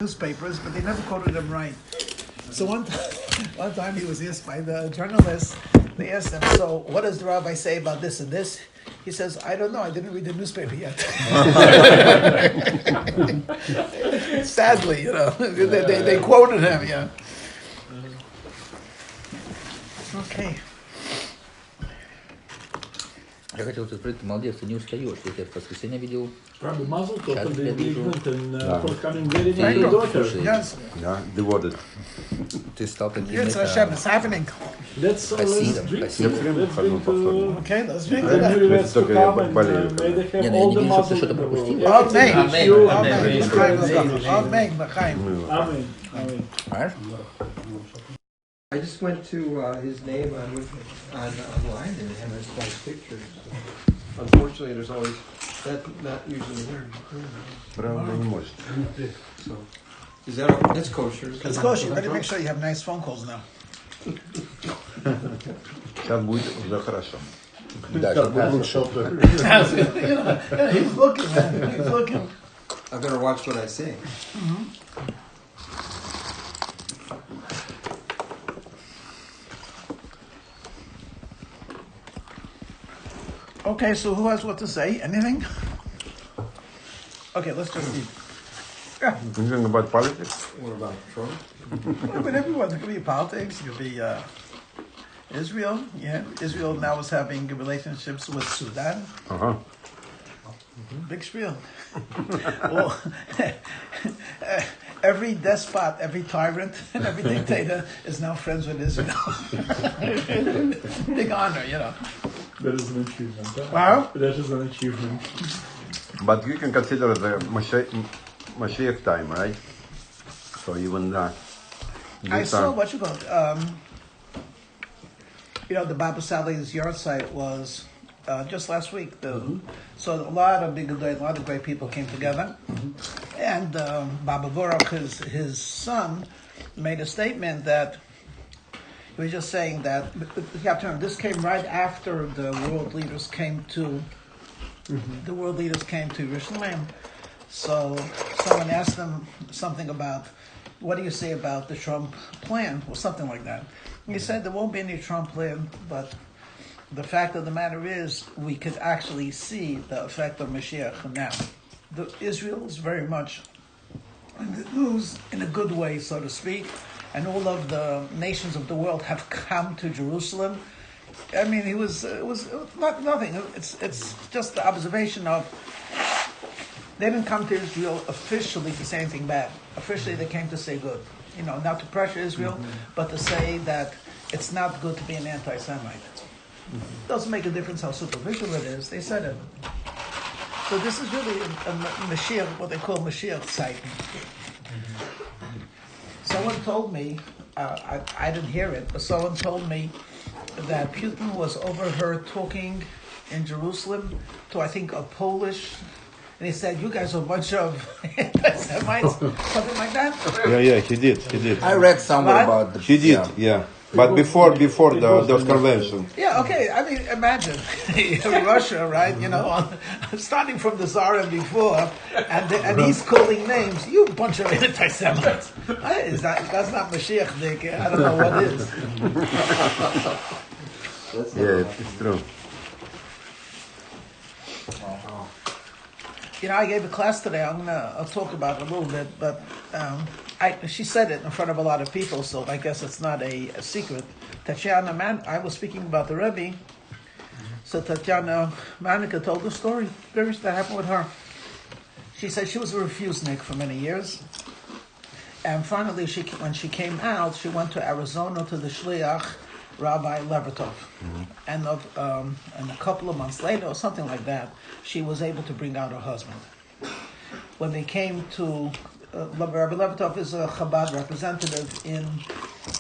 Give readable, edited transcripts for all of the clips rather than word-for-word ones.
newspapers, but they never quoted them right. So one time he was asked by the journalist, they asked him, so what does the rabbi say about this and this? He says, I don't know, I didn't read the newspaper yet. Sadly, they quoted him, yeah. Okay. Я хотел сказать, ты молодец, ты не устаешь. Я тебя в воскресенье видел. Rabbi Mazel Tov Сейчас for the я вижу. engagement and Да. forthcoming wedding Thank of your you. daughter. Yes. Yeah, devoted. Ты стал таким... Yes, Hashem, it's happening. Let's Спасибо, drink. спасибо. Let's drink to Okay, let's drink the to that. newlyweds to только come я and болею. may they Не, have ну, all я the не вижу, что mazel что-то in the world. пропустил. Everything Amen. is you. Amen. Amen. Amen. Amen. Понимаешь? I just went to his name online and it has nice pictures. Unfortunately, there's always not usually there. Правда не может. So, is that's kosher? It's kosher. You better make sure you have nice phone calls now. Сейчас будет уже хорошо. Да, сейчас будет лучше. He's looking, man. He's looking. I better watch what I say. Okay, so who has what to say? Anything? Okay, let's just see. Yeah, Anything about politics? What about Trump? but everyone, it could be politics, it could be Israel. Yeah, Israel now is having relationships with Sudan. Ага. Big spiel. Well, every despot, every tyrant, and every dictator is now friends with Israel. Big honor, That is an achievement. Huh? Wow. That is an achievement. But you can consider the Mashiach time, right? So even I this saw time. what you call it. The Baba Sally's yard site was just last week. So a lot of great people came together, and Baba Baruch, his son, made a statement that he was just saying that you have to remember, this came right after the world leaders came to Jerusalem. So someone asked them something about, what do you say about the Trump plan, or something like that. And he said there won't be any Trump plan, but the fact of the matter is we could actually see the effect of Mashiach now. Israel is very much in the news in a good way, so to speak, and all of the nations of the world have come to Jerusalem. I mean, it was not nothing. It's just the observation of they didn't come to Israel officially to say anything bad. Officially, they came to say good. Not to pressure Israel, but to say that it's not good to be an anti-Semite. Doesn't make a difference how superficial it is. They said it. So this is really a Mashiach, what they call Mashiach sight. Someone told me, I didn't hear it, but someone told me that Putin was overheard talking in Jerusalem to, I think, a Polish, and he said, you guys are a bunch of anti-Semites, something like that. Yeah, he did. I read somewhere What? about the... He did, yeah. But before the convention. Yeah, okay. I mean, imagine Russia, right? Starting from the Tsar and before, and he's calling names. You bunch of anti-Semites. That's not Mashiach, Dick. I don't know what is. Yeah, it's true. I gave a class today. I'll talk about it a little bit, but she said it in front of a lot of people, so I guess it's not a secret. I was speaking about the Rabbi, so Tatiana Manica told the story that happened with her. She said she was a refusnik for many years, and finally, when she came out, she went to Arizona to the Shliach, Rabbi Levertov. And a couple of months later, or something like that, she was able to bring out her husband. When they came to, Rabbi Levertov is a Chabad representative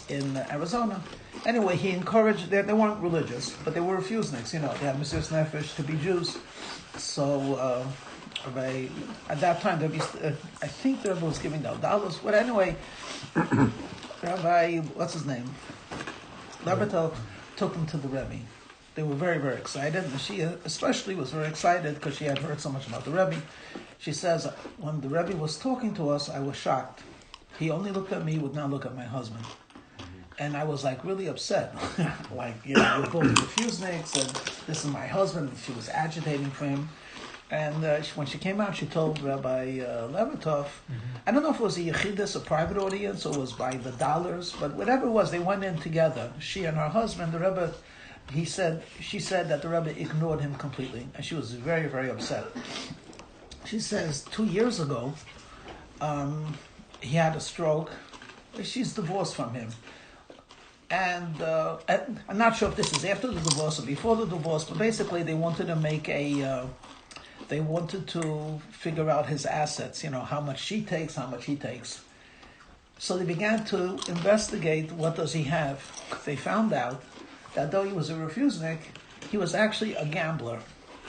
in Arizona. Anyway, he encouraged, they weren't religious, but they were refuseniks, they had Mesiras Nefesh to be Jews. So, at that time, I think the Rabbi was giving out dollars, but anyway, Rabbi, what's his name? Levertov took them to the Rebbe. They were very, very excited. And she especially was very excited because she had heard so much about the Rebbe. She says, when the Rebbe was talking to us, I was shocked. He only looked at me, would not look at my husband. And I was like really upset. Like, you know, we're both refuseniks, and this is my husband. And she was agitating for him. And when she came out, she told Rabbi Levertov, I don't know if it was a yechidus, a private audience, or it was by the dollars, but whatever it was, they went in together. She and her husband, the Rebbe, she said that the Rebbe ignored him completely, and she was very, very upset. She says 2 years ago, he had a stroke. She's divorced from him. And I'm not sure if this is after the divorce or before the divorce, but basically they wanted to make they wanted to figure out his assets, you know, how much she takes, how much he takes. So they began to investigate what does he have. They found out that though he was a refusenik, he was actually a gambler.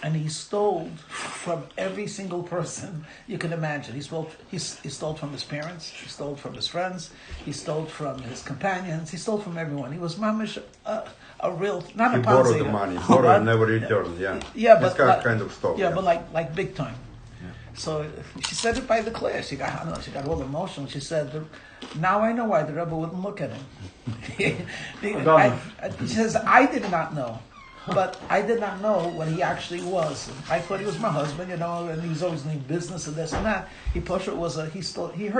And he stole from every single person you can imagine. He stole from his parents, he stole from his friends, he stole from his companions, he stole from everyone. He was mamish a real, not He a Ponzi. borrowed the money, borrowed and never returned, yeah. Yeah, This but kind of stuff. yeah, but like big time. So she said it by the class. She got all emotional. She said, "Now I know why the Rebbe wouldn't look at him." She says, "I did not know, but I did not know what he actually was. I thought he was my husband, you know, and he was always in business and this and that. He hurt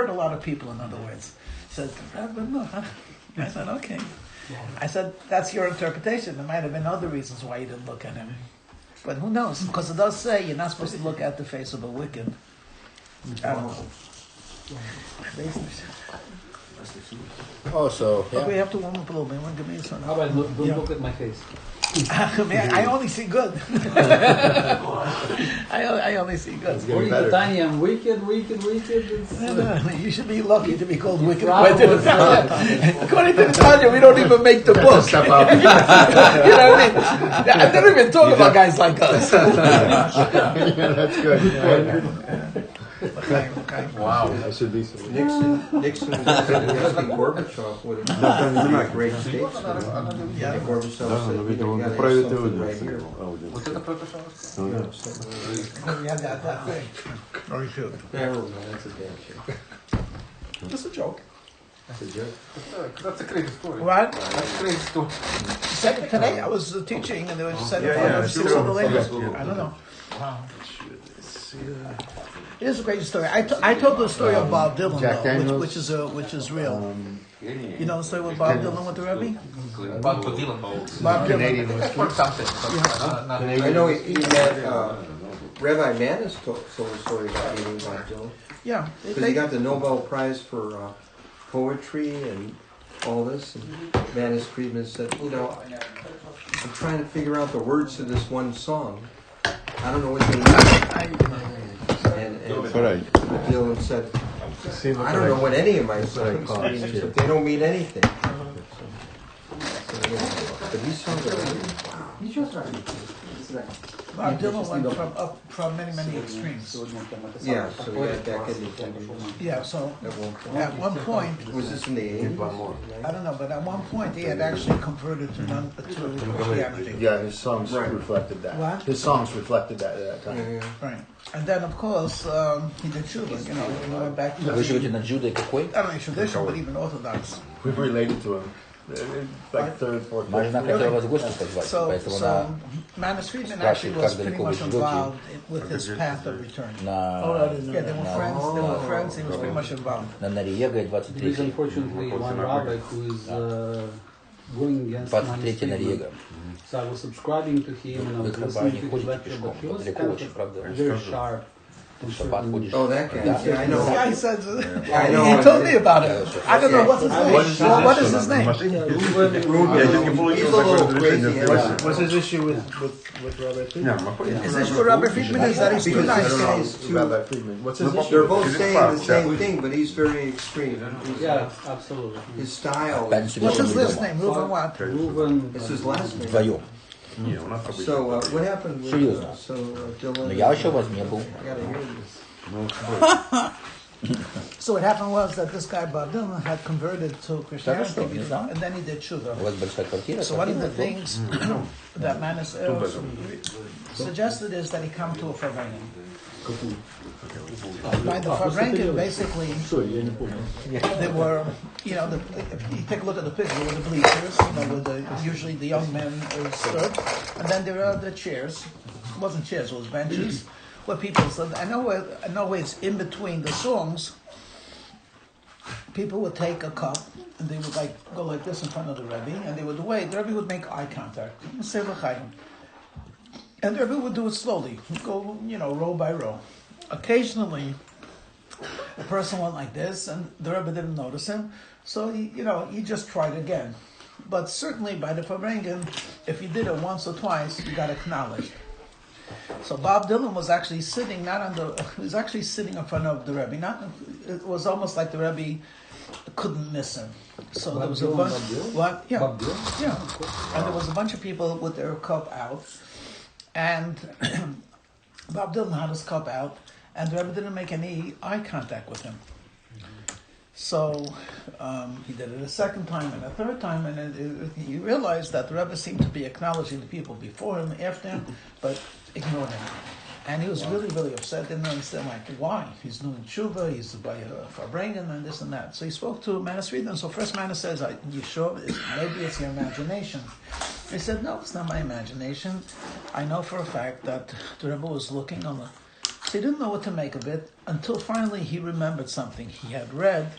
a lot of people. In other words, he said, Rebbe, no, huh? I said, okay. I said, that's your interpretation. There might have been other reasons why you didn't look at him. But who knows? Because it does say you're not supposed to look at the face of a wicked. I don't know. Oh, so, But we yeah. have to warm up a little bit. Give me some. How about don't look at my face? I only see good. I only see good. According to Tanya, I'm wicked. It's, No, you should be lucky to be called wicked. Problem was According to Tanya, we don't even make the book. You know what I mean? I don't even talk about guys like us. Yeah, that's good. Okay. Wow. I should be so. Nixon was asking Gorbachev would have been a great statesman. Yeah. And Gorbachev said, you know, you gotta have something right here. Yeah, that thing. Very good. Never mind, that's a damn shame. Just a joke. That's a joke. That's a crazy story. What? That's a crazy story. Said today I was teaching and they were said Yeah, six sure. other ladies. I don't know. Wow. It is a great story. I told the story of Bob Dylan though, which is real. You know the story with Bob Dylan with the Rebbe? Bob Dylan. Bob Dylan. Canadian I heard something. Not I know he met Rabbi Manis told a story about meeting Bob Dylan. Yeah. Because he got the Nobel Prize for poetry and all this. And Manis Friedman said, you know, I'm trying to figure out the words to this one song. I don't know what they mean. And Right. Dylan said, I don't know what any of my songs mean, except they don't mean anything. But these songs are Bob Dylan went from many extremes. yeah, so we got back into Yeah, so at one point. at one point, Was this in the 80s? I don't know, but at one point he had actually converted to Christianity. Yeah, his songs Right. reflected that. What? His songs reflected that at that time. Yeah. Right. And then of course he did tshuva, you know, he went back to Вы живете на Джудой какой? I don't know, tradition, but even Orthodox. We've related to him. Like third, fourth. Марина fifth. хотела вас в гости позвать, поэтому So Manis Friedman actually was pretty much involved with his path of return. Yeah, they were friends. They were friends. He was pretty much involved. на Нариега there is 23 unfortunately one rabbi who is going against 23 Manis Нариега. So I was subscribing to him and I Вы was к Рабби listening не to his ходите lecture, but пешком, he was далеко kind очень, of правда? very sharp. В шаббат ходишь. Oh, that guy. Да. Yeah, I This know. guy said, I know. he told me about it. I don't know what's his name. What is his name? Я чуть не He's получил a такое little разрешение. crazy. What's his issue with Rabbi Friedman? Is this what Rabbi Friedman is? That he's too Because nice. these guys too, Rabbi Friedman. What's his issue? they're both Is it saying fast? the same thing, but he's very extreme. Yeah, absolutely. His style. Пятницу What's his вечером last дома. name? Reuben what? Ruben, It's his last name. Вдвоем. Не, у нас обычно. So what happened with Серьезно. Dylan? Но я еще у вас не был. I gotta hear this. So what happened was that this guy Bob Dylan had converted to Christianity, Хорошо, не знаю. and then he did tshuva. У вас большая квартира. So one of the квартира, things that Manis suggested is that he come to a Farbrengen. By the Farbrengen, basically, Sorry, я не помню. they were, if you take a look at the picture, with the bleachers, where usually the young men stood, and then there are the chairs. It wasn't chairs, it was benches, where people stood. I know it's in between the songs. People would take a cup and they would go like this in front of the Rebbe, and they would wait. The Rebbe would make eye contact and say l'chaim, and the Rebbe would do it slowly, go row by row. Occasionally, a person went like this, and the Rebbe didn't notice him, so he just tried again. But certainly by the Farbrengen, if you did it once or twice, you got acknowledged. So Bob Dylan was actually sitting he was actually sitting in front of the Rebbe. It was almost like the Rebbe couldn't miss him. So there was a bunch. What? Yeah, yeah. And there was a bunch of people with their cup out, and Bob Dylan had his cup out, and the Rebbe didn't make any eye contact with him. So he did it a second time and a third time, and he realized that the Rebbe seemed to be acknowledging the people before him, after him, but ignored him. And he was really, really upset. Didn't understand why. He's doing tshuva, he's by Farbrengen and this and that. So he spoke to Manas Friedman. So first Manas says, you sure? Maybe it's your imagination. He said, no, it's not my imagination. I know for a fact that the Rebbe was looking on the... So he didn't know what to make of it until finally he remembered something. He had read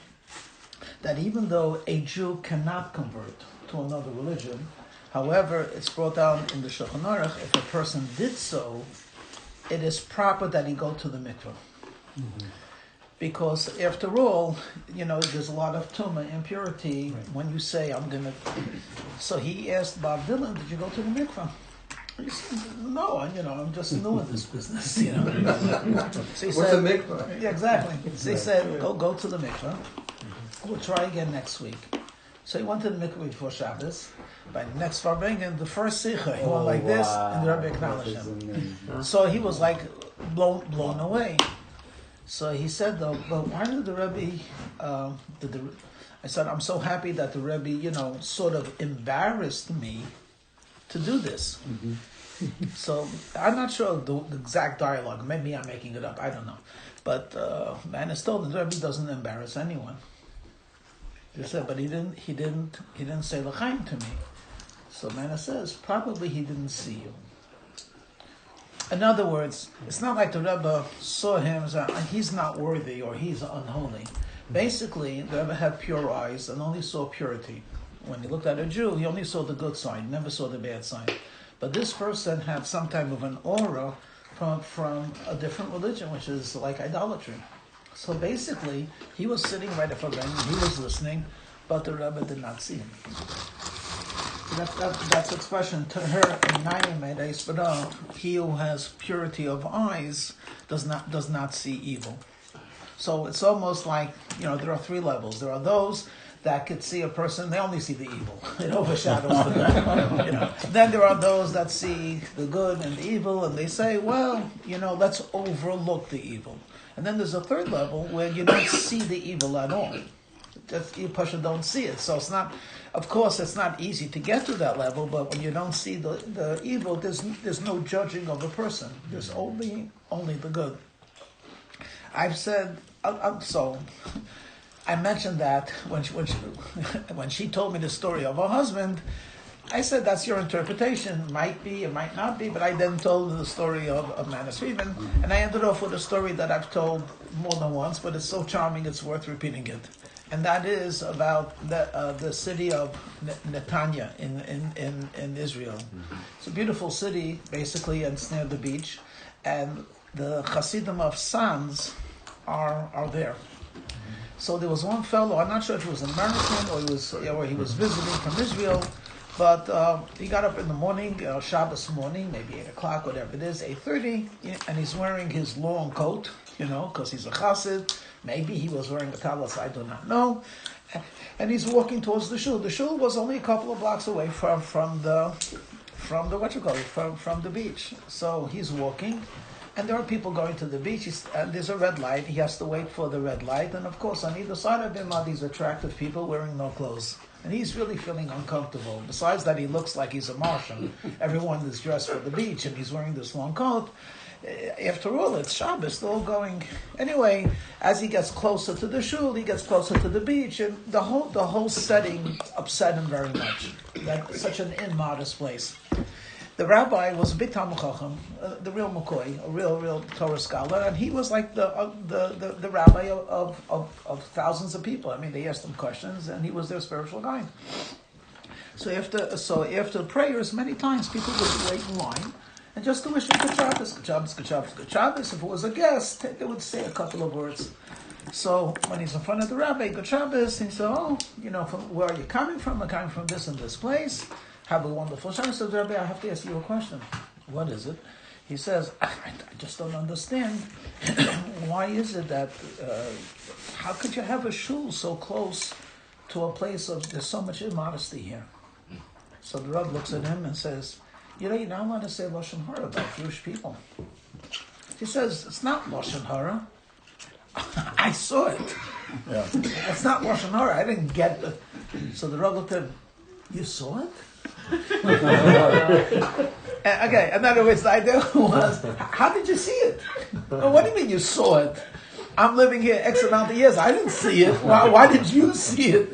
that even though a Jew cannot convert to another religion, however, it's brought down in the Shulchan Aruch, if a person did so, it is proper that he go to the mikveh. Mm-hmm. Because after all, there's a lot of tumah, impurity, when you say, I'm going to... So he asked Bob Dylan, did you go to the mikveh? He said, no, I'm just new in this business, So he What's said, a mikveh? Yeah, exactly. So he said, go to the mikveh. We'll try again next week. So he went to the mikveh before Shabbos. By the next Farbrengen, the first sikha, he went like this, and the Rebbe acknowledged him. So he was blown away. So he said, though, but why did the Rebbe, I said, I'm so happy that the Rebbe, sort of embarrassed me to do this. Mm-hmm. So I'm not sure the exact dialogue. Maybe I'm making it up. I don't know. But man is told the Rebbe doesn't embarrass anyone. He said, but he didn't say l'chaim to me. So Mana says, probably he didn't see you. In other words, it's not like the Rebbe saw him as he's not worthy or he's unholy. Basically, the Rebbe had pure eyes and only saw purity. When he looked at a Jew, he only saw the good side, never saw the bad side. But this person had some type of an aura from a different religion, which is like idolatry. So basically, he was sitting right in front of him, he was listening, but the Rebbe did not see him. That's expression to her. He who has purity of eyes does not see evil. So it's almost like there are three levels. There are those that could see a person; they only see the evil. It overshadows the good. Then there are those that see the good and the evil, and they say, "Well, let's overlook the evil." And then there's a third level where you don't see the evil at all. You don't see it. So it's not, of course, it's not easy to get to that level, but when you don't see the evil, there's no judging of a person. There's only the good. I've said, so I mentioned that when she told me the story of her husband, I said, that's your interpretation. It might be, it might not be, but I then told the story of Manas Friedman, and I ended off with a story that I've told more than once, but it's so charming it's worth repeating it. And that is about the city of Netanya in Israel. Mm-hmm. It's a beautiful city, basically, and it's near the beach, and the Hasidim of Sanz are there. Mm-hmm. So there was one fellow, I'm not sure if he was American or he was visiting from Israel, but he got up in the morning, Shabbos morning, maybe 8 o'clock, whatever it is, 8:30, and he's wearing his long coat, because he's a chassid. Maybe he was wearing a talis, I do not know. And he's walking towards the shul. The shul was only a couple of blocks away from the beach. So he's walking, and there are people going to the beach. And there's a red light. He has to wait for the red light. And of course, on either side of him are these attractive people wearing no clothes. And he's really feeling uncomfortable. Besides that, he looks like he's a Martian. Everyone is dressed for the beach, and he's wearing this long coat. after all, it's Shabbos. They're all going anyway. As he gets closer to the shul, he gets closer to the beach, and the whole setting upset him very much. That's such an immodest place. The rabbi was a big Talmud Chacham, the real McCoy, a real Torah scholar, and he was like the rabbi of thousands of people. I mean, they asked him questions, and he was their spiritual guide. So after prayers, many times people would wait in line and just to wish him good Shabbos, good Shabbos, good Shabbos, good Shabbos. If it was a guest, they would say a couple of words. So when he's in front of the rabbi, good Shabbos, he said, where are you coming from? I'm coming from this and this place. Have a wonderful Shabbos. So Rabbi, I have to ask you a question. What is it? He says, I just don't understand. Why is it that, how could you have a shul so close to a place of, there's so much immodesty here? So the Rabbi looks at him and says, you're not allowed to say Lashon Hara about Jewish people. He says, it's not Lashon Hara. I saw it. Yeah. It's not Lashon Hara. I didn't get it. So the Rabbi looked at him, you saw it? Okay, in other words, the idea was, how did you see it? What do you mean you saw it? I'm living here X amount of years. I didn't see it. Why did you see it?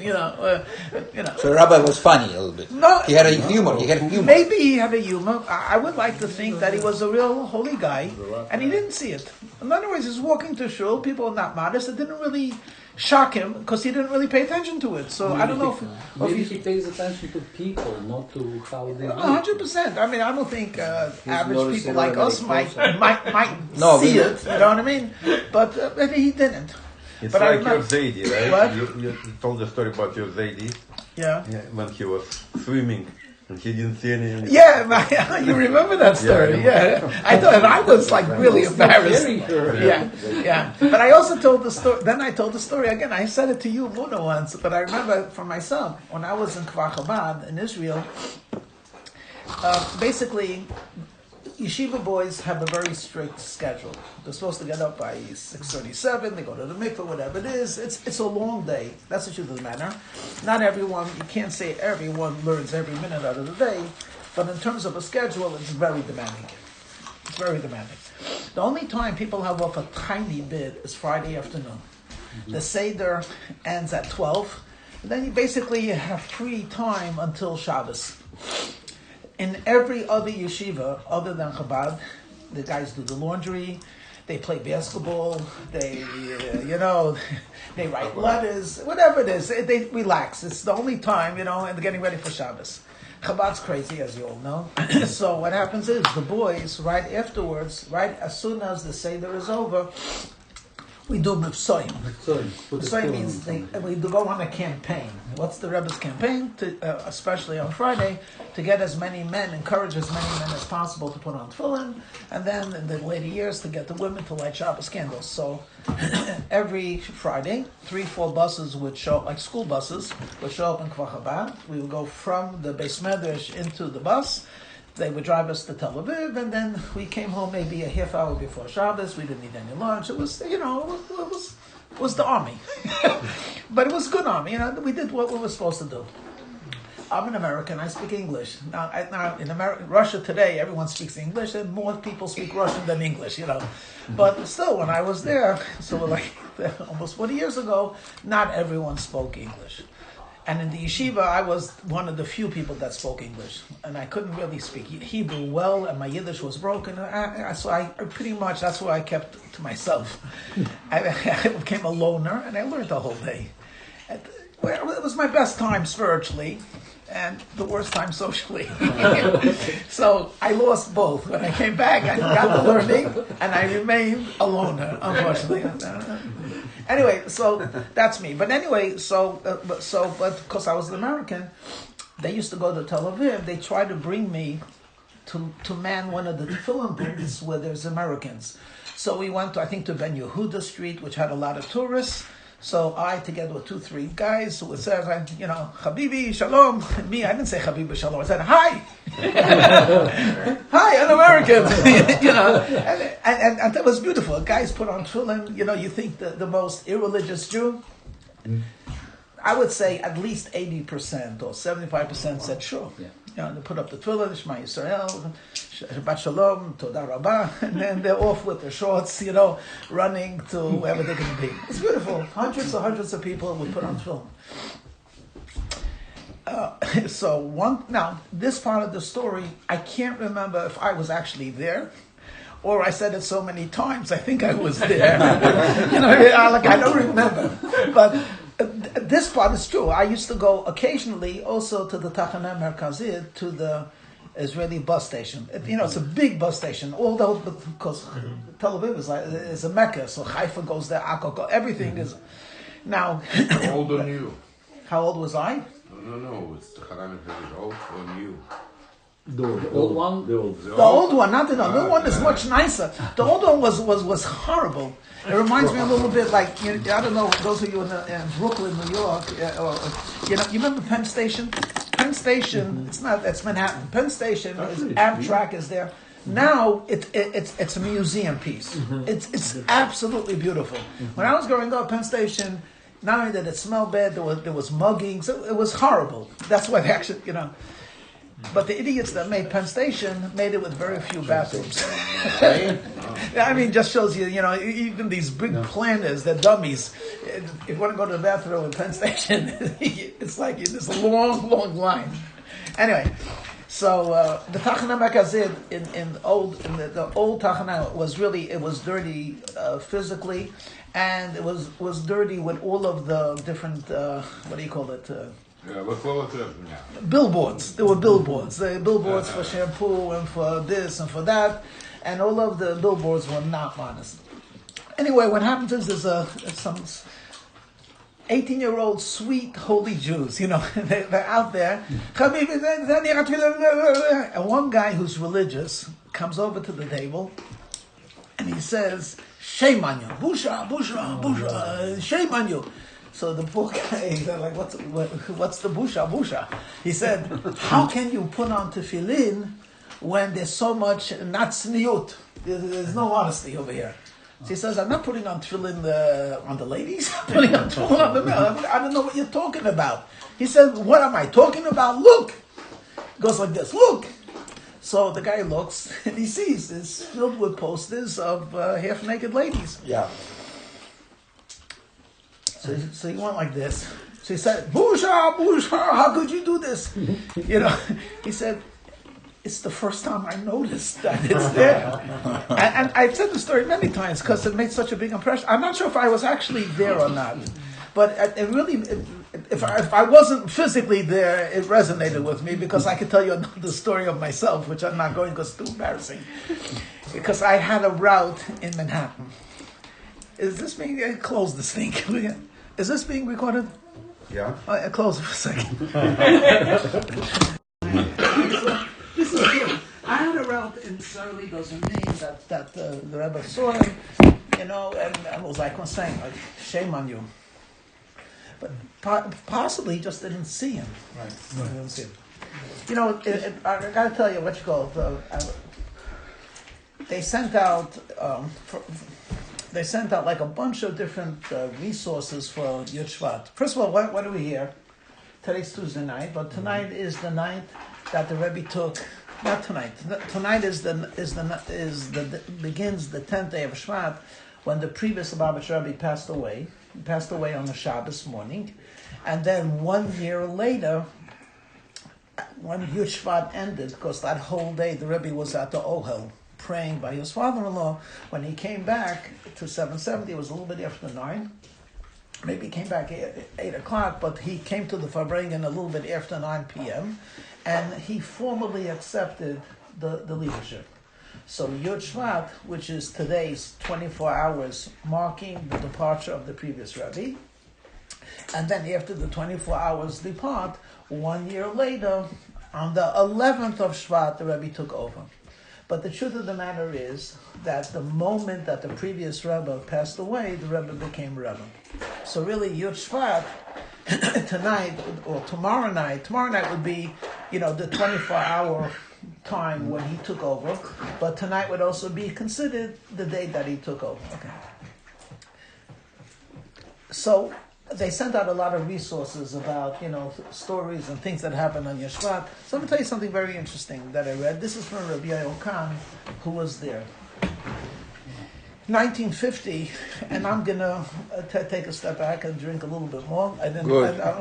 So the rabbi was funny a little bit. No, he had a humor. Maybe he had a humor. I would like to think that he was a real holy guy, and he didn't see it. In other words, he's walking to shul. People are not modest. It didn't really shock him because he didn't really pay attention to it. So I don't know Maybe he pays attention to people, not to how they do. 100%. I mean, I don't think average noticing people like us everybody might No, see it. You know what I mean? But he didn't. It's But I like remember- your Zaidi, right? What? You told the story about your Zaidi Yeah. when he was swimming and he didn't see any. Yeah, you remember that story? Yeah, I thought I was like really embarrassed. Yeah. But I also told the story. Then I told the story again. I said it to you, Muna, once. But I remember for myself when I was in Kfar Chabad in Israel. Basically, yeshiva boys have a very strict schedule. They're supposed to get up by 6:37. They go to the mikveh, whatever it is. It's a long day. That's the truth of the matter. Not everyone. You can't say everyone learns every minute out of the day, but in terms of a schedule, it's very demanding. It's very demanding. The only time people have off a tiny bit is Friday afternoon. The Seder ends at 12. And then you basically have free time until Shabbos. In every other yeshiva, other than Chabad, the guys do the laundry, they play basketball, they they write letters, whatever it is, they relax. It's the only time, and they're getting ready for Shabbos. Chabad's crazy, as you all know. So what happens is, the boys, right afterwards, right as soon as the Seder is over, we do Mivsoyim. Mivsoyim means we go on a campaign. What's the Rebbe's campaign? Especially on Friday, to get as many men, encourage as many men as possible to put on tefillin, and then in the later years to get the women to light Shabbos candles. So every Friday, 3-4 buses would show up, like school buses, would show up in Kfar Chabad. We would go from the Beis Medrash into the bus. They would drive us to Tel Aviv, and then we came home maybe a half hour before Shabbos. We didn't need any lunch. It was, it was the army. But it was a good army. We did what we were supposed to do. I'm an American. I speak English. Now in Russia today, everyone speaks English, and more people speak Russian than English, But still, when I was there, so like almost 40 years ago, not everyone spoke English. And in the yeshiva, I was one of the few people that spoke English. And I couldn't really speak Hebrew well, and my Yiddish was broken. So I pretty much, that's what I kept to myself. I became a loner, and I learned the whole day. It was my best time spiritually, and the worst time socially. So I lost both. When I came back, I got the learning, and I remained a loner, unfortunately. Anyway, so that's me. But anyway, but because I was an American, they used to go to Tel Aviv. They tried to bring me to man one of the tefillin booths where there's Americans. So we went to Ben Yehuda Street, which had a lot of tourists. So I, together with 2-3 guys, who would say, Habibi, Shalom. And me, I didn't say Habibi, Shalom. I said, hi. Hi, an American. And that was beautiful. Guys put on tefillin. You think the most irreligious Jew? I would say at least 80% or 75% said sure. they put up the tefillin, Shema Yisrael, Shabbat Shalom, Toda Rabbah, and then they're off with their shorts, running to wherever they're going to be. It's beautiful. Hundreds of people would put on tefillin. Now, this part of the story, I can't remember if I was actually there, or I said it so many times, I think I was there. I don't remember. But this part is true. I used to go occasionally also to the Tachana Merkazit, to the Israeli bus station. It's a big bus station, although because Tel Aviv is a Mecca, so Haifa goes there, Akko, everything is. Now, How old are you? How old was I? No. It's the Haran is old or new. The old one? The old. The old one, not the new. The new one is much nicer. The old one was horrible. It reminds me a little bit like, I don't know, those of you in Brooklyn, New York, you remember Penn Station? Penn Station, it's Manhattan. Penn Station, Amtrak is there. Now it's a museum piece. It's absolutely beautiful. When I was growing up, Penn Station, not only did it smell bad, there was muggings. It was horrible. That's why they actually, But the idiots that made Penn Station made it with very few bathrooms. I mean, just shows you, even these big planners, they're dummies. If you want to go to the bathroom in Penn Station, it's like there's a long, long line. Anyway, so the Tachana Merkazit in the old Tachana was dirty physically, and it was dirty with all of the different billboards. There were billboards. There were billboards for shampoo and for this and for that, and all of the billboards were not honest. Anyway, what happens is there's some 18-year-old sweet holy Jews. They're out there, and one guy who's religious comes over to the table, and he says, "Shame on you, busha, busha, busha, shame on you." So the poor guy, they're like, what's the busha? He said, how can you put on tefillin when there's so much natsniut? There's no honesty over here. So he says, I'm not putting on tefillin on the ladies. I'm putting on tefillin on the men. I don't know what you're talking about. He said, what am I talking about? Look. It goes like this, look. So the guy looks and he sees it's filled with posters of half-naked ladies. Yeah. So he went like this. So he said, "Busha, busha, how could you do this?" He said, "It's the first time I noticed that it's there." and I've said the story many times because it made such a big impression. I'm not sure if I was actually there or not, but if I wasn't physically there, it resonated with me because I could tell you the story of myself, which I'm not going because it's too embarrassing. Because I had a route in Manhattan. Is this being close? This thing. Is this being recorded? Yeah. Close it for a second. This is good. I had a route in Surly, those are names that the Rebbe saw him, and was like saying, like, shame on you. But possibly he just didn't see him. Right. Didn't see him. I got to tell you what you call it. They sent out. They sent out like a bunch of different resources for Yud Shvat. First of all, what do we hear? Today's Tuesday night, but tonight is the night that the Rebbe took. Not tonight. Tonight begins the 10th day of Shvat, when the previous Lubavitch Rebbe passed away. He passed away on the Shabbos morning, and then 1 year later, when Yud Shvat ended, because that whole day the Rebbe was at the Ohel, praying by his father-in-law. When he came back to 770, it was a little bit after 9. Maybe he came back at 8 o'clock, but he came to the Farbrengen a little bit after 9 p.m. and he formally accepted the leadership. So Yud Shvat, which is today's 24 hours, marking the departure of the previous Rabbi, and then after the 24 hours depart, 1 year later, on the 11th of Shvat, the Rabbi took over. But the truth of the matter is that the moment that the previous Rebbe passed away, the Rebbe became Rebbe. So really, Yud Shvat, tonight or tomorrow night would be, the 24-hour time when he took over, but tonight would also be considered the day that he took over. Okay. So they sent out a lot of resources about, stories and things that happened on Shevat. So let me tell you something very interesting that I read. This is from Rabbi Khan, who was there. 1950, and I'm gonna take a step back and drink a little bit more. I'm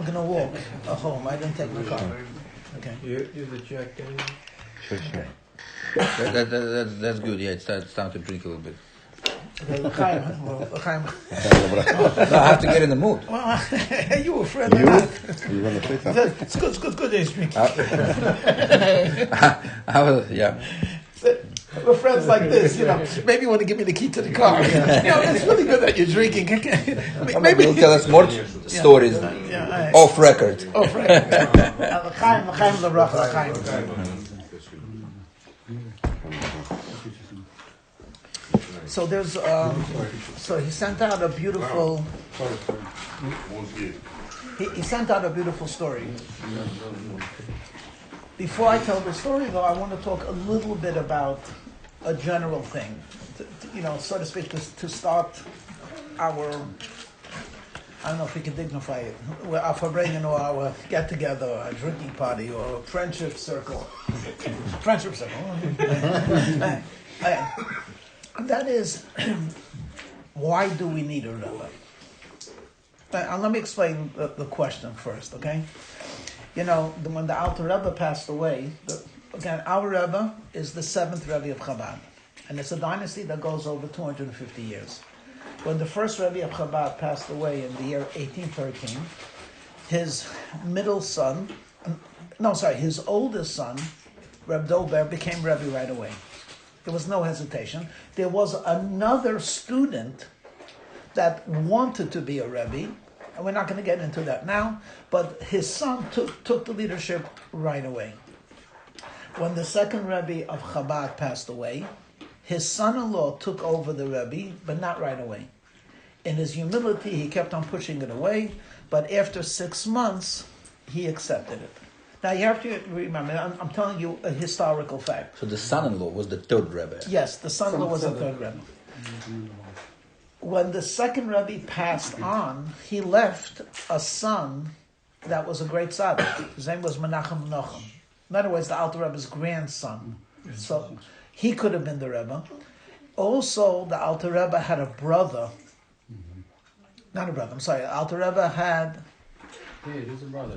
gonna walk home. I didn't take my car. Okay. You the Jack Daniels? Okay. That's good. Yeah, it's time to drink a little bit. Okay, L'chaim. L'chaim. No, I have to get in the mood. Well, you were a friend. You want to say something? It's good. He's drinking. Yeah. We're friends like this, Maybe you want to give me the key to the car. It's really good that you're drinking. Maybe You'll tell us more stories off record. Off record. L'chaim l'bracha, l'chaim. So there's, so he sent out a beautiful. He sent out a beautiful story. Before I tell the story, though, I want to talk a little bit about a general thing, so to speak, to start our, I don't know if we can dignify it, our Farbrengen or our get-together, or a drinking party, or a friendship circle. Friendship circle. And that is, why do we need a Rebbe? Let me explain the question first, okay? When the Alter Rebbe passed away, again, our Rebbe is the 7th Rebbe of Chabad. And it's a dynasty that goes over 250 years. When the first Rebbe of Chabad passed away in the year 1813, his oldest son, Reb Dober, became Rebbe right away. There was no hesitation. There was another student that wanted to be a Rebbe, and we're not going to get into that now, but his son took the leadership right away. When the second Rebbe of Chabad passed away, his son-in-law took over the Rebbe, but not right away. In his humility, he kept on pushing it away, but after 6 months, he accepted it. Now you have to remember, I'm telling you a historical fact. So the son-in-law was the third Rebbe. Yes, the son-in-law was the third Rebbe. When the second Rebbe passed on, he left a son that was a great tzaddik. His name was Menachem Menachem. In other words, the Alter Rebbe's grandson. So he could have been the Rebbe. Also, the Alter Rebbe had a brother. Not a brother, I'm sorry. The Alter Rebbe had...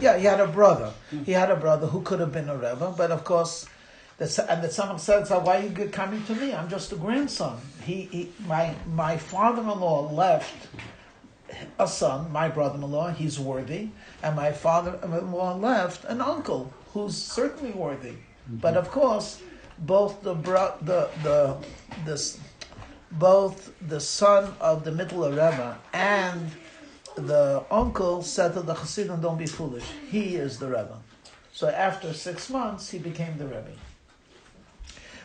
Yeah, he had a brother. He had a brother who could have been a Rebbe, but of course... And the son said, so why are you coming to me? I'm just a grandson. My father-in-law left a son, my brother-in-law, he's worthy, and my father-in-law left an uncle who's certainly worthy. But of course, both the son of the Mittler Rebbe and the uncle said to the Hasidim, don't be foolish. He is the Rebbe. So after 6 months, he became the Rebbe.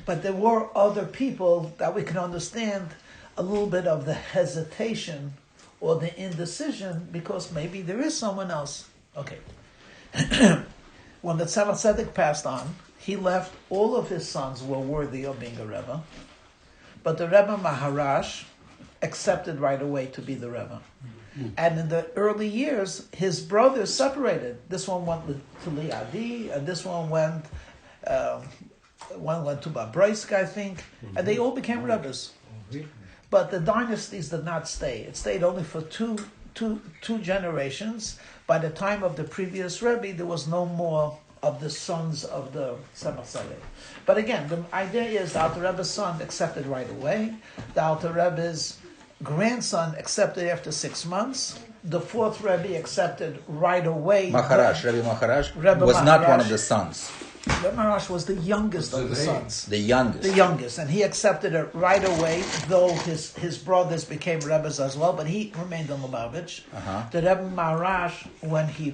But there were other people that we can understand a little bit of the hesitation or the indecision because maybe there is someone else. Okay. When the Tzemach Tzedek passed on, he left all of his sons were worthy of being a Rebbe. But the Rebbe Maharash accepted right away to be the Rebbe. And in the early years, his brothers separated. This one went to Liadi, and this one went to Babroisk, I think, and they all became Rebbes. But the dynasties did not stay. It stayed only for two generations. By the time of the previous Rebbe, there was no more of the sons of the Tzemach Tzedek. But again, the idea is the Alter Rebbe's son accepted right away. The Alter Rebbe's grandson accepted after 6 months. The fourth Rebbe accepted right away. Rebbe Maharash was not one of the sons. Rebbe Maharash was the youngest of the sons. The youngest. The youngest. And he accepted it right away, though his brothers became Rebbes as well, but he remained in Lubavitch. The Rebbe Maharash, when he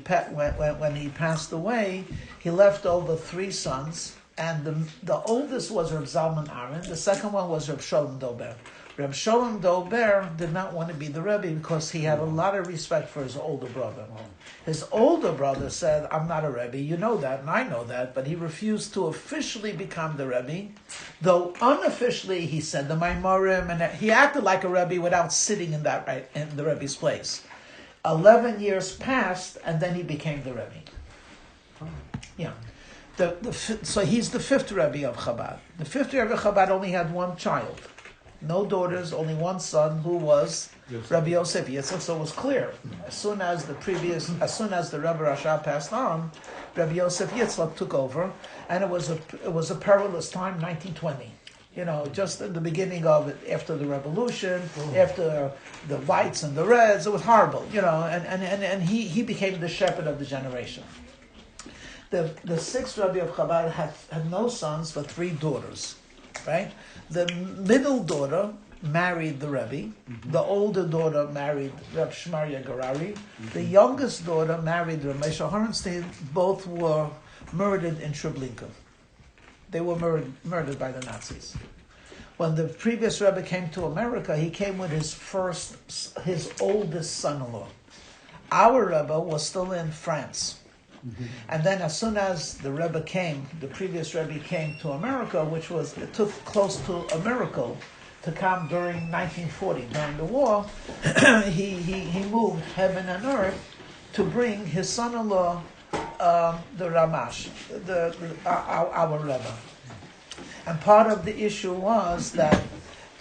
passed away, he left over 3 sons, and the oldest was Reb Zalman Ahron, the second one was Reb Sholem Dober. Reb Sholem Dober did not want to be the Rebbe because he had a lot of respect for his older brother. His older brother said, I'm not a Rebbe, you know that, and I know that, but he refused to officially become the Rebbe, though unofficially he said the Maimorim, and he acted like a Rebbe without sitting in the Rebbe's place. 11 years passed, and then he became the Rebbe. Yeah. So he's the fifth Rebbe of Chabad. The fifth Rebbe of Chabad only had one child. No daughters, only one son, who was Rabbi Yosef Yitzchak. So it was clear. As soon as the Rebbe Rasha passed on, Rabbi Yosef Yitzchak took over, and it was a perilous time, 1920. Just in the beginning of it, after the revolution, after the whites and the reds, it was horrible. And he became the shepherd of the generation. The sixth Rebbe of Chabad had no sons but 3 daughters, right? The middle daughter married the Rebbe. The older daughter married Reb Shmarya Garari. The youngest daughter married Reb Moshe Horenstein. Both were murdered in Treblinka. They were murdered by the Nazis. When the previous Rebbe came to America, he came with his oldest son-in-law. Our Rebbe was still in France. And then as soon as the previous Rebbe came to America, it took close to a miracle to come during 1940, during the war, he moved heaven and earth to bring his son-in-law, the Ramash, our Rebbe. And part of the issue was that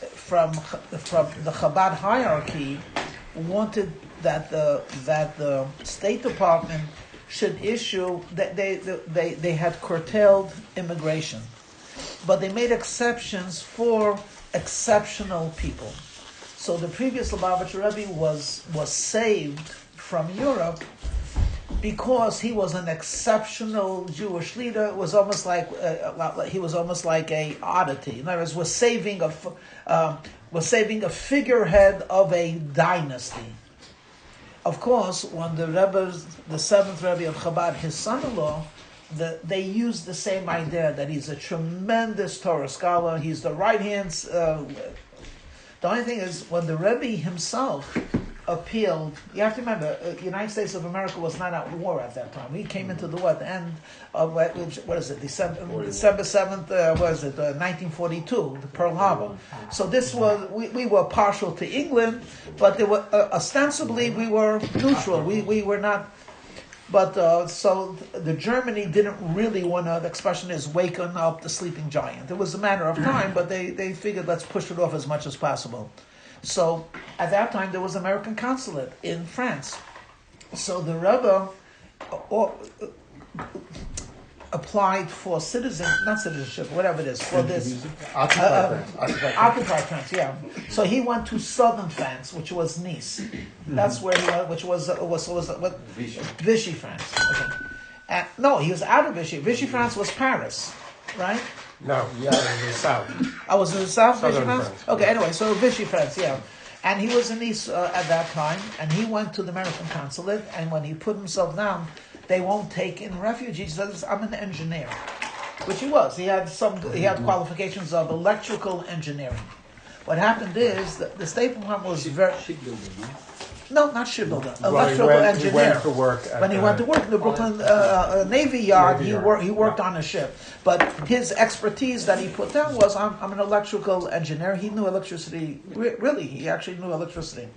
from the Chabad hierarchy wanted that the State Department should issue that they had curtailed immigration, but they made exceptions for exceptional people. So the previous Lubavitcher Rebbe was saved from Europe because he was an exceptional Jewish leader. It was almost like he was almost like a oddity. In other words, was saving a figurehead of a dynasty. Of course, when the seventh Rebbe of Chabad, his son-in-law, they used the same idea that he's a tremendous Torah scholar. He's the right hand. The only thing is, when the Rebbe himself appealed, you have to remember, the United States of America was not at war at that time. We came into the war at the end of, December 7th, 1942, the Pearl Harbor. So this was, we were partial to England, but they were, ostensibly we were neutral. We were not, but so the Germany didn't really want to, the expression is waken up the sleeping giant. It was a matter of time, but they figured let's push it off as much as possible. So at that time there was American consulate in France. So the Rebbe applied for citizenship, whatever it is, for this occupied France. Yeah. So he went to southern France, which was Nice. That's where he went, which was Vichy France. Okay. No, he was out of Vichy. Vichy France was Paris, right? No, yeah, in the south. I was in the south, Vichy France? France. Okay, anyway, so Vichy France, yeah. And he was in Nice at that time, and he went to the American consulate, and when he put himself down, they won't take in refugees. He says, I'm an engineer, which he was. He had qualifications of electrical engineering. What happened is the State Department was very... Shipbuilding, no? No, not shipbuilder. Well, Electrical engineer. He went to work when he went to work in the Brooklyn Navy Yard, he worked on a ship. But his expertise that he put down was, I'm an electrical engineer. He knew electricity. Really, he actually knew electricity.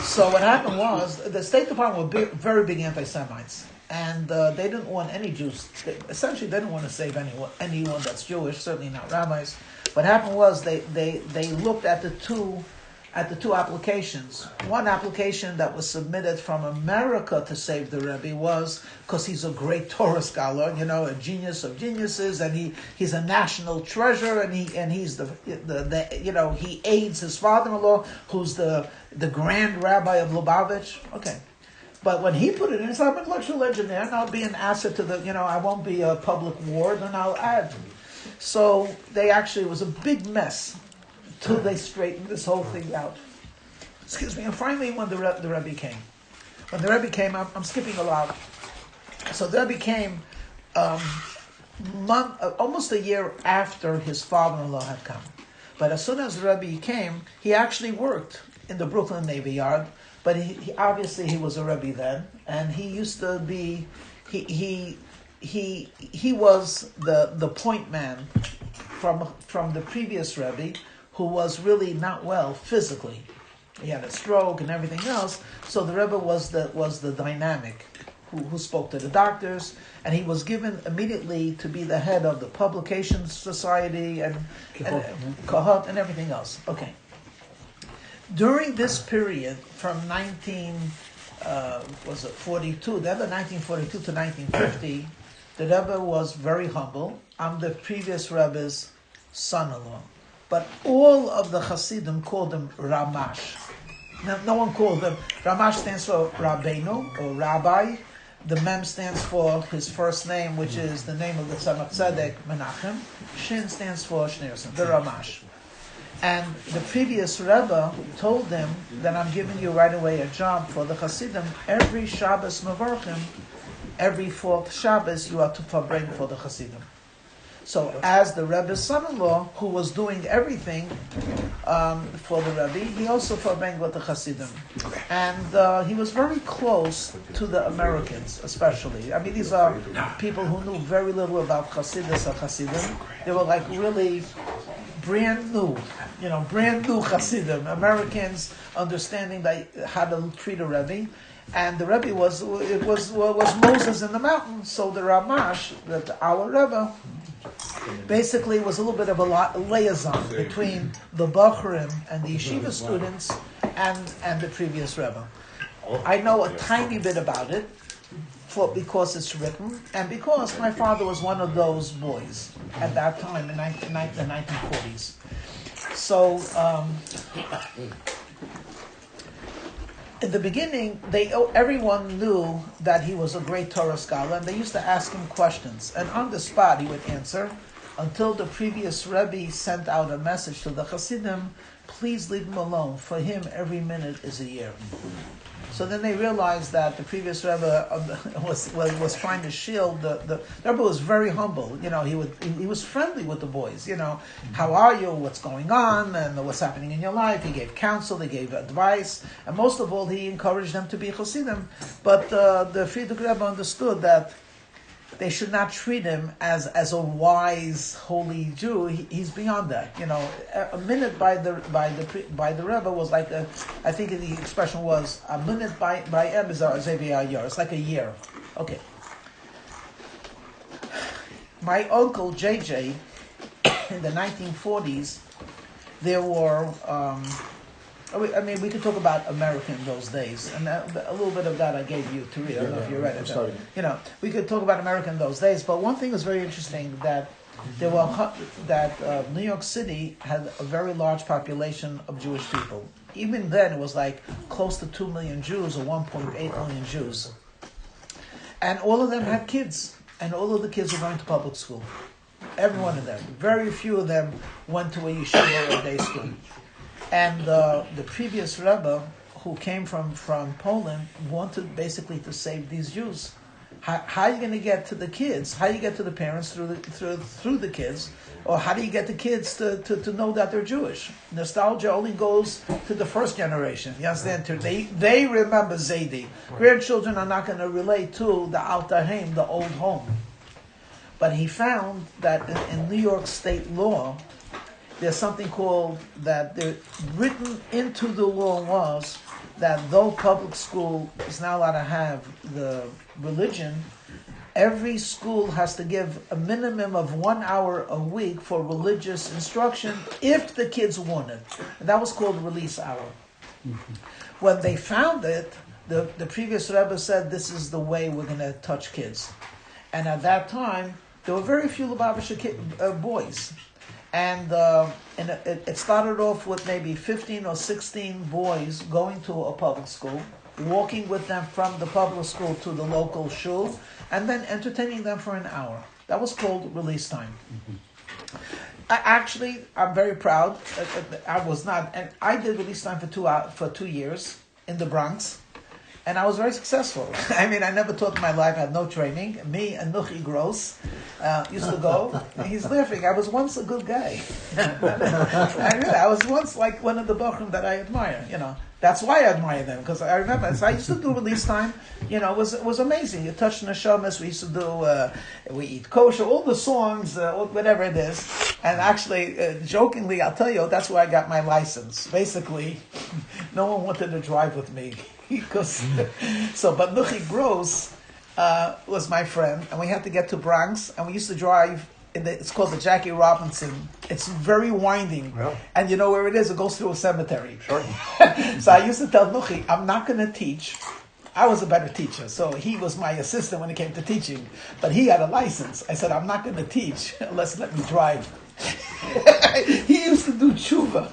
So what happened was, the State Department were very big anti-Semites. And they didn't want any Jews. Essentially, they didn't want to save anyone that's Jewish, certainly not rabbis. What happened was, they looked at the two applications. One application that was submitted from America to save the Rebbe was because he's a great Torah scholar, a genius of geniuses, and he's a national treasure, and he's the he aids his father-in-law, who's the grand rabbi of Lubavitch. Okay. But when he put it in, he said, I'm an electrical engineer, and I'll be an asset to the, I won't be a public ward, and I'll add. So it was a big mess till they straightened this whole thing out. Excuse me. And finally, when the Rebbe came. When the Rebbe came, I'm skipping a lot. So the Rebbe came almost a year after his father-in-law had come. But as soon as the Rebbe came, he actually worked in the Brooklyn Navy Yard. But he obviously he was a Rebbe then, and he used to be he was the point man from the previous Rebbe, who was really not well physically. He had a stroke and everything else. So the Rebbe was the dynamic who spoke to the doctors, and he was given immediately to be the head of the publication society and Kahut and everything else. Okay. During this period, from 1942, the other 1942 to 1950, the Rebbe was very humble. I'm the previous Rebbe's son-in-law. But all of the Hasidim called him Ramash. No one called him. Ramash stands for Rabbeinu, or Rabbi. The Mem stands for his first name, which is the name of the Tzemach Tzedek, Menachem. Shin stands for Schneerson, the Ramash. And the previous Rebbe told him that I'm giving you right away a job for the Hasidim. Every Shabbos Mevorchim, every fourth Shabbos, you are to Farbrengen for the Hasidim. So as the Rebbe's son-in-law, who was doing everything for the Rebbe, he also Farbrengen with the Hasidim. And he was very close to the Americans, especially. I mean, these are people who knew very little about Hasidus or Hasidim. They were like really brand new Hasidim. Americans understanding how to treat a Rebbe. And the Rebbe was Moses in the mountain. So the Ramash, our Rebbe, basically was a little bit of a liaison between the Bachrim and the yeshiva students and the previous Rebbe. I know a tiny bit about it because it's written, and because my father was one of those boys at that time in the 1940s. So in the beginning, everyone knew that he was a great Torah scholar, and they used to ask him questions. And on the spot, he would answer, until the previous Rebbe sent out a message to the Hasidim, please leave him alone. For him, every minute is a year. So then they realized that the previous Rebbe was trying to shield the Rebbe was very humble. You know, he was friendly with the boys. You know, how are you? What's going on? And what's happening in your life? He gave counsel. He gave advice, and most of all, he encouraged them to be Hasidim. But the Friedrich Rebbe understood that they should not treat him as a wise, holy Jew. He's beyond that. You know, a minute by the Rebbe was like I think the expression was a minute by Em is a year. It's like a year. Okay. My uncle JJ in the 1940s, there were. I mean, we could talk about America in those days, and a little bit of that I gave you to read. I don't know if you read it. You know, we could talk about America in those days, but one thing was very interesting that New York City had a very large population of Jewish people. Even then, it was like close to 2 million Jews or 1.8 million Jews, and all of them had kids, and all of the kids were going to public school. Every one of them. Very few of them went to a yeshiva or a day school. And the previous Rebbe, who came from Poland, wanted basically to save these Jews. How are you going to get to the kids? How do you get to the parents through the kids? Or how do you get the kids to know that they're Jewish? Nostalgia only goes to the first generation. You understand? They remember Zaidi. Grandchildren are not going to relate to the Alter Heim, the old home. But he found that in New York state law, there's something called that written into the law was that though public school is not allowed to have the religion, every school has to give a minimum of 1 hour a week for religious instruction if the kids want it. And that was called release hour. When they found it, the previous Rebbe said, this is the way we're going to touch kids. And at that time, there were very few Lubavitcher boys. And it started off with maybe 15 or 16 boys going to a public school, walking with them from the public school to the local shul, and then entertaining them for an hour. That was called release time. I'm very proud. I did release time for 2 years in the Bronx, and I was very successful. I mean, I never taught in my life. I had no training. Me and Nuchi Gross. used to go. And he's laughing. I was once a good guy. I was once like one of the bochum that I admire. That's why I admire them, because I remember. So I used to do release time. It was amazing. You touch neshamas. We used to do. We eat kosher. All the songs, whatever it is. And actually, jokingly, I'll tell you, that's where I got my license. Basically, no one wanted to drive with me. But Nuchi Gross was my friend, and we had to get to Bronx, and we used to drive. It's called the Jackie Robinson. It's very winding, and you know where it is. It goes through a cemetery. Sure. So I used to tell Nuchi, I'm not going to teach. I was a better teacher, so he was my assistant when it came to teaching. But he had a license. I said, I'm not going to teach unless let me drive. He used to do tshuva.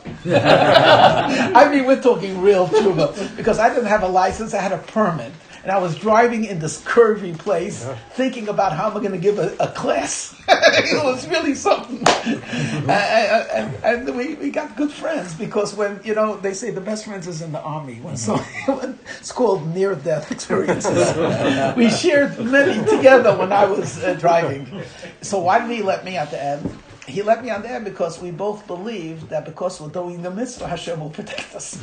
I mean, we're talking real tshuva. Because I didn't have a license, I had a permit. And I was driving in this curvy place, thinking about how am I going to give a class. It was really something. And we got good friends, because when, they say the best friends is in the army. When it's called near-death experiences. We shared many together when I was driving. So why did he let me at the end? He let me on there because we both believed that because we're doing the mitzvah, Hashem will protect us.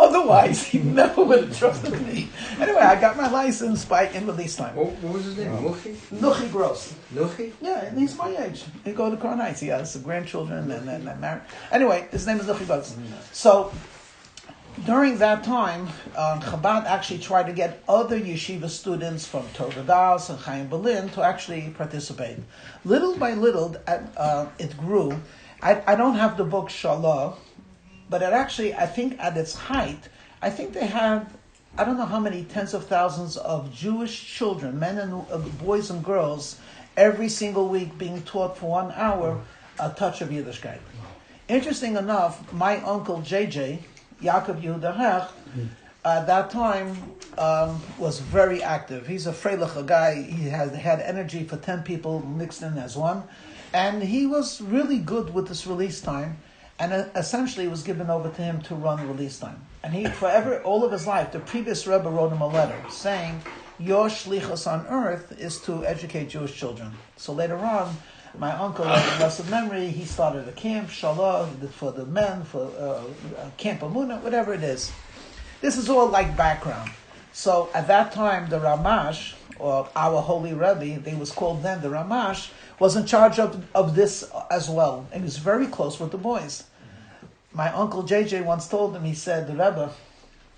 Otherwise, he never would have trusted me. Anyway, I got my license in release time. What was his name? Nuchi Gross. Nuchi? Yeah, and he's my age. He go to Crown Heights. He has grandchildren and married. Anyway, his name is Nuchi Gross. So, during that time, Chabad actually tried to get other yeshiva students from Torah Das and Chaim Berlin to actually participate. Little by little, it grew. I don't have the book Shalah, but it actually, I think at its height, I think they had, I don't know how many tens of thousands of Jewish children, men and boys and girls, every single week being taught for 1 hour a touch of Yiddishkeit. Interesting enough, my uncle JJ, Yaakov Yehuda Hecht, at that time was very active. He's a freilich guy. He had energy for 10 people mixed in as one. And he was really good with this release time. And essentially it was given over to him to run release time. And he, forever, all of his life, the previous Rebbe wrote him a letter saying, your shlichus on earth is to educate Jewish children. So later on, my uncle, in blessed memory, he started a camp, Shalah, for the men, for Camp Amunah, whatever it is. This is all like background. So at that time, the Ramash, or our holy Rabbi, they was called then the Ramash, was in charge of this as well. And he was very close with the boys. My uncle JJ once told him, he said, the Rebbe,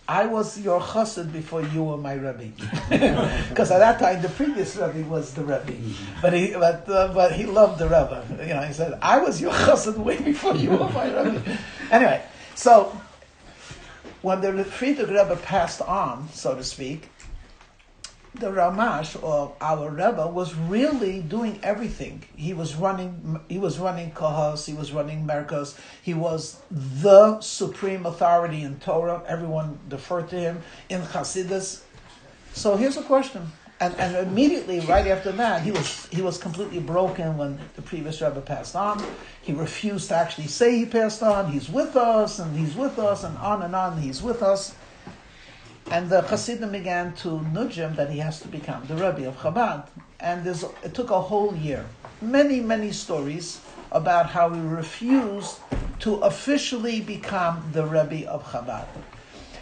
I was your chassid before you were my Rebbe. Because at that time, the previous Rebbe was the Rebbe. But he loved the Rebbe. He said, I was your chassid way before you were my Rebbe. Anyway, so when the Friedrich Rebbe passed on, so to speak, the Ramash, or our Rebbe, was really doing everything. He was running Kohos, he was running Merkos, he was the supreme authority in Torah. Everyone deferred to him in Hasidus. So here's a question. And immediately, right after that, he was completely broken when the previous Rebbe passed on. He refused to actually say he passed on. He's with us, and on, he's with us. And the Hasidim began to nudge him that he has to become the Rebbe of Chabad. And it took a whole year. Many, many stories about how he refused to officially become the Rebbe of Chabad.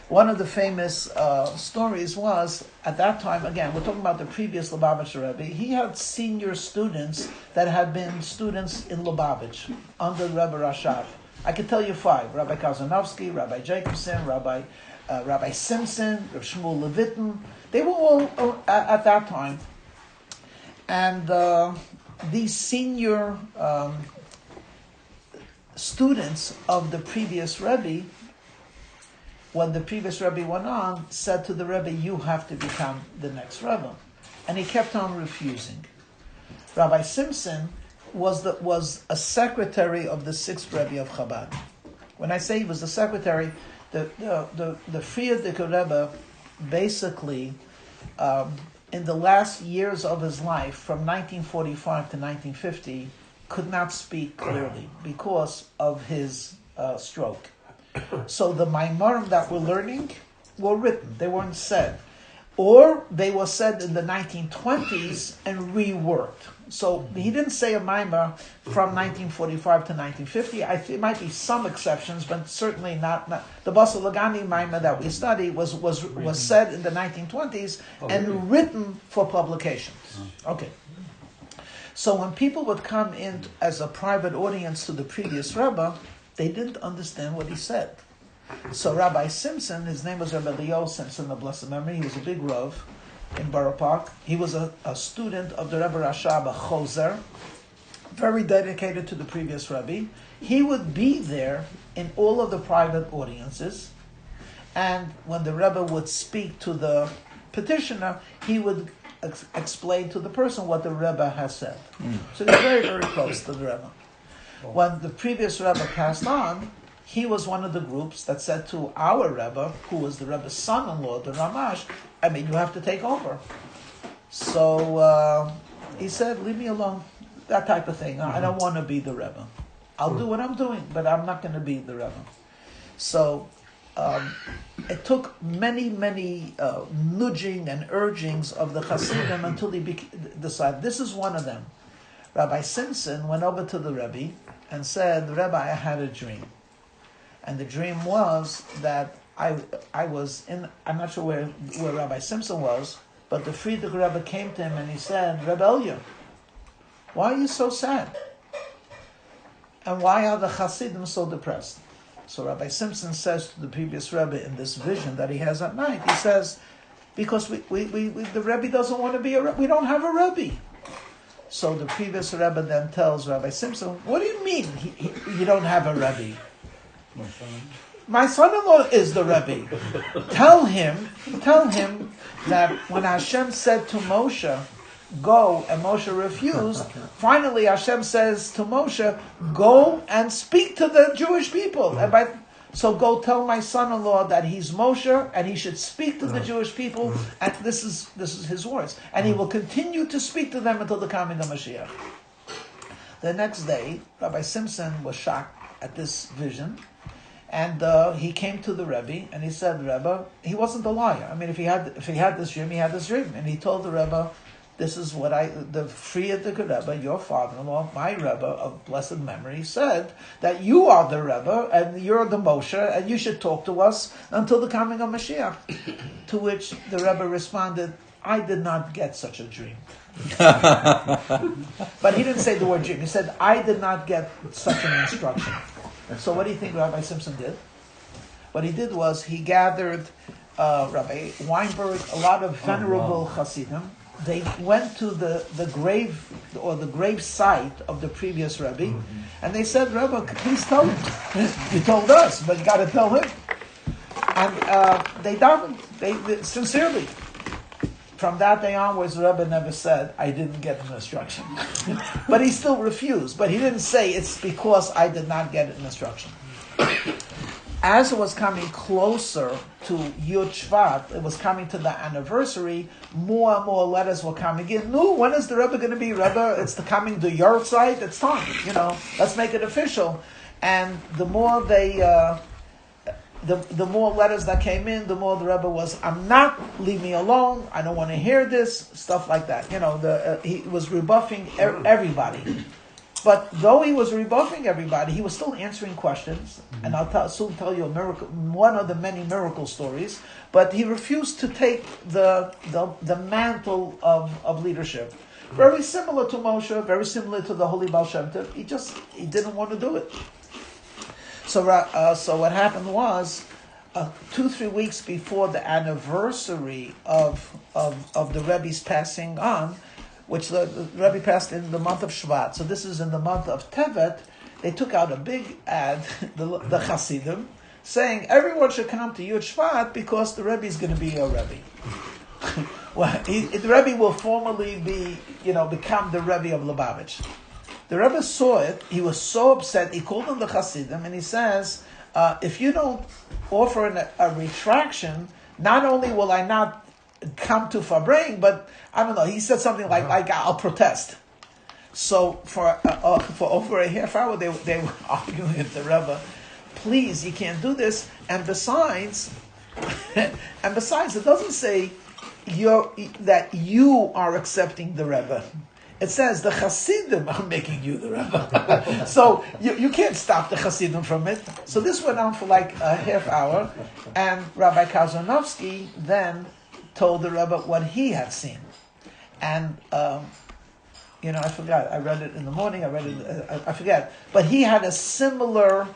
One of the famous stories was, at that time, again, we're talking about the previous Lubavitcher Rebbe, he had senior students that had been students in Lubavitch under Rebbe Rashav. I could tell you 5, Rabbi Kazanovsky, Rabbi Jacobson, Rabbi Simpson, Rabbi Shmuel Levitin. They were all at that time. And these senior students of the previous Rebbe, when the previous Rebbe went on, said to the Rebbe, you have to become the next Rebbe. And he kept on refusing. Rabbi Simpson was a secretary of the 6th Rebbe of Chabad. When I say he was the secretary, the Friedrich Rebbe basically, in the last years of his life, from 1945 to 1950, could not speak clearly because of his stroke. So the Maimarim that we're learning were written, they weren't said. or they were said in the 1920s and reworked. So he didn't say a mimer from 1945 to 1950. It might be some exceptions, but certainly not. The Basel Lagani mimer that we study was said in the 1920s and written for publication. Okay. So when people would come in as a private audience to the previous Rebbe, they didn't understand what he said. So Rabbi Simpson, his name was Rabbi Leo Simpson of blessed memory. He was a big Rav in Borough Park. He was a student of the Rebbe Rashab Choser, very dedicated to the previous Rebbe. He would be there in all of the private audiences, and when the Rebbe would speak to the petitioner, he would explain to the person what the Rebbe has said. So he's very, very close to the Rebbe. When the previous Rebbe passed on, he was one of the groups that said to our Rebbe, who was the Rebbe's son-in-law, the Ramash, you have to take over. So he said, leave me alone, that type of thing. I don't want to be the Rebbe. I'll do what I'm doing, but I'm not going to be the Rebbe. So it took many, many nudging and urgings of the Hasidim until they decided. This is one of them. Rabbi Simpson went over to the Rebbe and said, Rebbe, I had a dream. And the dream was that I was in, I'm not sure where Rabbi Simpson was, but the Friedrich Rebbe came to him and he said, Rebbe Elia, why are you so sad? And why are the Hasidim so depressed? So Rabbi Simpson says to the previous Rebbe in this vision that he has at night, he says, because the Rebbe doesn't want to be a Rebbe, we don't have a Rebbe. So the previous Rebbe then tells Rabbi Simpson, what do you mean you don't have a Rebbe? My son-in-law is the Rebbe. Tell him that when Hashem said to Moshe, go, and Moshe refused, finally Hashem says to Moshe, go and speak to the Jewish people. So go tell my son-in-law that he's Moshe and he should speak to the Jewish people, and this is his words. And he will continue to speak to them until the coming of Mashiach. The next day, Rabbi Simpson was shocked at this vision. And he came to the Rebbe and he said, Rebbe, he wasn't a liar. If he had this dream, he had this dream. And he told the Rebbe, this is what the Friedrich Rebbe, your father-in-law, my Rebbe of blessed memory, said that you are the Rebbe and you're the Moshe and you should talk to us until the coming of Mashiach. To which the Rebbe responded, I did not get such a dream. But he didn't say the word dream. He said, I did not get such an instruction. So what do you think Rabbi Simpson did? What he did was he gathered Rabbi Weinberg, a lot of venerable Hasidim. They went to the grave or the grave site of the previous Rebbe, and they said, Rebbe, please tell him. You told us, but you got to tell him. And they davened, they sincerely. From that day onwards, the Rebbe never said, I didn't get an instruction. But he still refused. But he didn't say, it's because I did not get an instruction. As it was coming closer to Yud Shevat, it was coming to the anniversary, more and more letters were coming in. No, when is the Rebbe going to be Rebbe? It's coming to your site. It's time. Let's make it official. And the more the more letters that came in, the more the Rebbe was, leave me alone, I don't want to hear this, stuff like that. He was rebuffing everybody. But though he was rebuffing everybody, he was still answering questions. And I'll soon tell you a miracle, one of the many miracle stories. But he refused to take the mantle of leadership. Very similar to Moshe, very similar to the Holy Baal Shem Tov. He didn't want to do it. So what happened was, 2-3 weeks before the anniversary of the Rebbe's passing on, which the Rebbe passed in the month of Shevat, so this is in the month of Tevet, they took out a big ad, the Hasidim, saying everyone should come to Yud Shevat because the Rebbe is going to be your Rebbe. Well, the Rebbe will formally become the Rebbe of Lubavitch. The Rebbe saw it, he was so upset, he called on the Hasidim and he says, if you don't offer a retraction, not only will I not come to Farbrengen, but I don't know, he said something like I'll protest. So for over a half hour they were arguing with the Rebbe, please, you can't do this, and besides, it doesn't say you are accepting the Rebbe. It says the Hasidim are making you the Rebbe. So you can't stop the Hasidim from it. So this went on for like a half hour, and Rabbi Kazanovsky then told the Rebbe what he had seen. And I forgot. I read it in the morning. I forget. But he had a similar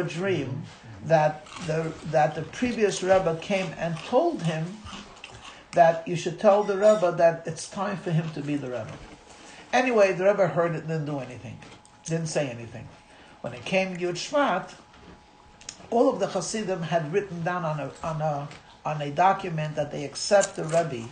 dream that the previous Rebbe came and told him that you should tell the Rebbe that it's time for him to be the Rebbe. Anyway, the Rebbe heard it and didn't do anything. Didn't say anything. When it came Yud Shvat, all of the Hasidim had written down on a document that they accept the Rebbe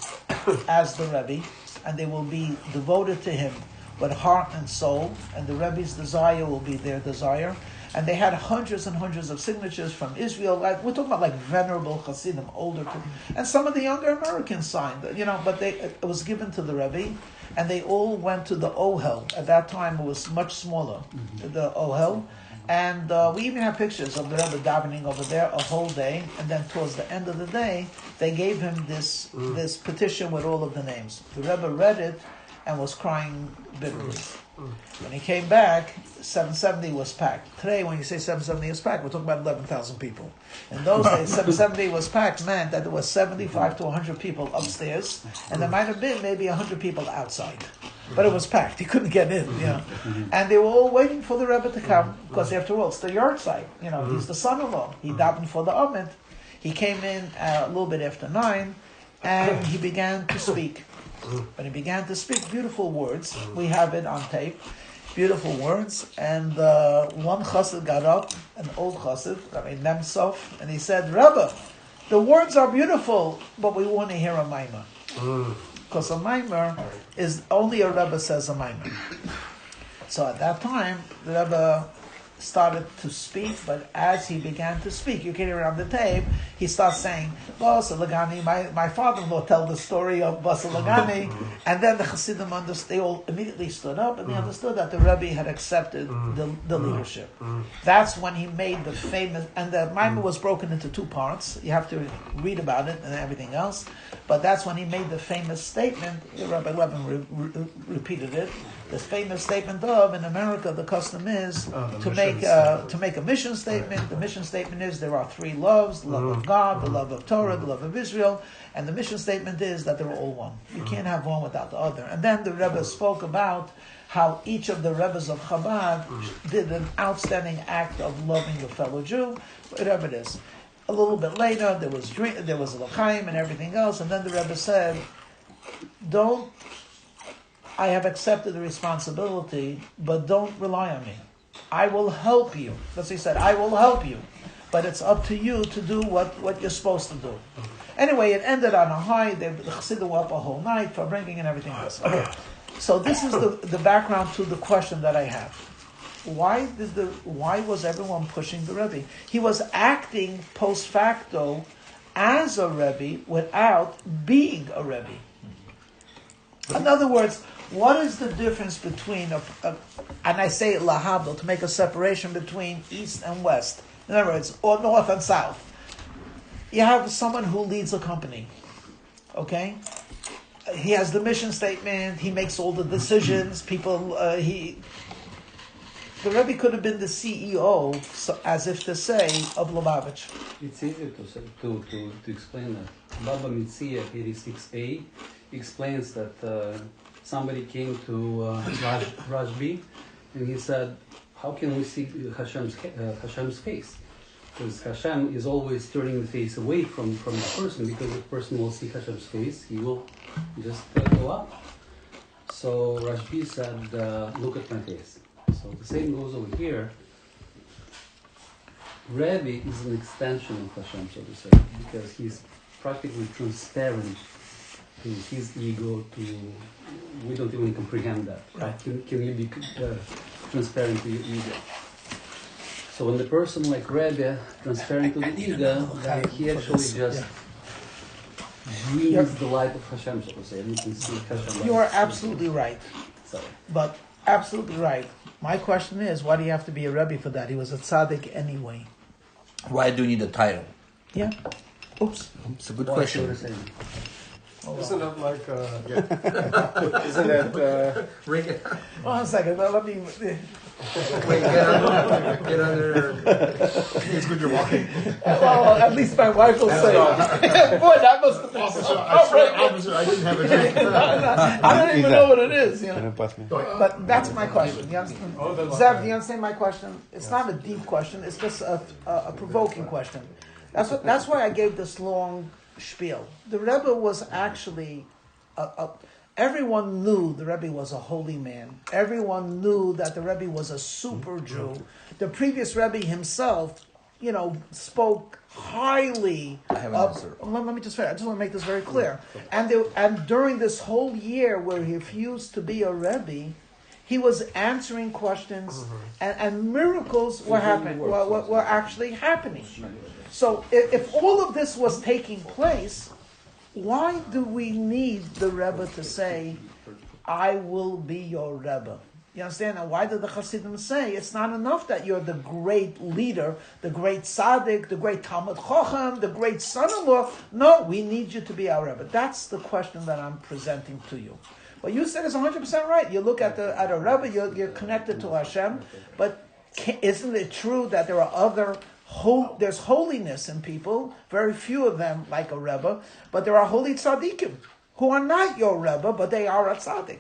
as the Rebbe, and they will be devoted to him with heart and soul, and the Rebbe's desire will be their desire. And they had hundreds and hundreds of signatures from Israel. We're talking about like venerable Hasidim, older people. And some of the younger Americans signed, but it was given to the Rebbe, and they all went to the Ohel. At that time, it was much smaller, the Ohel. And we even have pictures of the Rebbe davening over there a whole day. And then towards the end of the day, they gave him this petition with all of the names. The Rebbe read it and was crying bitterly. When he came back, 770 was packed. Today, when you say 770 is packed, we're talking about 11,000 people. In those days, 770 was packed meant that there was 75 to 100 people upstairs, and there might have been maybe 100 people outside. But it was packed. He couldn't get in, And they were all waiting for the Rebbe to come, because after all, it's the yard site. He's the son-in-law. He davened for the Amid. He came in a little bit after 9, and he began to speak. When he began to speak beautiful words, we have it on tape, beautiful words, and one chassid got up, an old chassid, Rabbi Nemtsov, and he said, Rebbe, the words are beautiful, but we want to hear a maimer. Because a maimer is, only a Rebbe says a maimer. So at that time, the Rebbe started to speak, but as he began to speak, you can hear it on the tape, he starts saying, Basa Lagani, my father-in-law told the story of Basa Lagani, and then the Hasidim they all immediately stood up, and they understood that the Rebbe had accepted the leadership. That's when he made the famous, and the Maimon was broken into 2 parts, you have to read about it and everything else, but that's when he made the famous statement, Rabbi Levin repeated it, the famous statement of, in America, the custom is to make a mission statement. The mission statement is there are 3 loves: the love of God, the love of Torah, the love of Israel, and the mission statement is that they're all one. You can't have one without the other. And then the Rebbe spoke about how each of the Rebbes of Chabad did an outstanding act of loving a fellow Jew, whatever it is. A little bit later, there was l'chaim and everything else, and then the Rebbe said, I have accepted the responsibility, but don't rely on me. I will help you. That's what he said. I will help you. But it's up to you to do what you're supposed to do. Anyway, it ended on a high. The Chassidim were up a whole night, Farbrengen and everything else. Okay. So this is the background to the question that I have. Why was everyone pushing the Rebbe? He was acting post facto as a Rebbe without being a Rebbe. In other words, what is the difference between and I say lahabdil to make a separation between east and west? In other words, or north and south. You have someone who leads a company, okay? He has the mission statement. He makes all the decisions. The Rebbe could have been the CEO, as if to say, of Lubavitch. It's easy to explain that. Baba Mitzia, 86a, explains that somebody came to Rabbi and he said, how can we see Hashem's face? Because Hashem is always turning the face away from the person, because if the person will see Hashem's face, he will just go up. So Rabbi said, look at my face. So the same goes over here. Rabbi is an extension of Hashem, so to say, because he's practically transparent to his ego. We don't even comprehend that. Right? Can you be transparent to your ego? So when the person like Rabbi transparent to the ego, then he actually just brings the light of Hashem, so to say, and you can see Hashem. You are absolutely right. Sorry. But absolutely right. My question is, why do you have to be a Rebbe for that? He was a tzaddik anyway. Why do you need a title? Yeah. Oops. It's a good question. Isn't it like, Isn't that Ring it. Hold on a second. Let me. Wait, get under there. it's good you're walking? Well, at least my wife will say, "Boy, that must have been so Officer, I didn't have a drink. I don't even know what it is, you know. But that's my question. You understand? Zev, do you understand my question? It's not a deep question. It's just a provoking question. That's why I gave this long spiel. The Rebbe was actually everyone knew the Rebbe was a holy man. Everyone knew that the Rebbe was a super Jew. The previous Rebbe himself, spoke highly. I have an of. answer. Let me just finish. I just want to make this very clear. And during this whole year where he refused to be a Rebbe, he was answering questions, and miracles were happening. Were actually happening. So if all of this was taking place, why do we need the Rebbe to say, "I will be your Rebbe"? You understand? And why did the Hasidim say it's not enough that you're the great leader, the great tzaddik, the great Talmud Chacham, the great son-in-law? No, we need you to be our Rebbe. That's the question that I'm presenting to you. What you said is 100% right. You look at a Rebbe, you're connected to Hashem, but isn't it true that there are there's holiness in people, very few of them like a Rebbe, but there are holy tzaddikim who are not your Rebbe, but they are a tzaddik.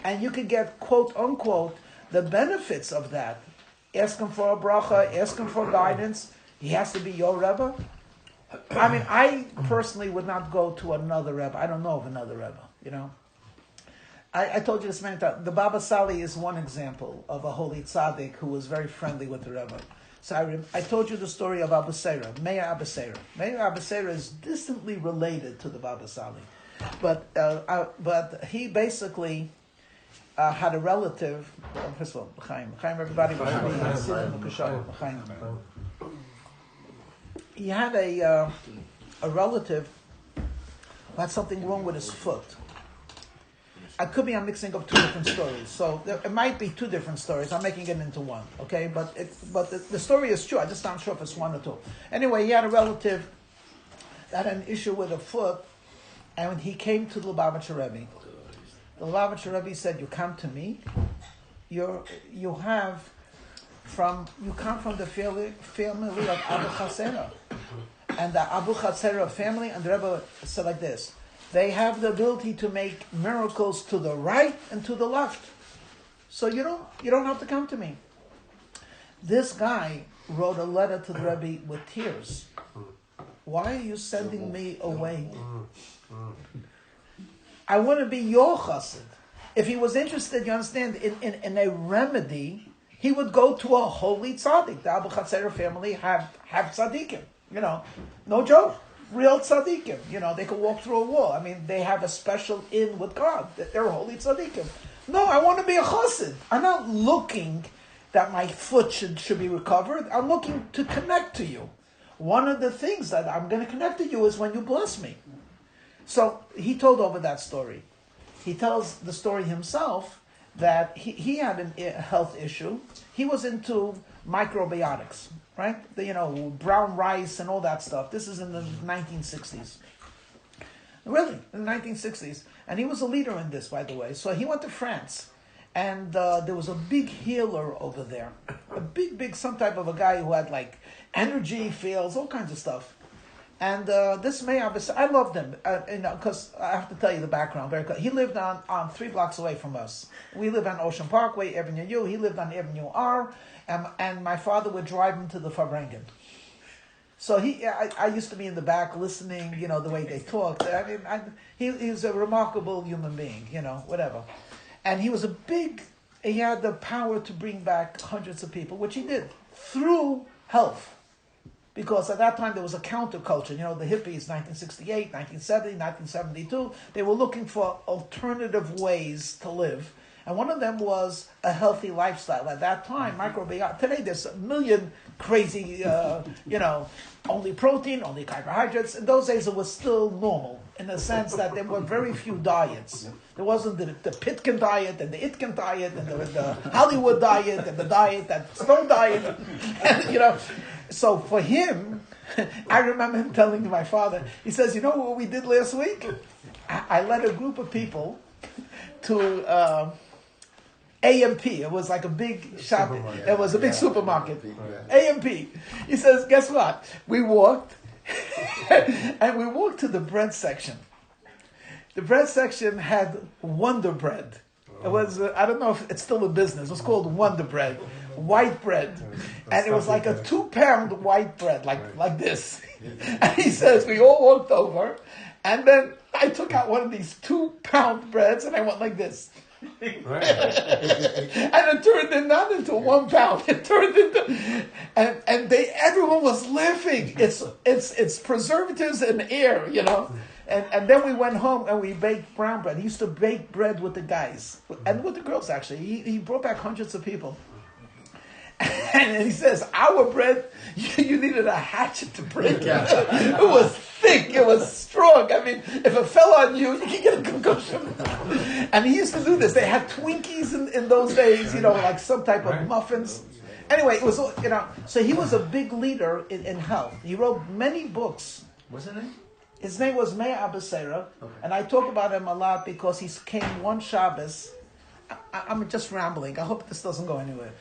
And you can get, quote unquote, the benefits of that. Ask him for a bracha, ask him for guidance. He has to be your Rebbe. I mean, I personally would not go to another Rebbe. I don't know of another Rebbe, I told you this many times. The Baba Sali is one example of a holy tzaddik who was very friendly with the Rebbe. So I told you the story of Abu Seira, Meir Abu Seira. Meir Abu Seira is distantly related to the Baba Sali. But he basically had a relative, first of all, Chaim, everybody, he had a relative who had something wrong with his foot. I'm mixing up two different stories. So it might be two different stories. I'm making it into one, okay? But the story is true. I'm just not sure if it's one or two. Anyway, he had a relative that had an issue with a foot, and when he came to the Lubavitcher Rebbe, the Lubavitcher Rebbe said, "You come to me. You come from the family of Abu Chatzera, and the Abu Chatzera family." And the Rebbe said like this: they have the ability to make miracles to the right and to the left. So you don't have to come to me. This guy wrote a letter to the Rebbe with tears. Why are you sending me away? I want to be your chassid. If he was interested, you understand, in a remedy, he would go to a holy tzaddik. The Abu Chatzera family have tzaddikim. No joke. Real tzaddikim, they could walk through a wall. I mean, they have a special in with God. They're holy tzaddikim. No, I want to be a chassid. I'm not looking that my foot should be recovered. I'm looking to connect to you. One of the things that I'm going to connect to you is when you bless me. So he told over that story. He tells the story himself that he had a health issue. He was into microbiotics. Right? Brown rice and all that stuff. This is in the 1960s. Really, in the 1960s. And he was a leader in this, by the way. So he went to France. And there was a big healer over there. A big, some type of a guy who had like energy fields, all kinds of stuff. And this Meir, I loved him. Because I have to tell you the background. He lived on 3 blocks away from us. We live on Ocean Parkway, Avenue U. He lived on Avenue R. And my father would drive him to the Farbrengen. So I used to be in the back listening, the way they talked. I mean, he was a remarkable human being, whatever. And he had the power to bring back hundreds of people, which he did, through health. Because at that time there was a counterculture, the hippies, 1968, 1970, 1972, they were looking for alternative ways to live. And one of them was a healthy lifestyle. At that time, microbiota. Today, there's a million crazy, only protein, only carbohydrates. In those days, it was still normal in the sense that there were very few diets. There wasn't the Pitkin diet and the Itkin diet and the Hollywood diet and the diet, that Stone diet. And, so for him, I remember him telling my father, he says, "You know what we did last week? I led a group of people to AMP. It was like a big shop. It was a big supermarket. AMP. He says, guess what? We walked, and we walked to the bread section. The bread section had Wonder Bread. It was, I don't know if it's still in business. It was called Wonder Bread. White bread. And it was like a 2-pound white bread, like this. And he says, we all walked over, and then I took out one of these 2-pound breads, and I went like this. And it turned it not into 1 pound. It turned into, and everyone was laughing. It's preservatives and air, you know. And then we went home and we baked brown bread. He used to bake bread with the guys and with the girls actually. He brought back hundreds of people. And he says, our bread, you needed a hatchet to break it. It was thick, it was strong. I mean, if it fell on you, you could get a concussion. And he used to do this. They had Twinkies in those days, you know, like some type of muffins. Anyway, it was, you know, so he was a big leader in health. He wrote many books. What's his name? His name was Meir Abasera, and I talk about him a lot because he came one Shabbos. I'm just rambling. I hope this doesn't go anywhere.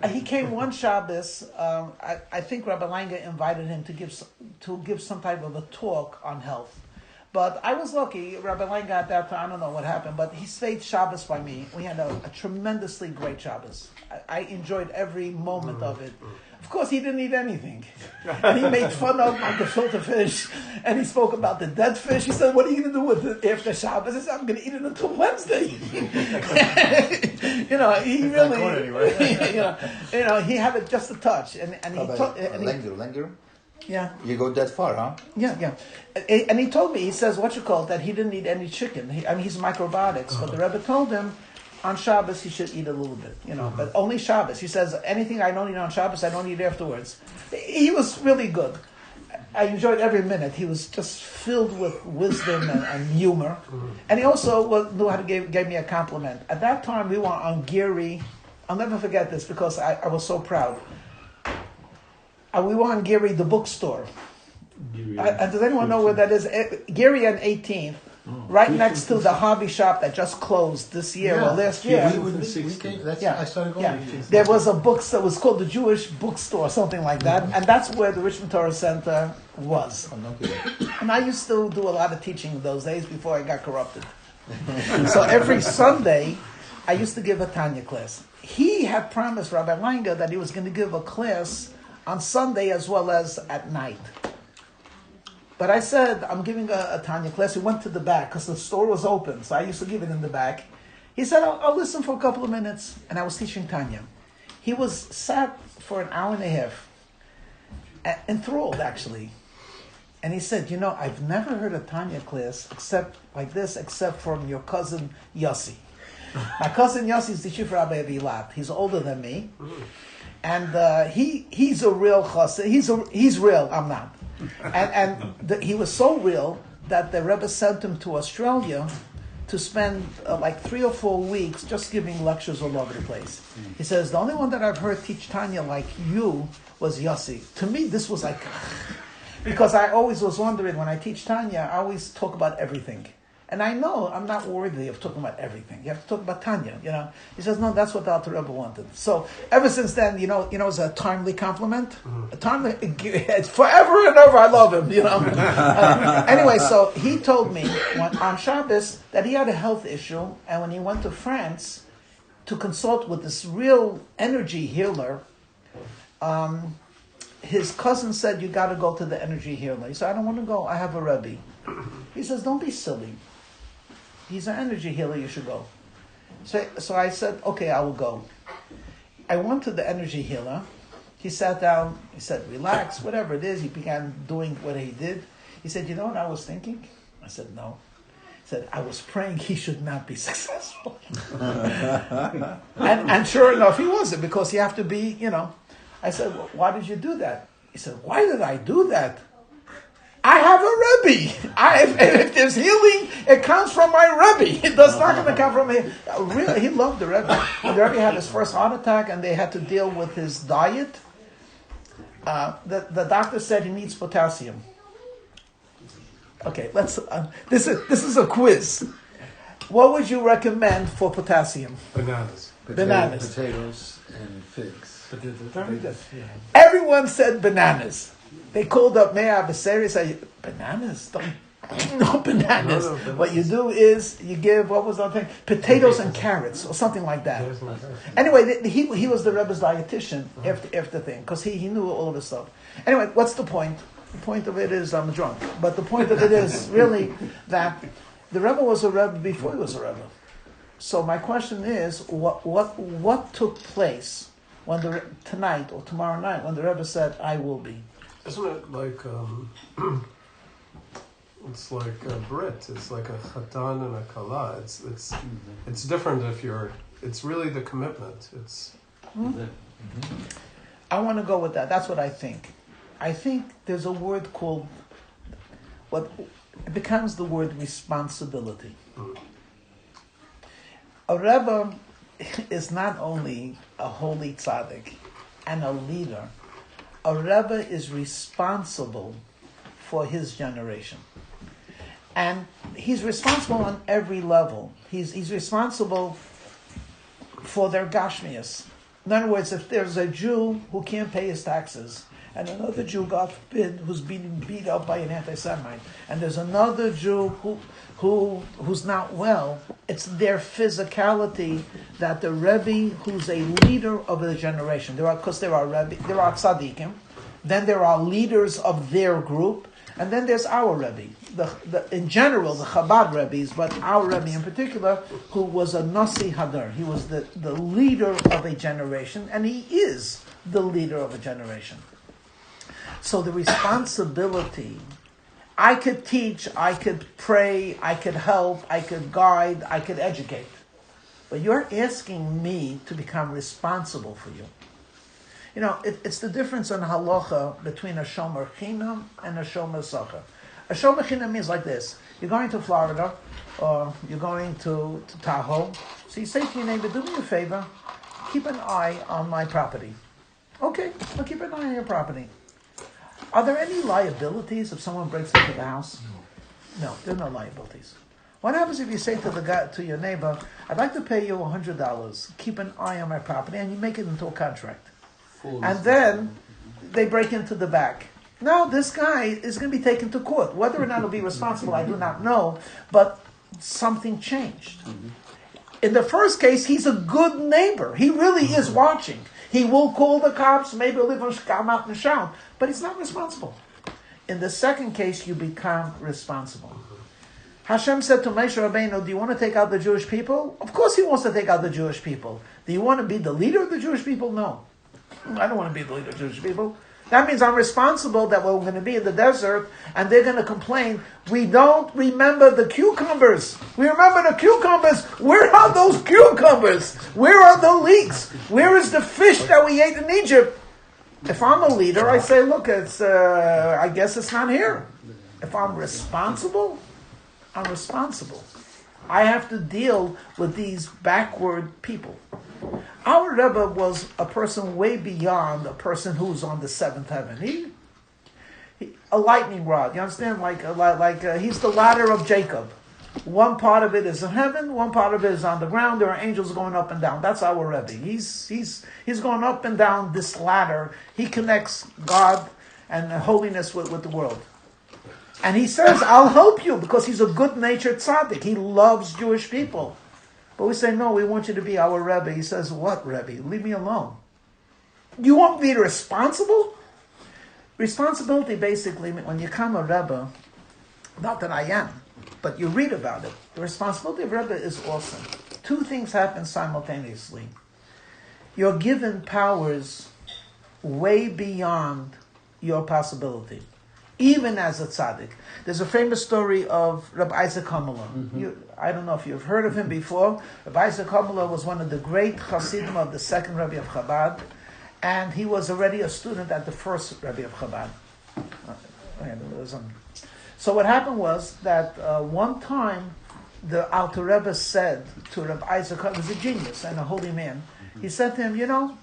He came one Shabbos. I think Rabbi Langer invited him to give some type of a talk on health. But I was lucky. Rabbi Langer at that time, I don't know what happened, but he stayed Shabbos by me. We had a tremendously great Shabbos. I enjoyed every moment of it. Of course, he didn't eat anything. And he made fun of my gefilte fish. And he spoke about the dead fish. He said, what are you going to do with it after Shabbos? I said, I'm going to eat it until Wednesday. You know, he really, you know, he had it just a touch. And he Langer? Yeah. You go that far, huh? Yeah. And he told me, he says, that he didn't eat any chicken. He's microbiotics. But the Rebbe told him, on Shabbos, he should eat a little bit, you know, but only Shabbos. He says, anything I don't eat on Shabbos, I don't eat afterwards. He was really good. I enjoyed every minute. He was just filled with wisdom and humor. And he also knew how to give me a compliment. At that time, we were on Geary. I'll never forget this because I was so proud. We were on Geary, the bookstore. And does anyone know where that is? Geary and 18th. Right next to the hobby shop that just closed this year or last year. I started going. There was a book that was called the Jewish Bookstore, something like that, and that's where the Richmond Torah Center was. And I used to do a lot of teaching in those days before I got corrupted. So every Sunday, I used to give a Tanya class. He had promised Rabbi Langer that he was going to give a class on Sunday as well as at night. But I said, I'm giving a Tanya class. We went to the back because the store was open. So I used to give it in the back. He said, I'll listen for a couple of minutes. And I was teaching Tanya. He was sat for an hour and a half. Enthralled, actually. And he said, you know, I've never heard a Tanya class except from your cousin Yossi. My cousin Yossi is the Chief Rabbi of Eilat. He's older than me. And he's a real chassid. He's real, I'm not. He was so real that the Rebbe sent him to Australia to spend like 3 or 4 weeks just giving lectures all over the place. He says, the only one that I've heard teach Tanya like you was Yossi. To me, this was like, because I always was wondering, when I teach Tanya, I always talk about everything. And I know I'm not worthy of talking about everything. You have to talk about Tanya, you know. He says, no, that's what the Alter Rebbe wanted. So ever since then, you know, it's a timely compliment. It's forever and ever, I love him, you know. Anyway, so he told me on Shabbos that he had a health issue, and when he went to France to consult with this real energy healer, his cousin said, you got to go to the energy healer. He said, I don't want to go. I have a Rabbi. He says, don't be silly. He's an energy healer, you should go. So I said, okay, I will go. I went to the energy healer. He sat down, he said, relax, whatever it is. He began doing what he did. He said, you know what I was thinking? I said, no. He said, I was praying he should not be successful. and sure enough, he wasn't, because you have to be, you know. I said, well, why did you do that? He said, why did I do that? I have a Rebbe. If there's healing, it comes from my Rebbe. It does not going to come from him. Really, he loved the Rebbe. When the Rebbe had his first heart attack and they had to deal with his diet, the doctor said he needs potassium. Okay, let's. This is a quiz. What would you recommend for potassium? Bananas. Bananas. Potatoes and figs. Very good. Everyone said bananas. They called up Meir Abaseri, say bananas. Don't no bananas. No, bananas. What you do is you give what was that thing? Potatoes and carrots or something like that. Anyway, he was the Rebbe's dietitian after thing because he knew all of this stuff. Anyway, what's the point? The point of it is I'm drunk, but the point of it is really that the Rebbe was a Rebbe before he was a Rebbe. So my question is, what took place when tonight or tomorrow night when the Rebbe said, "I will be"? Isn't it like it's like a Brit? It's like a chatan and a kala. It's different if you're. It's really the commitment. It's. I want to go with that. That's what I think. I think there's a word called it becomes the word responsibility. A Rebbe is not only a holy tzaddik and a leader. A Rebbe is responsible for his generation. And he's responsible on every level. He's responsible for their gashmias. In other words, if there's a Jew who can't pay his taxes, and another Jew, God forbid, who's being beat up by an anti-Semite, and there's another Jew who's not well, it's their physicality that the Rebbe, who's a leader of the generation, there are tzaddikim, then there are leaders of their group, and then there's our Rebbe. In general, the Chabad Rebbes, but our Rebbe in particular, who was a Nasi Hadar. He was the leader of a generation, and he is the leader of a generation. So the responsibility, I could teach, I could pray, I could help, I could guide, I could educate. But you're asking me to become responsible for you. You know, it's the difference in halacha between a shomer chinam and a shomer sacher. A shomer chinam means like this. You're going to Florida, or you're going to Tahoe. So you say to your neighbor, do me a favor, keep an eye on my property. Okay, I'll keep an eye on your property. Are there any liabilities if someone breaks into the house? No, there are no liabilities. What happens if you say to your neighbor, I'd like to pay you $100, keep an eye on my property, and you make it into a contract? And then they break into the back. Now this guy is going to be taken to court. Whether or not he'll be responsible, I do not know, but something changed. In the first case, he's a good neighbor. He really is watching. He will call the cops, maybe he'll come out and shout, but he's not responsible. In the second case, you become responsible. Hashem said to Moshe Rabbeinu, do you want to take out the Jewish people? Of course he wants to take out the Jewish people. Do you want to be the leader of the Jewish people? No. I don't want to be the leader of the Jewish people. That means I'm responsible that we're going to be in the desert and they're going to complain, we don't remember the cucumbers. We remember the cucumbers. Where are those cucumbers? Where are the leeks? Where is the fish that we ate in Egypt? If I'm a leader, I say, look, it's I guess it's not here. If I'm responsible, I'm responsible. I have to deal with these backward people. Our Rebbe was a person way beyond a person who's on the seventh heaven. He a lightning rod. You understand? Like he's the ladder of Jacob. One part of it is in heaven, one part of it is on the ground. There are angels going up and down. That's our Rebbe. He's going up and down this ladder. He connects God and holiness with the world. And he says, I'll help you, because he's a good-natured tzaddik. He loves Jewish people. But we say, no, we want you to be our Rebbe. He says, what Rebbe? Leave me alone. You want me to be responsible? Responsibility, basically, when you become a Rebbe, not that I am, but you read about it. The responsibility of Rebbe is awesome. Two things happen simultaneously. You're given powers way beyond your possibility, even as a tzaddik. There's a famous story of Rabbi Isaac Hamala. I don't know if you've heard of him before. Rabbi Isaac Hamala was one of the great Hasidim of the second Rabbi of Chabad, and he was already a student at the first Rabbi of Chabad. So what happened was that one time the Alter Rebbe said to Rabbi Isaac, he was a genius and a holy man, he said to him,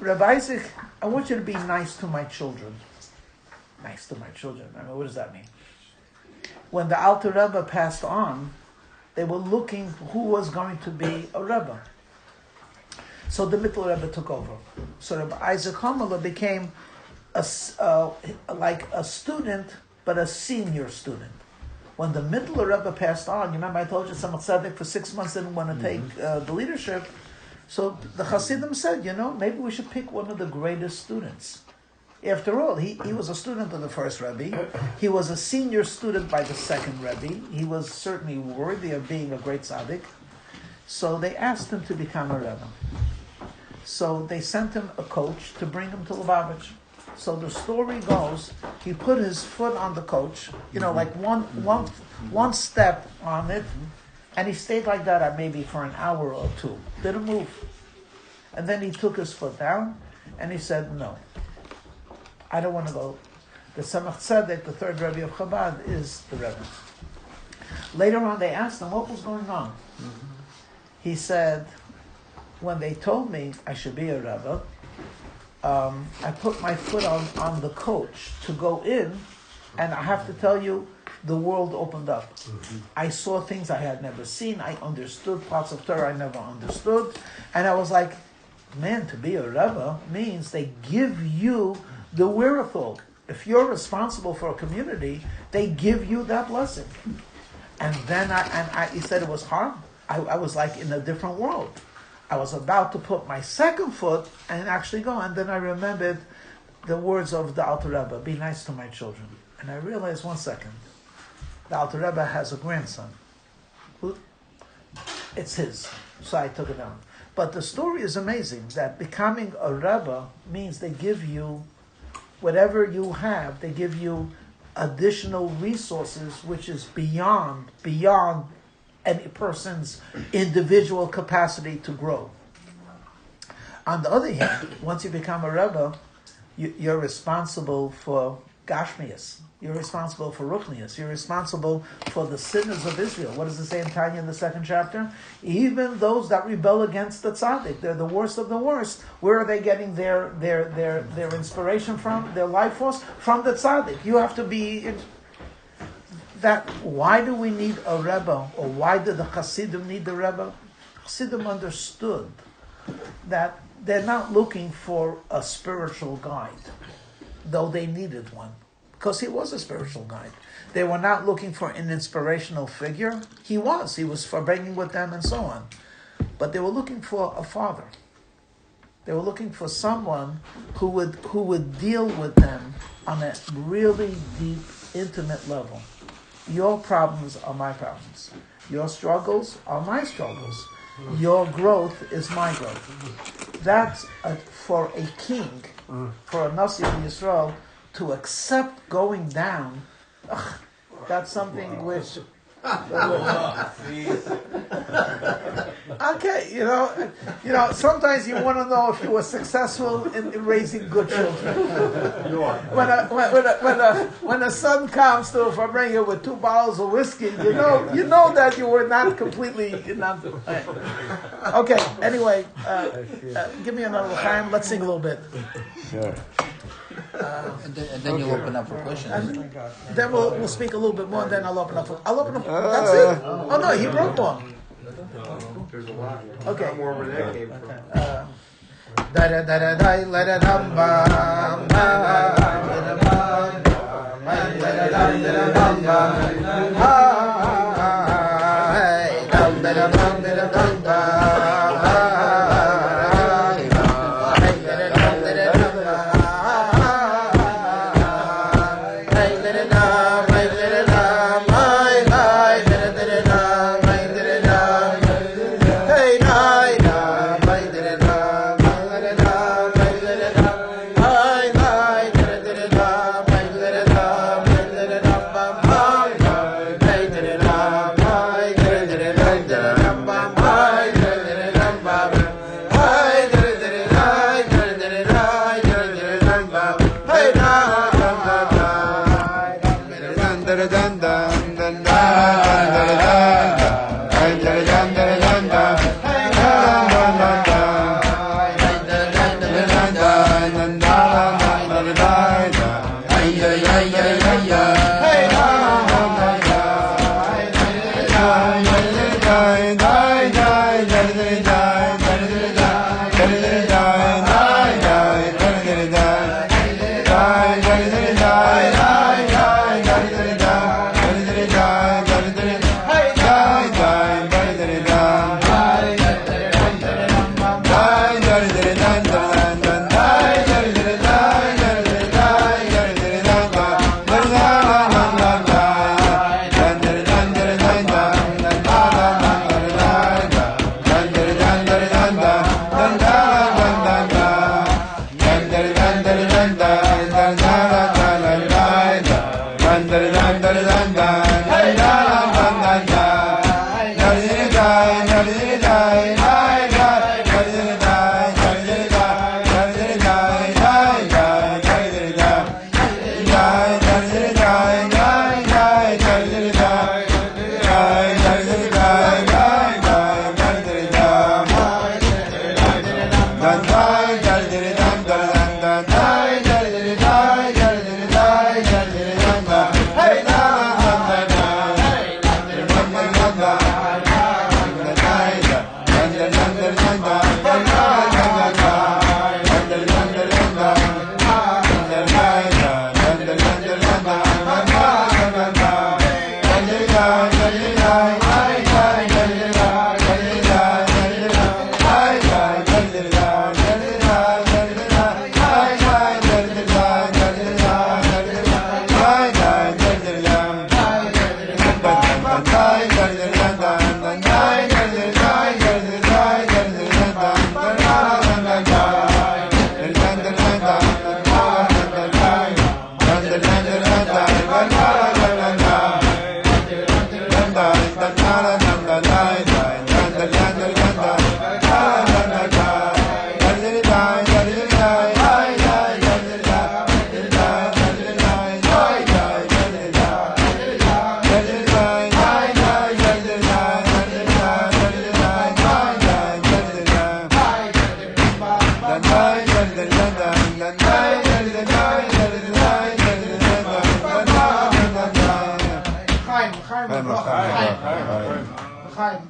Rabbi Isaac, I want you to be nice to my children. Nice to my children. I mean, what does that mean? when the Alter Rebbe passed on, they were looking who was going to be a Rebbe. So the Mittler Rebbe took over. So Rabbi Isaac Hamala became like a student, but a senior student. When the Mittler Rebbe passed on, you remember I told you Tzemach Tzedek for 6 months didn't want to take the leadership. So the Hasidim said, maybe we should pick one of the greatest students. After all, he was a student of the first Rebbe. He was a senior student by the second Rebbe. He was certainly worthy of being a great tzaddik. So they asked him to become a Rebbe. So they sent him a coach to bring him to Lubavitch. So the story goes, he put his foot on the coach, like one step on it, and he stayed like that maybe for an hour or two. Didn't move. And then he took his foot down, and he said, no, I don't want to go. The Tzemach Tzedek, the third Rebbe of Chabad, is the Rebbe. Later on, they asked him what was going on. He said, when they told me I should be a Rebbe, I put my foot on the coach to go in, and I have to tell you, the world opened up. I saw things I had never seen. I understood parts of Torah I never understood. And I was like, man, to be a Rebbe means they give you the wherewithal. If you're responsible for a community, they give you that blessing. And then he said it was hard. I was like in a different world. I was about to put my second foot and actually go. And then I remembered the words of the Alter Rebbe, be nice to my children. And I realized, 1 second, the Alter Rebbe has a grandson. It's his. So I took it down. But the story is amazing, that becoming a Rebbe means they give you whatever you have, they give you additional resources, which is beyond any person's individual capacity to grow. On the other hand, once you become a Rebbe, you're responsible for Gashmias. You're responsible for Ruchnias. You're responsible for the sinners of Israel. What does it say in Tanya in the 2nd chapter? Even those that rebel against the tzaddik, they're the worst of the worst. Where are they getting their inspiration from? Their life force? From the tzaddik. You have to be... Why do we need a Rebbe? Or why did the Hasidim need the Rebbe? Hasidim understood that they're not looking for a spiritual guide, though they needed one, because he was a spiritual guide. They were not looking for an inspirational figure. He was Farbrengen with them and so on. But they were looking for a father. They were looking for someone who would deal with them on a really deep, intimate level. Your problems are my problems. Your struggles are my struggles. Your growth is my growth. That's for a king, for a Nasi in Yisrael, to accept going down. That's something which... Okay, sometimes you want to know if you were successful in raising good children. When a son comes to Farbrengen with 2 bottles of whiskey, you know that you were not completely. Okay. Anyway, give me another time. Let's sing a little bit. Sure. And then you open up for questions. Then we'll speak a little bit more, and then I'll open up. That's it. Oh no, he wrote one. There's a lot. Okay. More where that came from. Da da da da da la da dum ba ba da ba da da dum ba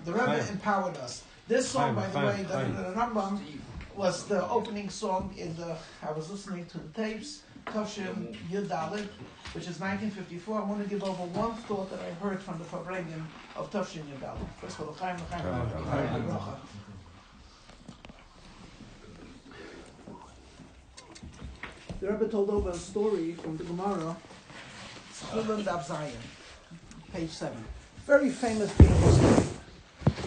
The Rebbe empowered us. This song, by the way, the Rambam was the opening song in the. I was listening to the tapes, Tavshin Yud Dalet, which is 1954. I want to give over one thought that I heard from the Farbrengen of Tavshin Yud Dalet. First of all, Chaim. The Rebbe told over a story from the Gemara, Chulun Daf Zayin, page 7. Very famous, beautiful story.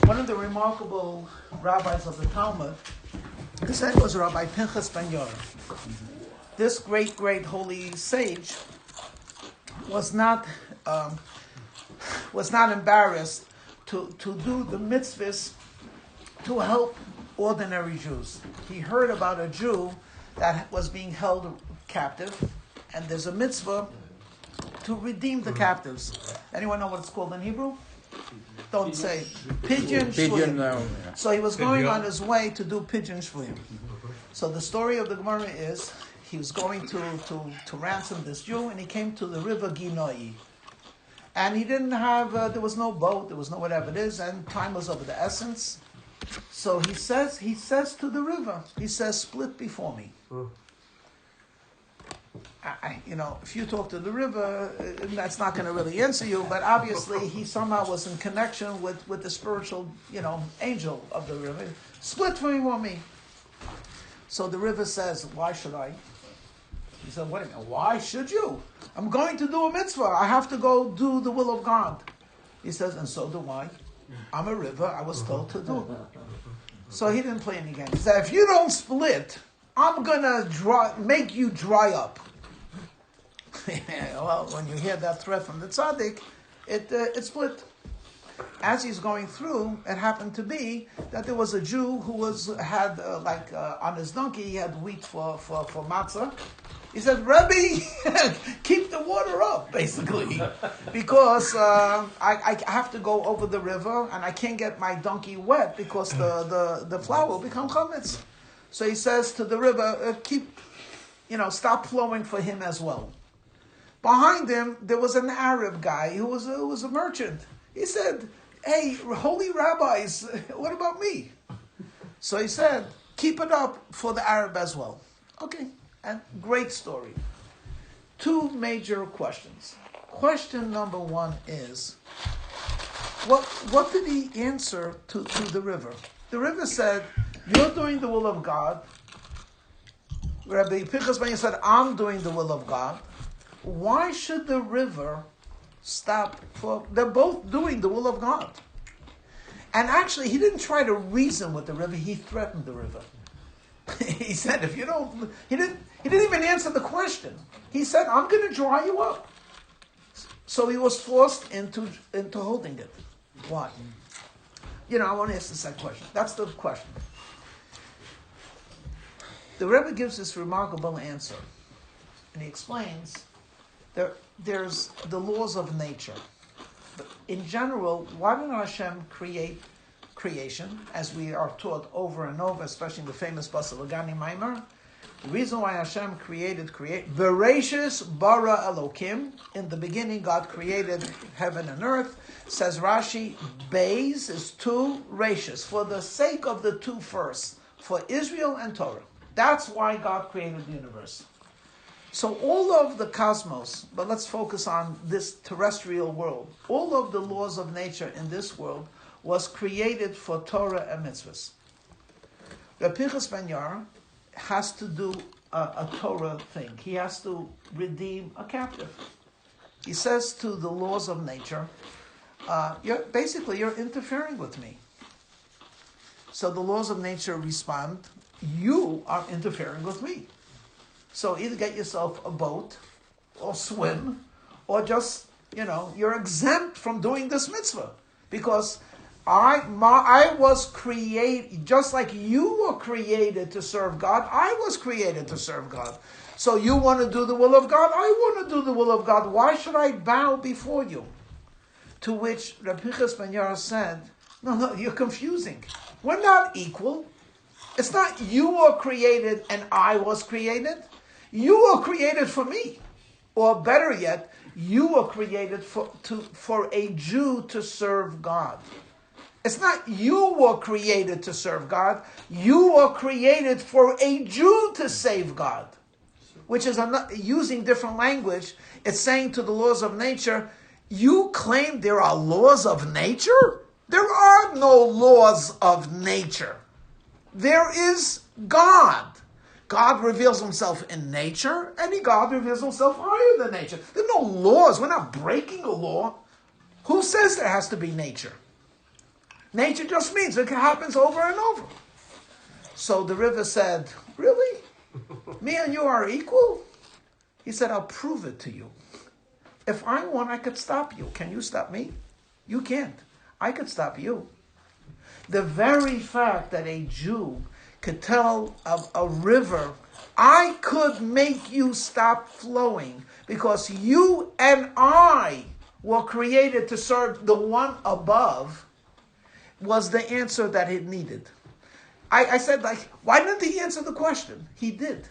One of the remarkable rabbis of the Talmud, his name was Rabbi Pinchas ben Yair. This great holy sage was not embarrassed to do the mitzvahs to help ordinary Jews. He heard about a Jew that was being held captive, and there's a mitzvah to redeem the captives. Anyone know what it's called in Hebrew? Don't say. Pidyon Shvuyim. So he was going on his way to do Pidyon Shvuyim. So the story of the Gemara is, he was going to ransom this Jew, and he came to the river Ginoi. And he didn't have, there was no boat, there was no whatever it is, and time was of the essence. So he says to the river, he says, split before me. If you talk to the river, that's not going to really answer you, but obviously he somehow was in connection with the spiritual, angel of the river. Split for me. So the river says, why should I? He said, wait a minute, why should you? I'm going to do a mitzvah. I have to go do the will of God. He says, and so do I. I'm a river. I was told to do. So he didn't play any games. He said, if you don't split, I'm going to make you dry up. Well, when you hear that threat from the tzaddik, it split. As he's going through, it happened to be that there was a Jew who had on his donkey, he had wheat for matzah. He said, Rabbi, keep the water up, basically, because I have to go over the river and I can't get my donkey wet because the flour will become chametz. So he says to the river, stop flowing for him as well. Behind him, there was an Arab guy who was a merchant. He said, hey, holy rabbis, what about me? So he said, keep it up for the Arab as well. Okay, and great story. Two major questions. Question number one is, what did he answer to the river? The river said, "You're doing the will of God." Rabbi Pinchas Ben said, "I'm doing the will of God." Why should the river stop? They're both doing the will of God. And actually, he didn't try to reason with the river. He threatened the river. He said, "If you don't," he didn't even answer the question. He said, "I'm going to dry you up." So he was forced into holding it. Why? I want to ask the second question. That's the question. The Rebbe gives this remarkable answer, and he explains there's the laws of nature. But in general, why did Hashem create creation, as we are taught over and over, especially in the famous Basel Gani Maimer? The reason why Hashem created Bereshis bara Elokim. In the beginning, God created heaven and earth. Says Rashi, Beis is two Rashis, for the sake of the two first, for Israel and Torah. That's why God created the universe. So all of the cosmos, but let's focus on this terrestrial world, all of the laws of nature in this world was created for Torah and mitzvahs. Rabbi Pinchas Ben Yair has to do a Torah thing. He has to redeem a captive. He says to the laws of nature, you're interfering with me. So the laws of nature respond, you are interfering with me. So either get yourself a boat, or swim, or just, you're exempt from doing this mitzvah. Because I was created, just like you were created to serve God, I was created to serve God. So you want to do the will of God, I want to do the will of God. Why should I bow before you? To which Rabbi Pinchas Ben Yair said, no, you're confusing. We're not equal. It's not you were created and I was created. You were created for me. Or better yet, you were created for a Jew to serve God. It's not you were created to serve God. You were created for a Jew to save God. Which is using different language. It's saying to the laws of nature, you claim there are laws of nature? There are no laws of nature. There is God. God reveals himself in nature, and God reveals himself higher than nature. There are no laws. We're not breaking a law. Who says there has to be nature? Nature just means it happens over and over. So the river said, really? Me and you are equal? He said, I'll prove it to you. If I want, I could stop you. Can you stop me? You can't. I could stop you. The very fact that a Jew could tell a river, I could make you stop flowing because you and I were created to serve the one above, was the answer that it needed. I said, why didn't he answer the question? He did.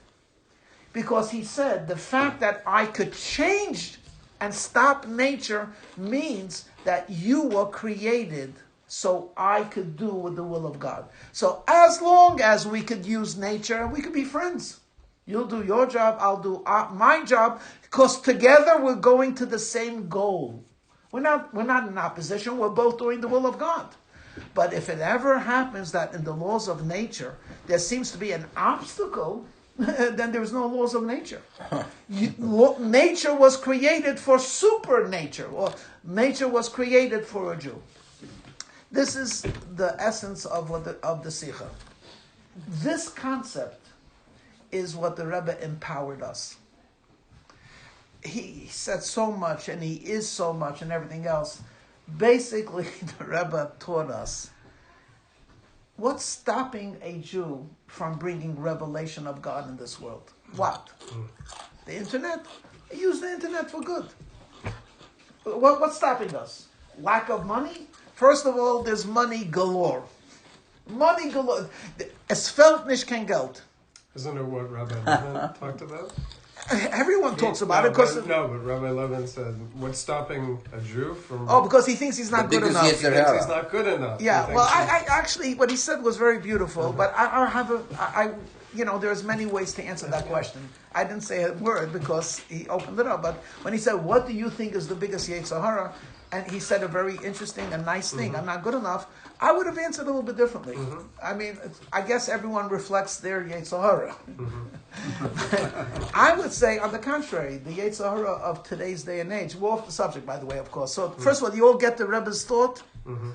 Because he said, the fact that I could change and stop nature means that you were created so I could do with the will of God. So as long as we could use nature, we could be friends. You'll do your job, I'll do my job, because together we're going to the same goal. We're not in opposition, we're both doing the will of God. But if it ever happens that in the laws of nature there seems to be an obstacle, then there's no laws of nature. Nature was created for supernature, or nature was created for a Jew. This is the essence of the Sikha. This concept is what the Rebbe empowered us. He said so much, and he is so much, and everything else. Basically, the Rebbe taught us what's stopping a Jew from bringing revelation of God in this world. What? The internet? Use the internet for good. What's stopping us? Lack of money? First of all, there's money galore. Money galore. Es fehlt nicht kein Geld. Isn't it what Rabbi Levin talked about? Everyone talks about it because but Rabbi Levin said, "What's stopping a Jew from?" Oh, because he thinks he's not good enough. He thinks he's not good enough. Yeah. Well, I actually, what he said was very beautiful. But there's many ways to answer that question. I didn't say a word because he opened it up, but when he said, what do you think is the biggest Yetzer Hara? And he said a very interesting and nice thing, I'm not good enough, I would have answered a little bit differently. I mean, I guess everyone reflects their Yetzer Hara. I would say, on the contrary, the Yetzer Hara of today's day and age, we're off the subject, by the way, of course. So, first of all, you all get the Rebbe's thought?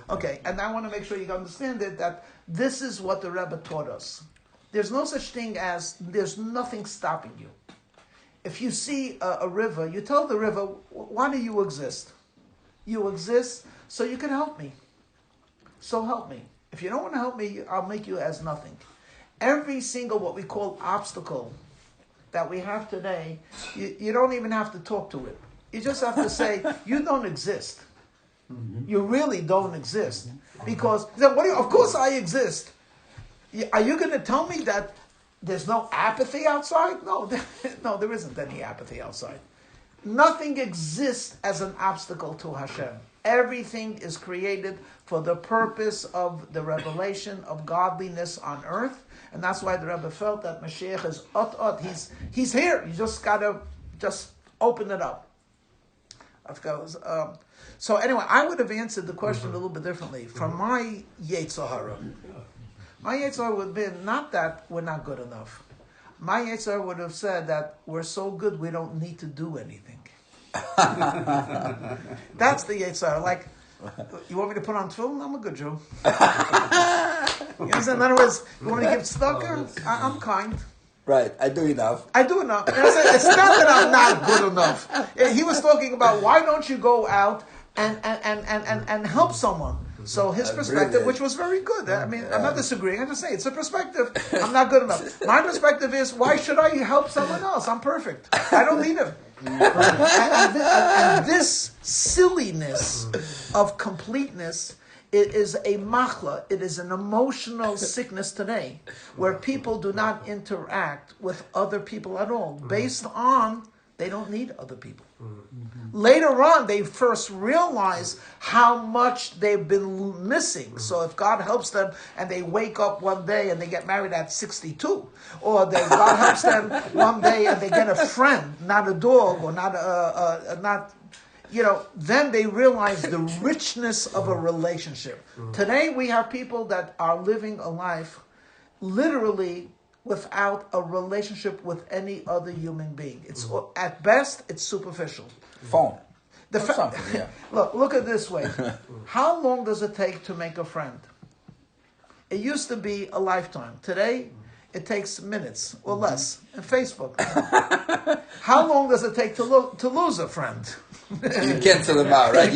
Okay, and I want to make sure you understand it, that this is what the Rebbe taught us. There's no such thing as, there's nothing stopping you. If you see a river, you tell the river, why do you exist? You exist so you can help me. So help me. If you don't want to help me, I'll make you as nothing. Every single what we call obstacle that we have today, you don't even have to talk to it. You just have to say, you don't exist. You really don't exist. Because, of course I exist. Are you going to tell me that there's no apathy outside? No, no, there isn't any apathy outside. Nothing exists as an obstacle to Hashem. Everything is created for the purpose of the revelation of godliness on earth. And that's why the Rebbe felt that Mashiach is he's here. You just got to just open it up. Of course. So anyway, I would have answered the question a little bit differently. From my Yetzer Hara, my Yetzer Hara would have been not that we're not good enough. My Yetzer Hara would have said that we're so good we don't need to do anything. That's the Yetzer Hara. Like, you want me to put on tefillin? I'm a good Jew. You understand? In other words, you want me to give tzedakah? I'm kind. Right, I do enough. I do enough. And I said, it's not that I'm not good enough. He was talking about why don't you go out and help someone. So his perspective, which was very good. I mean, I'm not disagreeing. I'm just saying it's a perspective. I'm not good enough. My perspective is, why should I help someone else? I'm perfect. I don't need him. And this silliness of completeness, it is a machla. It is an emotional sickness today, where people do not interact with other people at all, based on they don't need other people. Later on, they first realize how much they've been missing. So if God helps them and they wake up one day and they get married at 62, or God helps them one day and they get a friend, not a dog, or then they realize the richness of a relationship. Today we have people that are living a life literally without a relationship with any other human being. It's at best, it's superficial. Phone. Something, yeah. Look at it this way. How long does it take to make a friend? It used to be a lifetime. Today, it takes minutes or less. And Facebook. How long does it take to lose a friend? You cancel them out, right?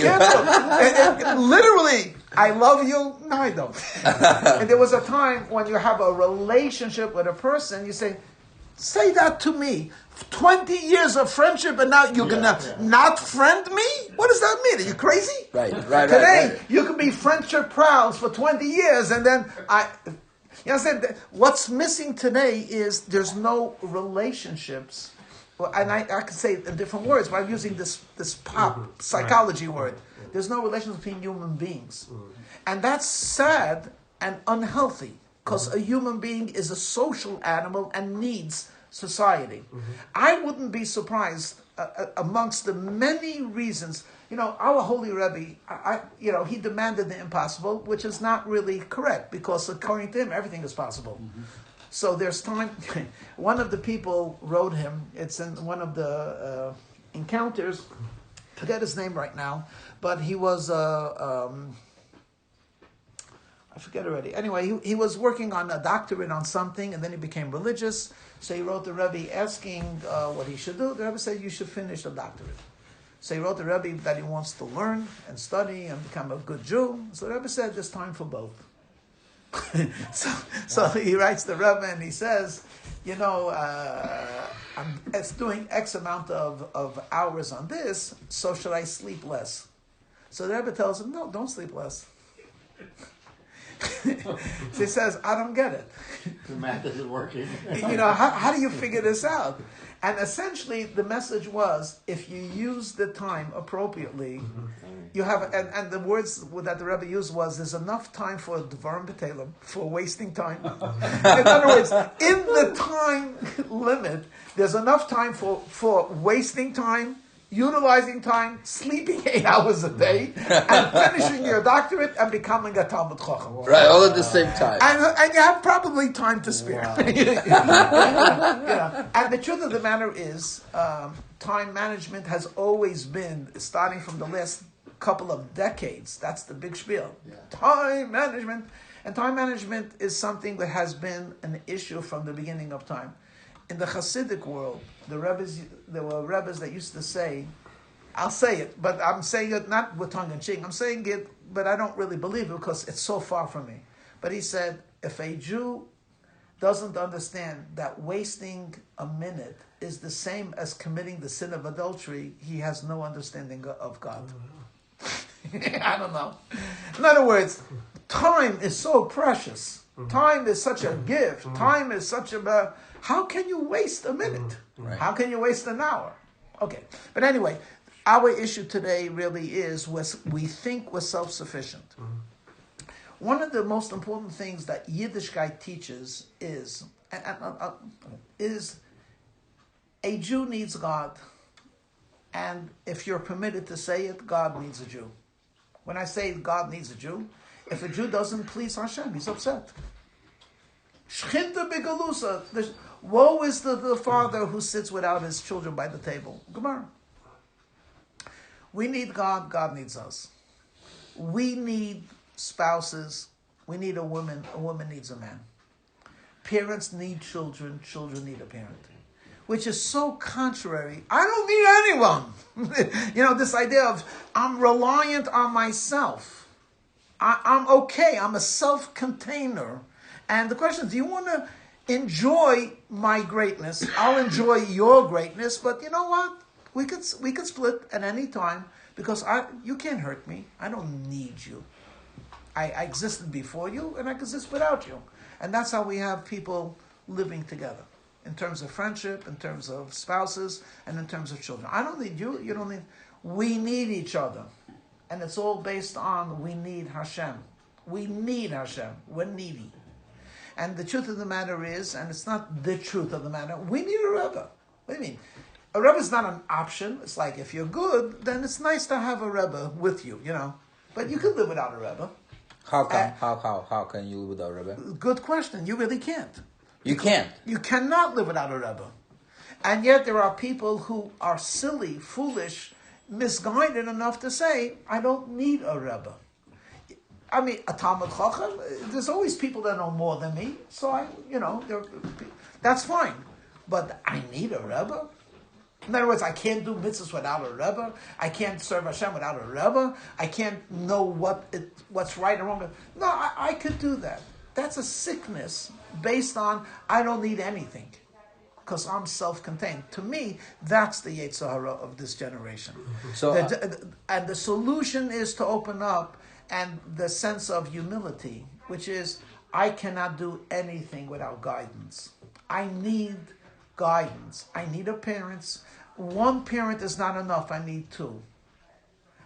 Literally, I love you. No, I don't. And there was a time when you have a relationship with a person, you say that to me. 20 years of friendship and now you're gonna not friend me? What does that mean? Are you crazy? Right. Today, you can be friendship proud for 20 years and then you understand? What's missing today is there's no relationships. Well, and I can say it in different words, but I'm using this pop psychology word. There's no relations between human beings. And that's sad and unhealthy, because a human being is a social animal and needs society. I wouldn't be surprised amongst the many reasons. Our holy Rabbi, he demanded the impossible, which is not really correct, because according to him, everything is possible. So there's time. One of the people wrote him. It's in one of the encounters. I forget his name right now, but he was. I forget already. Anyway, he was working on a doctorate on something, and then he became religious. So he wrote the Rebbe asking what he should do. The Rebbe said, you should finish the doctorate. So he wrote the Rebbe that he wants to learn and study and become a good Jew. So the Rebbe said, there's time for both. so he writes the Rebbe and he says, I'm doing X amount of hours on this, so should I sleep less? So the Rebbe tells him, no, don't sleep less. She says, I don't get it. The math isn't working. How do you figure this out? And essentially, the message was, if you use the time appropriately, you have, and the words that the Rebbe used was, there's enough time for Dvarim B'Telem, for wasting time. In other words, in the time limit, there's enough time for wasting time, utilizing time, sleeping 8 hours a day, and finishing your doctorate and becoming a Talmud Chacham. Right, all at the same time. And you have probably time to spare. And the truth of the matter is, time management has always been, starting from the last couple of decades, that's the big spiel. Yeah. Time management. And time management is something that has been an issue from the beginning of time. In the Hasidic world, there were Rebbes that used to say, I'll say it, but I'm saying it not with tongue in cheek. I'm saying it, but I don't really believe it because it's so far from me. But he said, if a Jew doesn't understand that wasting a minute is the same as committing the sin of adultery, he has no understanding of God. I don't know. In other words, time is so precious. Time is such a gift. Time is such a... How can you waste a minute? Right. How can you waste an hour? Okay. But anyway, our issue today really is we think we're self-sufficient. One of the most important things that Yiddishkeit teaches is a Jew needs God. And if you're permitted to say it, God needs a Jew. When I say God needs a Jew, if a Jew doesn't please Hashem, he's upset. Shchinta begalusa. Woe is the father who sits without his children by the table. Gemara. We need God, God needs us. We need spouses, we need a woman needs a man. Parents need children, children need a parent. Which is so contrary. I don't need anyone. This idea of I'm reliant on myself. I'm okay, I'm a self-container. And the question is, do you want to enjoy my greatness? I'll enjoy your greatness, but you know what? We could split at any time because you can't hurt me. I don't need you. I existed before you and I exist without you. And that's how we have people living together in terms of friendship, in terms of spouses, and in terms of children. I don't need you. You don't need... We need each other. And it's all based on we need Hashem. We need Hashem. We're needy. And the truth of the matter is, and it's not the truth of the matter, we need a Rebbe. What do you mean? A Rebbe is not an option. It's like if you're good, then it's nice to have a Rebbe with you, But you could live without a Rebbe. How come? How can you live without a Rebbe? Good question. You really can't. You can't. You cannot live without a Rebbe. And yet there are people who are silly, foolish, misguided enough to say, I don't need a Rebbe. I mean, a Talmud Chacham, there's always people that know more than me, so that's fine. But I need a Rebbe? In other words, I can't do mitzvahs without a Rebbe. I can't serve Hashem without a Rebbe. I can't know what's right and wrong. No, I could do that. That's a sickness based on I don't need anything because I'm self-contained. To me, that's the Yetzer Hara of this generation. So, and the solution is to open up and the sense of humility, which is I cannot do anything without guidance. I need guidance. I need a parent. One parent is not enough. I need two.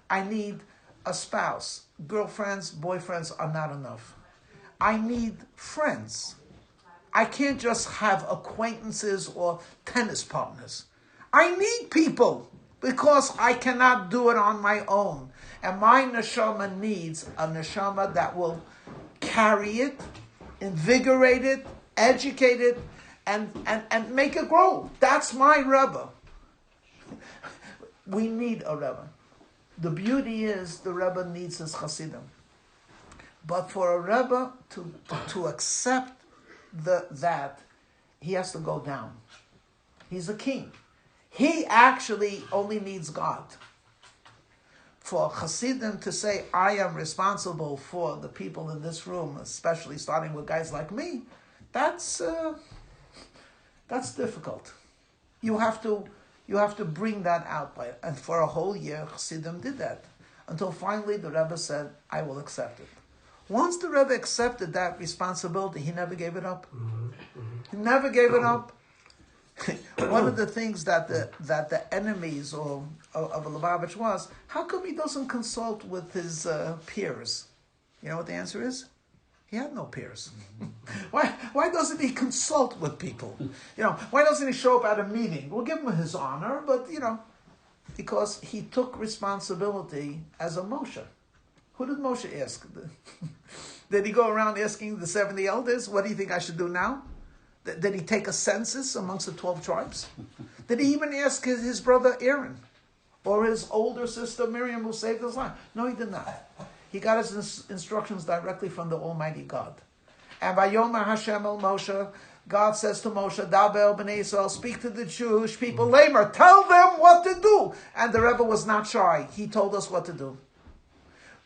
I need a spouse. Girlfriends, boyfriends are not enough. I need friends. I can't just have acquaintances or tennis partners. I need people because I cannot do it on my own. And my neshama needs a neshama that will carry it, invigorate it, educate it, and make it grow. That's my Rebbe. We need a Rebbe. The beauty is the Rebbe needs his Hasidim. But for a Rebbe to accept that, he has to go down. He's a king. He actually only needs God. For Hasidim to say, I am responsible for the people in this room, especially starting with guys like me, that's difficult. You have to bring that out. And for a whole year, Hasidim did that. Until finally the Rebbe said, I will accept it. Once the Rebbe accepted that responsibility, he never gave it up. He never gave it up. One of the things that the enemies of a Lubavitch was, how come he doesn't consult with his peers? You know what the answer is? He had no peers. Why doesn't he consult with people? Why doesn't he show up at a meeting? We'll give him his honor, but because he took responsibility as a Moshe. Who did Moshe ask? Did he go around asking the 70 elders, what do you think I should do now? Did he take a census amongst the 12 tribes? Did he even ask his brother Ahron or his older sister Miriam who saved his life? No, he did not. He got his instructions directly from the Almighty God. And Vayomer Hashem el Moshe, God says to Moshe, Daber b'nei Yisrael, speak to the Jewish people, Lamer, tell them what to do. And the Rebbe was not shy. He told us what to do.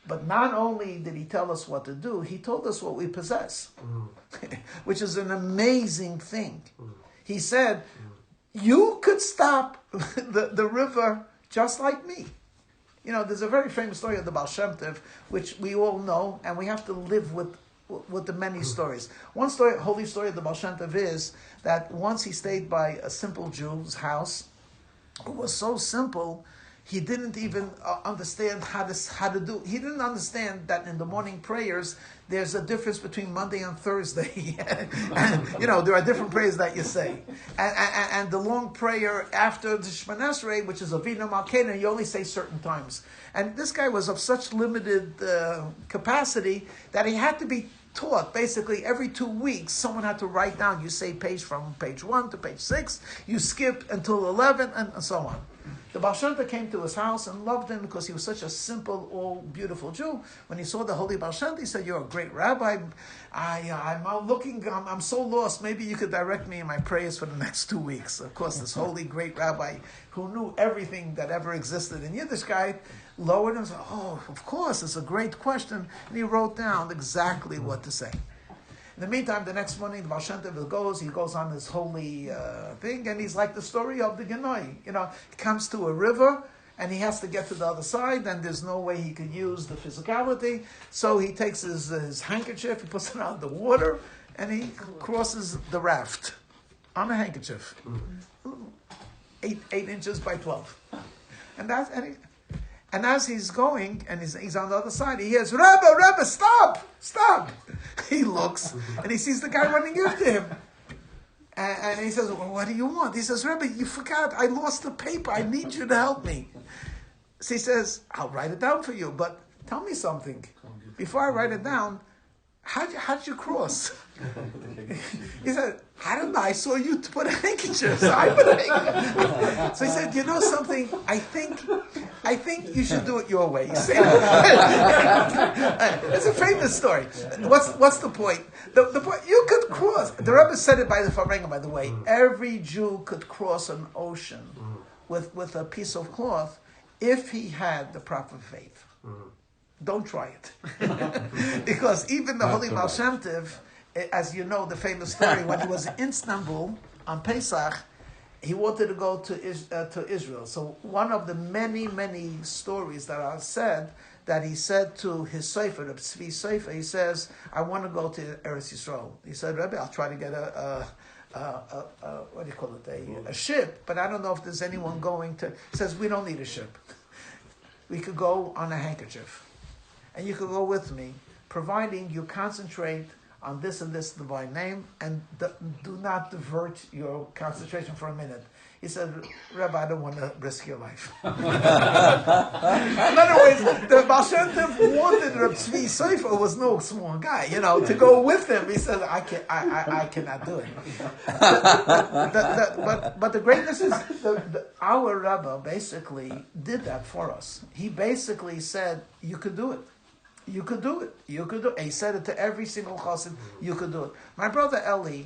But not only did he tell us what to do, he told us what we possess, which is an amazing thing. He said, you could stop the river just like me. There's a very famous story of the Baal Shem Tov, which we all know, and we have to live with the many stories. One story, holy story of the Baal Shem Tov is that once he stayed by a simple Jew's house, who was so simple, he didn't even understand how to do. He didn't understand that in the morning prayers, there's a difference between Monday and Thursday. And, there are different prayers that you say. And the long prayer after the Shemona Esrei, which is Avinu Malkeinu, you only say certain times. And this guy was of such limited capacity that he had to be taught. Basically, every 2 weeks, someone had to write down, you say from page 1 to page 6, you skip until 11, and so on. The Baal Shem Tov came to his house and loved him because he was such a simple, all beautiful Jew. When he saw the holy Baal Shem Tov, he said, you're a great rabbi. I'm so lost. Maybe you could direct me in my prayers for the next 2 weeks. Of course, this holy, great rabbi who knew everything that ever existed in Yiddishkeit lowered him and said, oh, of course, it's a great question. And he wrote down exactly what to say. In the meantime, the next morning, the Baal Shem Tov he goes on this holy thing, and he's like the story of the Genoi. He comes to a river, and he has to get to the other side, and there's no way he could use the physicality. So he takes his handkerchief, he puts it on the water, and he crosses the raft on a handkerchief. 8 inches by 12. And as he's going, and he's on the other side, he hears, Rebbe, stop! He looks, and he sees the guy running after him. And he says, well, what do you want? He says, Rebbe, you forgot, I lost the paper, I need you to help me. So he says, I'll write it down for you, but tell me something. Before I write it down, how'd you cross? He said, I don't know, I saw you put a handkerchief, so I put a handkerchief. So he said, you know something, I think you should do it your way. It's a famous story. What's the point? The point, you could cross. The Rabbi said it by the Farbrengen, by the way. Every Jew could cross an ocean with a piece of cloth if he had the proper faith. Don't try it. Because even the Holy Baal Shem Tov, as you know, the famous story, when he was in Istanbul on Pesach, he wanted to go to Israel. So one of the many, many stories that are said, that he said to his Sefer, the Tzvi Sefer, he says, I want to go to Eretz Yisrael. He said, Rabbi, I'll try to get a ship, but I don't know if there's anyone going to. He says, we don't need a ship. We could go on a handkerchief. And you could go with me, providing you concentrate on this and this divine name, and do not divert your concentration for a minute. He said, Rabbi, I don't want to risk your life. In other words, the Baal Shem Tov wanted Reb Tzvi Sefer, who was no small guy, to go with him. He said, I cannot do it. But the greatness is, our Rabbi basically did that for us. He basically said, you could do it. You could do it. You could do it. He said it to every single chassid. You could do it. My brother Eli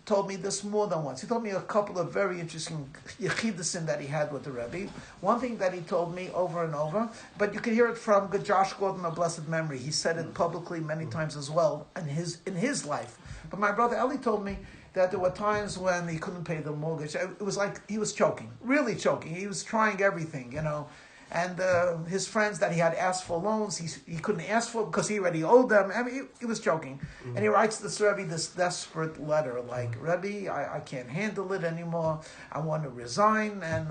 told me this more than once. He told me a couple of very interesting yichidusim that he had with the Rebbe. One thing that he told me over and over, but you can hear it from Josh Gordon of blessed memory. He said it publicly many times as well in his life. But my brother Eli told me that there were times when he couldn't pay the mortgage. It was like he was choking, really choking. He was trying everything, And his friends that he had asked for loans, he couldn't ask for because he already owed them. I mean, he was joking. And he writes this Rebbe this desperate letter, like, Rebbe, I can't handle it anymore. I want to resign. And,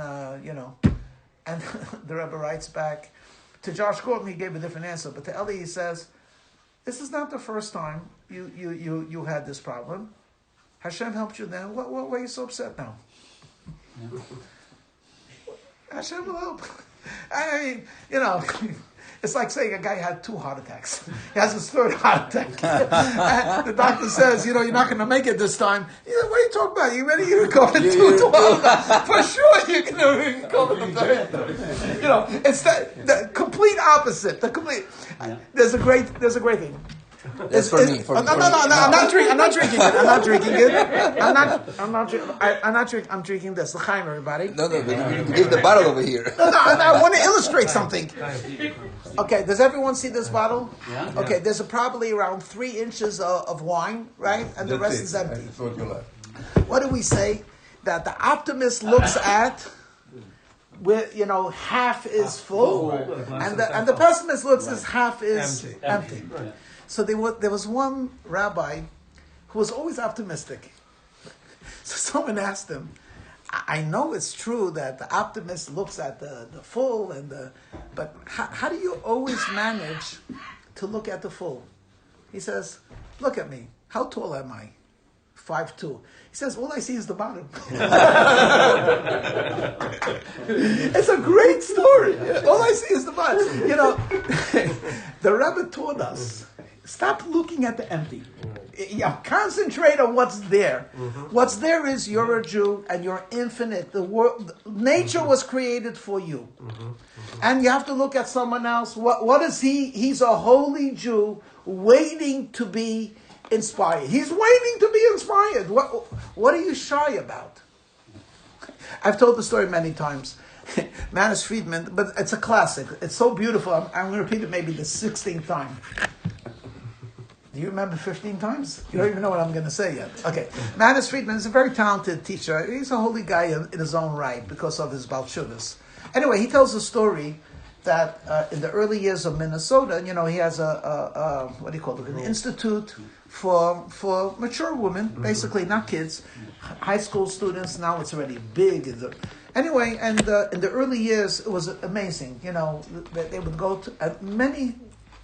and the Rebbe writes back. To Josh Gordon, he gave a different answer. But to Eli, he says, this is not the first time you had this problem. Hashem helped you then. Why are you so upset now? Yeah. Hashem will help. I mean, it's like saying a guy had 2 heart attacks. He has his 3rd heart attack. And the doctor says, you're not going to make it this time. He said, what are you talking about? You ready to recover 2 heart attacks? For sure you're going to recover the 3rd. It's the complete opposite. There's a great thing. That's for me. No, I'm not drinking it. I'm drinking this. L'chaim, everybody. No, give the bottle over here. No, I want to illustrate something. Okay, does everyone see this bottle? Yeah. Okay, there's probably around 3 inches of wine, right? And the rest is empty. What do we say? That the optimist looks at where half is full, and the pessimist looks as half is empty. So there was one rabbi who was always optimistic. So someone asked him, I know it's true that the optimist looks at the full but how do you always manage to look at the full? He says, look at me. How tall am I? 5'2". He says, all I see is the bottom. It's a great story. All I see is the bottom. The Rebbe taught us, stop looking at the empty. Concentrate on what's there. What's there is you're a Jew and you're infinite. The world, nature was created for you. And you have to look at someone else. What is he? He's a holy Jew waiting to be inspired. He's waiting to be inspired. What are you shy about? I've told the story many times. Manis Friedman, but it's a classic. It's so beautiful. I'm going to repeat it maybe the 16th time. Do you remember 15 times? You don't even know what I'm going to say yet. Okay. Manis Friedman is a very talented teacher. He's a holy guy in his own right because of his Balshuvas. Anyway, he tells a story that in the early years of Minnesota, he has an institute for mature women, basically not kids, high school students. Now it's already big. Anyway, and in the early years, it was amazing. They would go to many.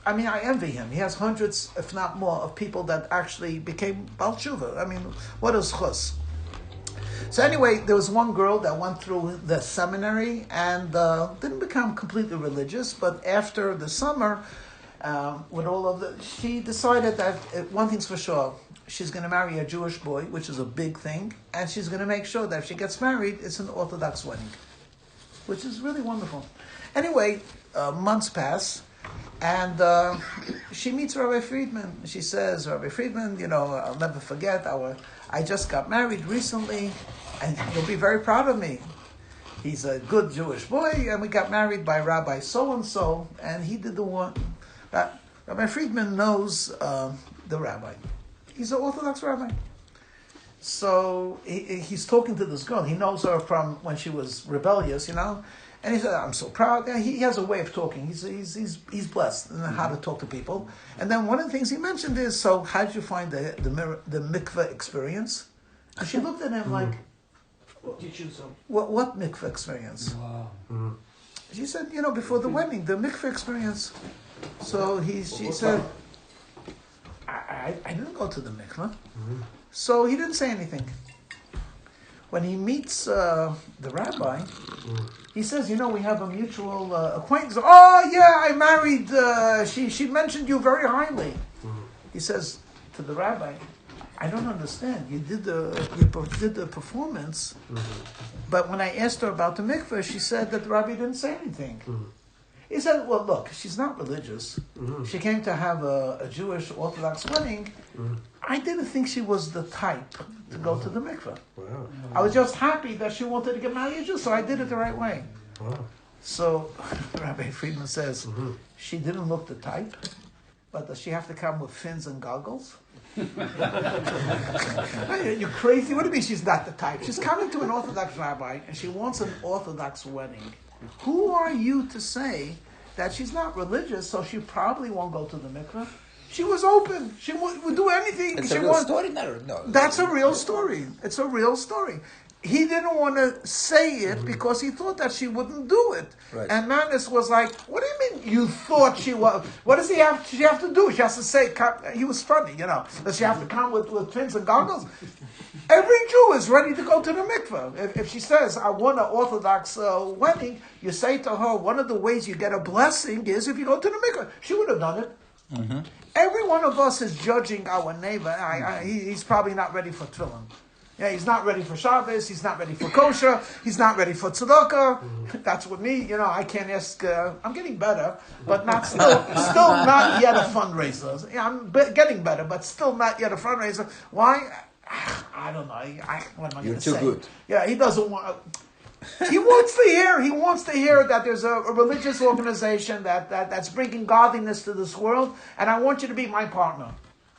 I mean, I envy him. He has hundreds, if not more, of people that actually became Baal Tshuva. I mean, what is chus? So anyway, there was one girl that went through the seminary and didn't become completely religious, but after the summer, she decided that one thing's for sure, she's going to marry a Jewish boy, which is a big thing, and she's going to make sure that if she gets married, it's an Orthodox wedding, which is really wonderful. Anyway, months pass, and she meets Rabbi Friedman. She says, Rabbi Friedman, I'll never forget, I just got married recently, and you'll be very proud of me. He's a good Jewish boy, and we got married by Rabbi so-and-so, and he did the one. Rabbi Friedman knows the rabbi. He's an Orthodox rabbi. So he's talking to this girl. He knows her from when she was rebellious, And he said, I'm so proud. Yeah, he has a way of talking. He's blessed in how to talk to people. And then one of the things he mentioned is, so how did you find the mikveh experience? And she looked at him like, what mikveh experience? Wow. She said, before the wedding, the mikveh experience. So she said, I didn't go to the mikveh. So he didn't say anything. When he meets the rabbi, he says, we have a mutual acquaintance. Oh, yeah, I married, she mentioned you very highly. He says to the rabbi, I don't understand. You did the performance, but when I asked her about the mikveh, she said that the rabbi didn't say anything. He said, well, look, she's not religious. She came to have a Jewish Orthodox wedding. I didn't think she was the type to go to the mikveh. Wow. I was just happy that she wanted to get married, so I did it the right way. Wow. So Rabbi Friedman says, she didn't look the type, but does she have to come with fins and goggles? You're crazy. What do you mean she's not the type? She's coming to an Orthodox rabbi, and she wants an Orthodox wedding. Who are you to say that she's not religious, so she probably won't go to the mikveh? She was open. She would do anything It's she a real wanted. story? No. That's a real story. It's a real story. He didn't want to say it because he thought that she wouldn't do it. Right. And Manis was like, "What do you mean you thought she was? What does she have to do? She has to say." He was funny, Does she have to come with fins and goggles? Every Jew is ready to go to the mikveh. If she says, "I want an Orthodox wedding," you say to her, one of the ways you get a blessing is if you go to the mikveh. She would have done it. Mm-hmm. Every one of us is judging our neighbor. He's probably not ready for tefillin. Yeah, he's not ready for Shabbos. He's not ready for kosher. He's not ready for tzedakah. That's with me. I can't ask. I'm getting better, but not still not yet a fundraiser. Yeah, I'm getting better, but still not yet a fundraiser. Why? I don't know. What am I going to say? You're too good. Yeah, he doesn't want. He wants to hear that there's a religious organization that's bringing godliness to this world, and I want you to be my partner.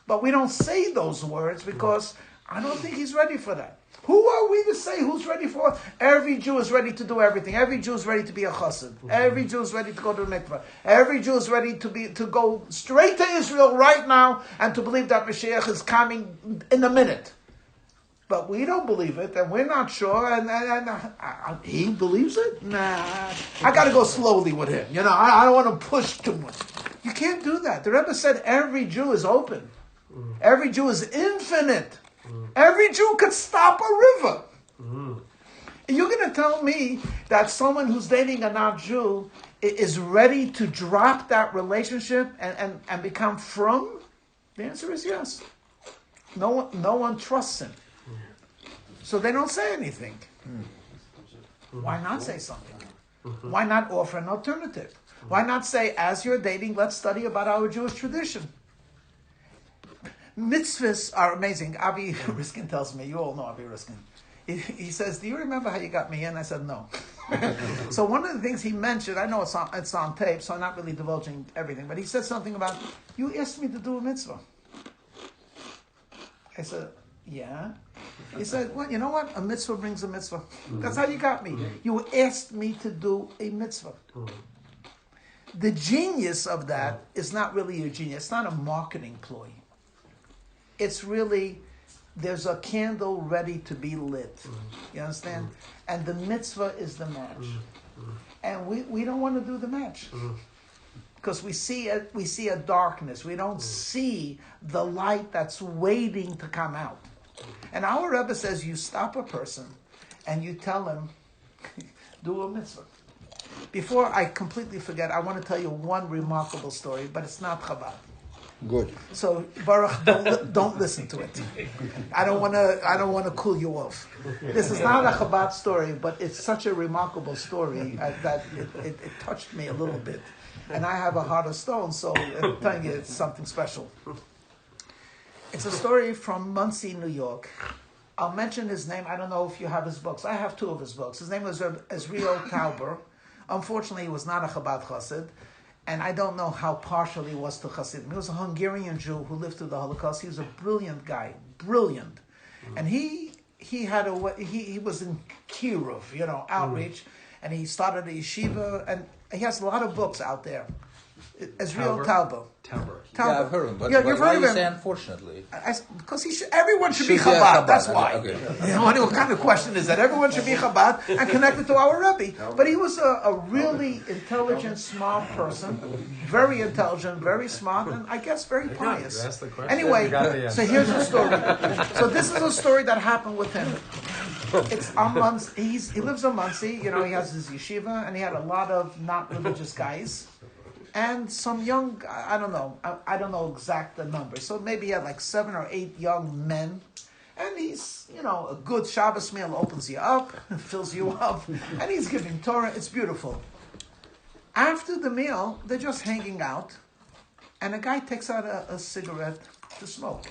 But we don't say those words because I don't think he's ready for that. Who are we to say who's ready for it? Every Jew is ready to do everything. Every Jew is ready to be a chassid. Every Jew is ready to go to the mikveh. Every Jew is ready to go straight to Israel right now and to believe that Mashiach is coming in a minute. But we don't believe it, and we're not sure, and he believes it? Nah. I got to go slowly with him. I don't want to push too much. You can't do that. The Rebbe said every Jew is open. Every Jew is infinite. Every Jew could stop a river. You're going to tell me that someone who's dating a non-Jew is ready to drop that relationship and become from? The answer is yes. No one trusts him. So they don't say anything. Why not say something? Why not offer an alternative? Why not say, as you're dating, let's study about our Jewish tradition? Mitzvahs are amazing. Avi Riskin tells me, you all know Avi Riskin. He says, do you remember how you got me in? I said, no. So one of the things he mentioned, I know it's on tape, so I'm not really divulging everything, but he said something about, you asked me to do a mitzvah. I said, yeah. He said, well, you know what? A mitzvah brings a mitzvah. That's how you got me. You asked me to do a mitzvah. The genius of that is not really a genius. It's not a marketing ploy. It's really, there's a candle ready to be lit. You understand? And the mitzvah is the match. And we don't want to do the match. Because we see a darkness. We don't see the light that's waiting to come out. And our Rebbe says you stop a person and you tell him, do a mitzvah. Before I completely forget, I want to tell you one remarkable story, but it's not Chabad. Good. So Baruch, don't listen to it. I don't want to cool you off. This is not a Chabad story, but it's such a remarkable story that it touched me a little bit. And I have a heart of stone, so I'm telling you, it's something special. It's a story from Monsey, New York. I'll mention his name. I don't know if you have his books. I have 2 of his books. His name was Israel Tauber. Unfortunately, he was not a Chabad Chassid. And I don't know how partial he was to Chassidim. He was a Hungarian Jew who lived through the Holocaust. He was a brilliant guy. Brilliant. And he was in Kiruv, outreach. And he started a yeshiva. And he has a lot of books out there. Israel Tauber. Yeah, I've heard of him, but you've why heard of you him. say unfortunately? Because everyone should be Should be a Chabad. Chabad. That's why. Okay. What kind of question is that? Everyone should be Chabad and connected to our Rebbe. But he was a really intelligent, smart person. Very intelligent, very smart, and I guess very pious. You asked the question. Anyway, so here's the story. So this is a story that happened with him. It's on Muncie. He lives in Muncie. He has his yeshiva, and he had a lot of not religious guys. And some young, I don't know exact the number. So maybe he had like 7 or 8 young men. And he's, a good Shabbos meal opens you up, fills you up. And he's giving Torah. It's beautiful. After the meal, they're just hanging out. And a guy takes out a cigarette to smoke.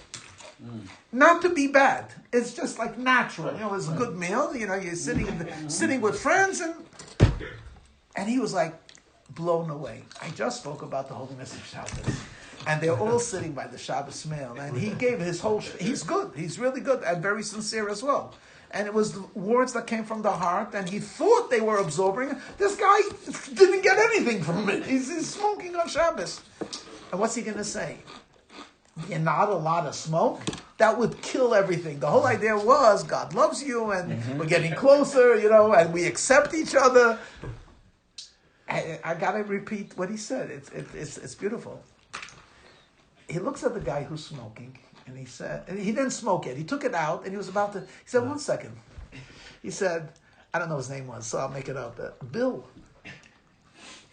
Not to be bad. It's just like natural. It's a good meal. You're sitting with friends. And he was like, blown away. I just spoke about the holiness of Shabbos. And they're all sitting by the Shabbos meal. And he gave his whole... He's good. He's really good and very sincere as well. and it was the words that came from the heart, and he thought they were absorbing. This guy didn't get anything from it. He's smoking on Shabbos. And what's he going to say? You're not a lot of smoke? That would kill everything. The whole idea was God loves you, and we're getting closer, and we accept each other. I got to repeat what he said. It's beautiful. He looks at the guy who's smoking, and he said, and he didn't smoke it. He took it out, and he was about to, he said, 1 second. He said, I don't know what his name was, so I'll make it up. Bill,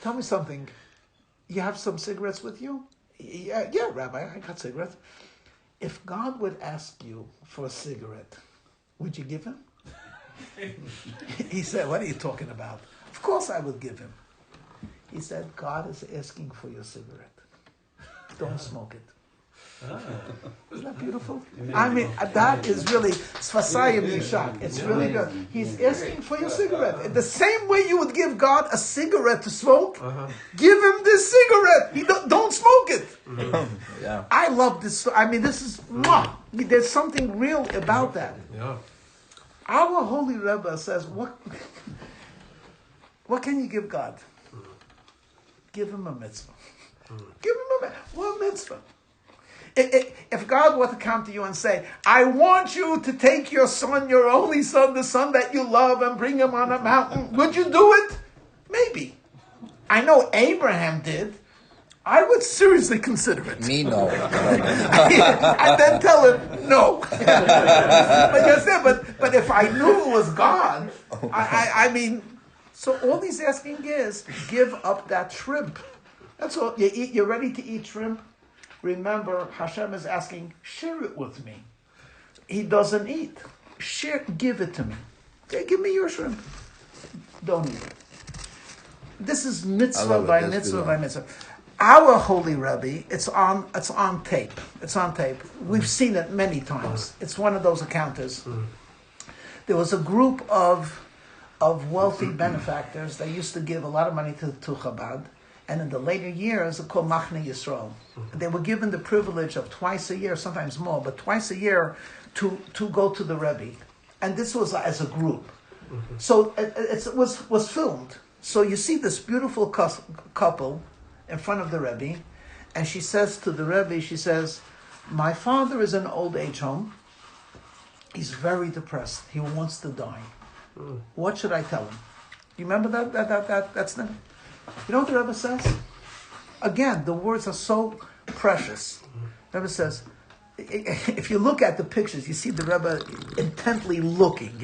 tell me something. You have some cigarettes with you? Yeah, Rabbi, I got cigarettes. If God would ask you for a cigarette, would you give him? He said, what are you talking about? Of course I would give him. He said, God is asking for your cigarette. Don't smoke it. Isn't that beautiful? I mean, that is really Sfasayim Yishak. It's really good. He's asking for your cigarette. The same way you would give God a cigarette to smoke, give him this cigarette. Don't smoke it. Yeah. I love this. I mean, this is, there's something real about that. Yeah. Our holy Rebbe says, what can you give God? Give him a mitzvah. Give him one mitzvah. If God were to come to you and say, I want you to take your son, your only son, the son that you love, and bring him on a mountain, would you do it? Maybe. I know Abraham did. I would seriously consider it. Me, no. And then tell him, no. but if I knew it was God, I mean, so all he's asking is, give up that shrimp. That's all. You're ready to eat shrimp? Remember, Hashem is asking, share it with me. He doesn't eat. Give it to me. Okay, give me your shrimp. Don't eat it. This is mitzvah by mitzvah by mitzvah. Our holy Rabbi, it's on tape. It's on tape. We've seen it many times. It's one of those encounters. There was a group of wealthy benefactors that used to give a lot of money to Chabad. And in the later years, they're called Machne Yisrael. They were given the privilege of twice a year, sometimes more, but twice a year to go to the Rebbe. And this was as a group. So it was filmed. So you see this beautiful couple in front of the Rebbe, and she says to the Rebbe, she says, my father is in an old age home. He's very depressed. He wants to die. What should I tell him? You remember that's the... You know what the Rebbe says? Again, the words are so precious. The Rebbe says, if you look at the pictures, you see the Rebbe intently looking,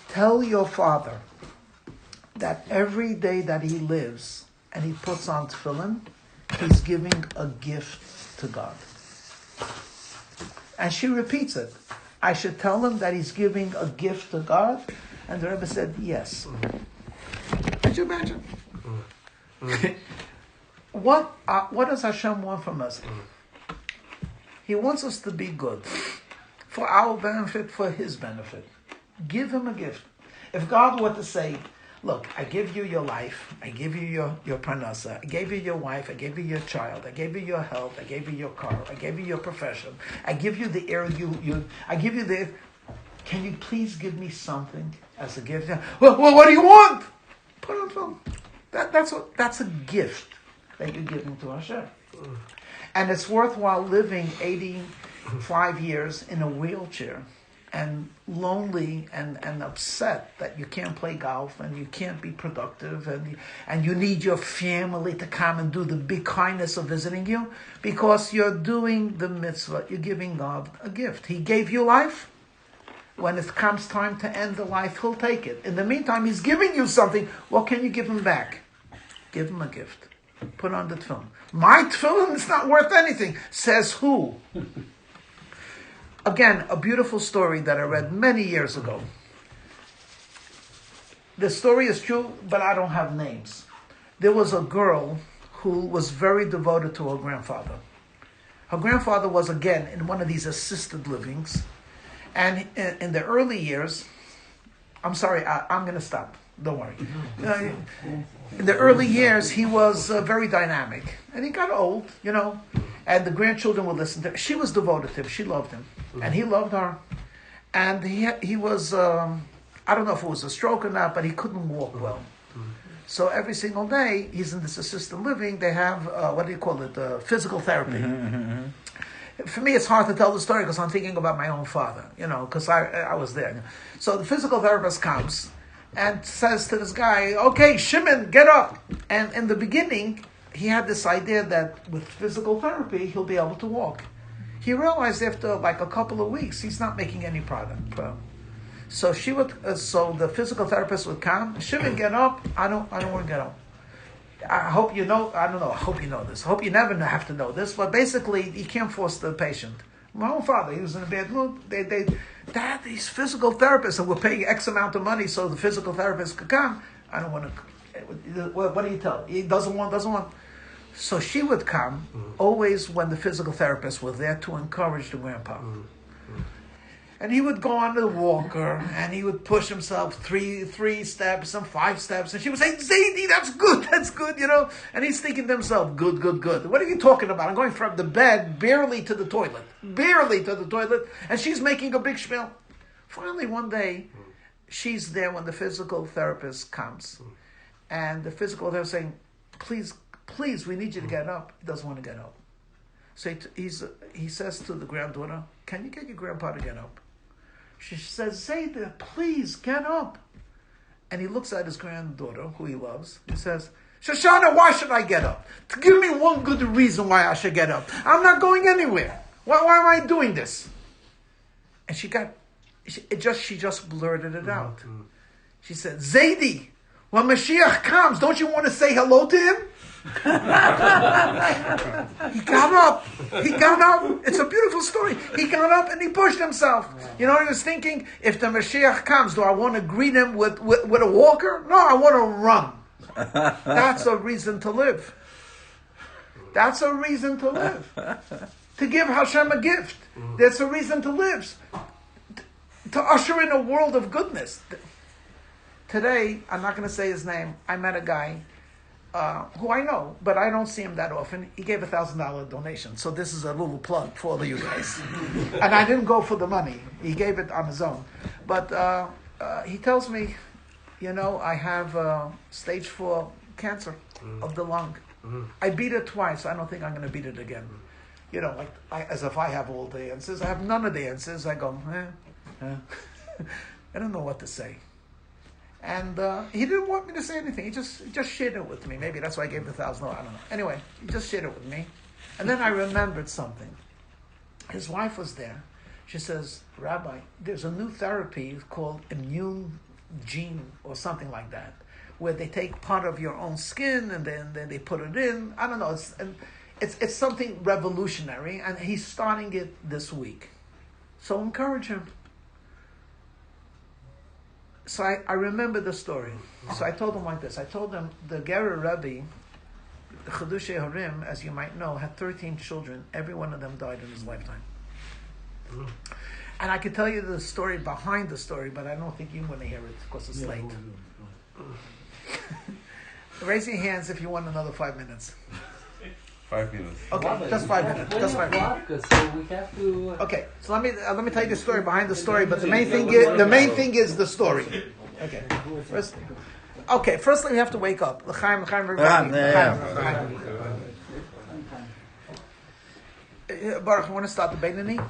Tell your father that every day that he lives and he puts on tefillin, he's giving a gift to God. And she repeats it. I should tell him that he's giving a gift to God? And the Rebbe said, yes. Could you imagine? What does Hashem want from us? He wants us to be good. For our benefit, for his benefit. Give him a gift. If God were to say, look, I give you your life, I give you your parnasa, I gave you your wife, I gave you your child, I gave you your health, I gave you your car, I gave you your profession, I give you the air I give you the... Can you please give me something as a gift? Well, what do you want? Put on film. That's a gift that you're giving to Hashem. And it's worthwhile living 85 years in a wheelchair and lonely and upset that you can't play golf and you can't be productive and you need your family to come and do the big kindness of visiting you because you're doing the mitzvah. You're giving God a gift. He gave you life. When it comes time to end the life, he'll take it. In the meantime, he's giving you something. What can you give him back? Give him a gift. Put on the tefillin. My tefillin is not worth anything. Says who? Again, a beautiful story that I read many years ago. The story is true, but I don't have names. There was a girl who was very devoted to her grandfather. Her grandfather was, again, in one of these assisted livings. And in the early years, I'm sorry, I'm going to stop. Don't worry. In the early years, he was very dynamic. And he got old, and the grandchildren would listen to her. She was devoted to him. She loved him. And he loved her. and he was I don't know if it was a stroke or not, but he couldn't walk well. So every single day he's in this assisted living. They have what do you call it? Physical therapy. For me, it's hard to tell the story because I'm thinking about my own father, because I was there. So the physical therapist comes and says to this guy, "Okay, Shimon, get up." And in the beginning, he had this idea that with physical therapy, he'll be able to walk. He realized after like a couple of weeks, he's not making any progress. So so the physical therapist would come. Shimon, get up. I don't want to get up. I hope you know. I don't know. I hope you know this. I hope you never have to know this. But basically, you can't force the patient. My own father, he was in a bad mood. Dad, these physical therapists, and we're paying X amount of money so the physical therapist could come. I don't want to. What do you tell? He doesn't want. So she would come always when the physical therapists were there to encourage the grandpa. And he would go on the walker, and he would push himself three steps and 5 steps, and she would say, "Zaidi, that's good, And he's thinking to himself, good. What are you talking about? I'm going from the bed barely to the toilet, and she's making a big spiel. Finally, one day, she's there when the physical therapist comes, and the physical therapist saying, please, we need you to get up. He doesn't want to get up. So he says to the granddaughter, "Can you get your grandpa to get up?" She says, "Zaida, please get up." And he looks at his granddaughter, who he loves. He says, "Shoshana, why should I get up? Give me one good reason why I should get up. I'm not going anywhere. Why am I doing this?" And she just blurted it out. She said, "Zaidi, when Mashiach comes, don't you want to say hello to him?" He got up. It's a beautiful story. He got up and he pushed himself. He was thinking, if the Mashiach comes, do I want to greet him with a walker? No, I want to run. That's a reason to live. That's a reason to live. To give Hashem a gift. That's a reason to live. To usher in a world of goodness. Today, I'm not going to say his name, I met a guy who I know, but I don't see him that often. He gave $1,000 donation. So this is a little plug for all of you guys. And I didn't go for the money. He gave it on his own. But he tells me, I have stage 4 cancer of the lung. I beat it twice. I don't think I'm going to beat it again. As if I have all the answers. I have none of the answers. I go, I don't know what to say. And he didn't want me to say anything. He just shared it with me. Maybe that's why I gave the $1,000. I don't know. Anyway, he just shared it with me. And then I remembered something. His wife was there. She says, "Rabbi, there's a new therapy called immune gene or something like that, where they take part of your own skin and then they put it in. I don't know. It's something revolutionary, and he's starting it this week. So encourage him." So I remember the story. So I told him like this. I told him the Gera Rabbi, the Chiddushei Harim, as you might know, had 13 children. Every one of them died in his lifetime. And I could tell you the story behind the story, but I don't think you want to hear it because it's late. Raise your hands if you want another 5 minutes. 5 minutes. Okay, just 5 minutes. Just 5 minutes. So we have to. Okay, so let me tell you the story behind the story. But the main thing is the story. Okay. Firstly we have to wake up. L'chaim. Baruch, you want to start the Beinani?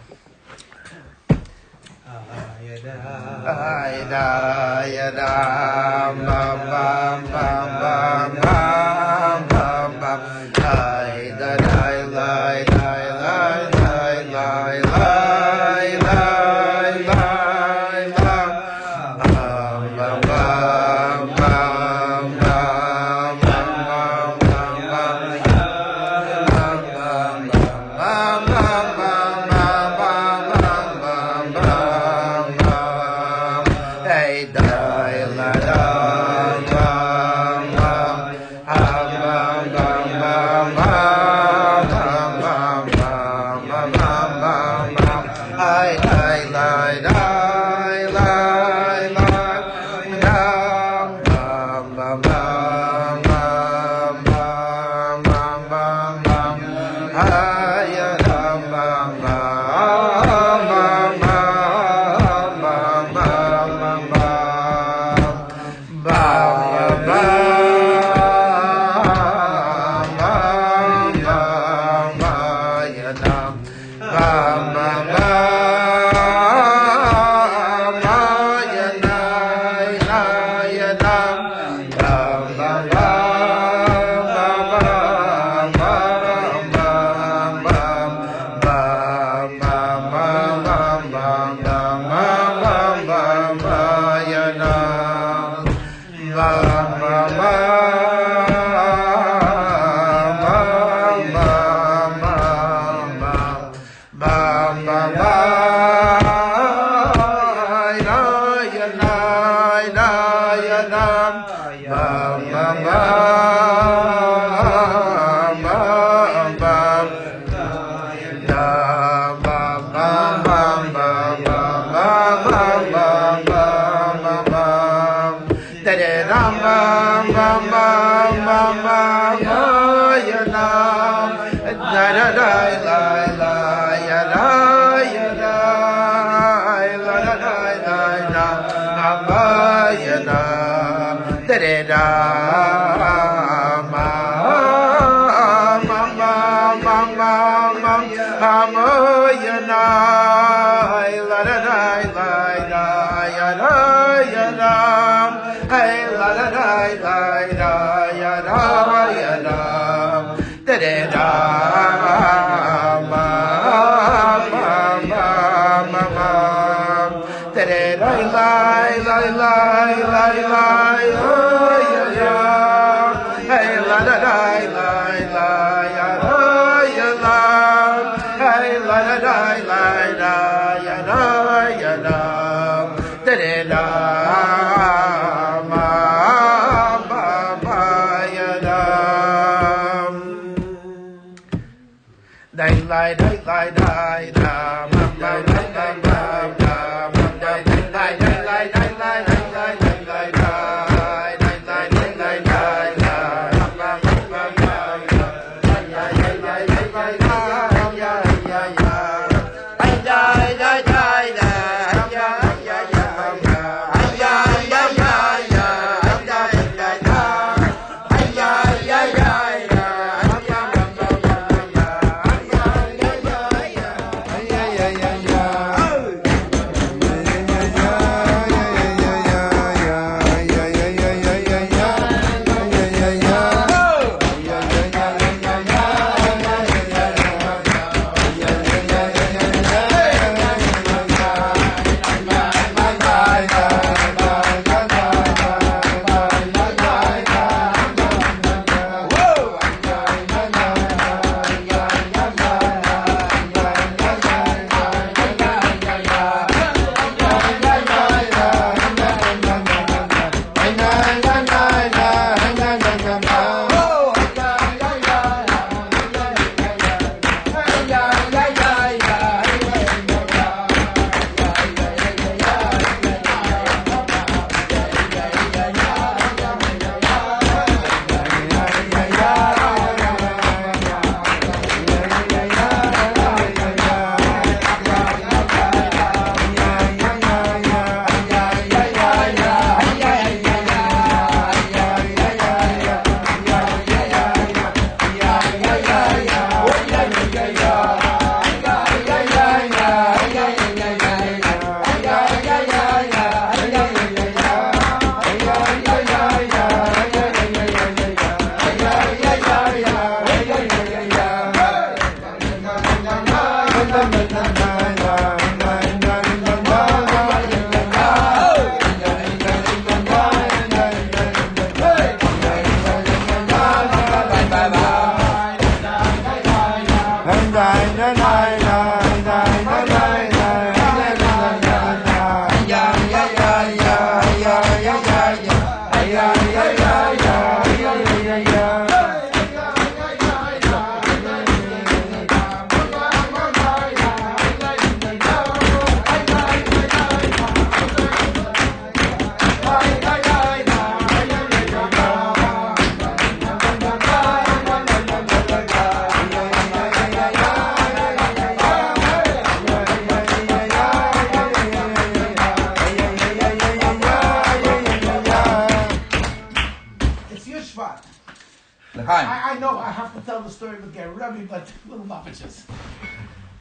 I know I have to tell the story with Gary Rabbi, but little Moppiches.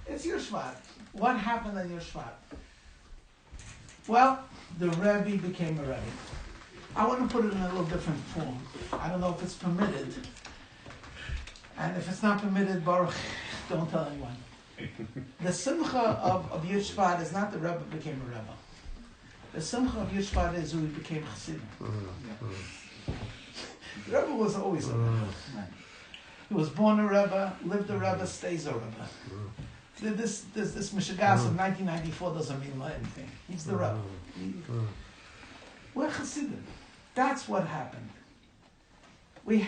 It's your Shevat. What happened on your Shevat? Well, the Rabbi became a Rabbi. I want to put it in a little different form. I don't know if it's permitted. And if it's not permitted, Baruch, don't tell anyone. The simcha of Yud Shvat is not the Rebbe became a Rebbe. The simcha of Yud Shvat is who he became Chassidim. The Rebbe was always a Rebbe. He was born a Rebbe, lived a Rebbe, stays a Rebbe. This Mishigas of 1994 doesn't mean anything. He's the Rabbi. We're Hasidim. That's what happened. The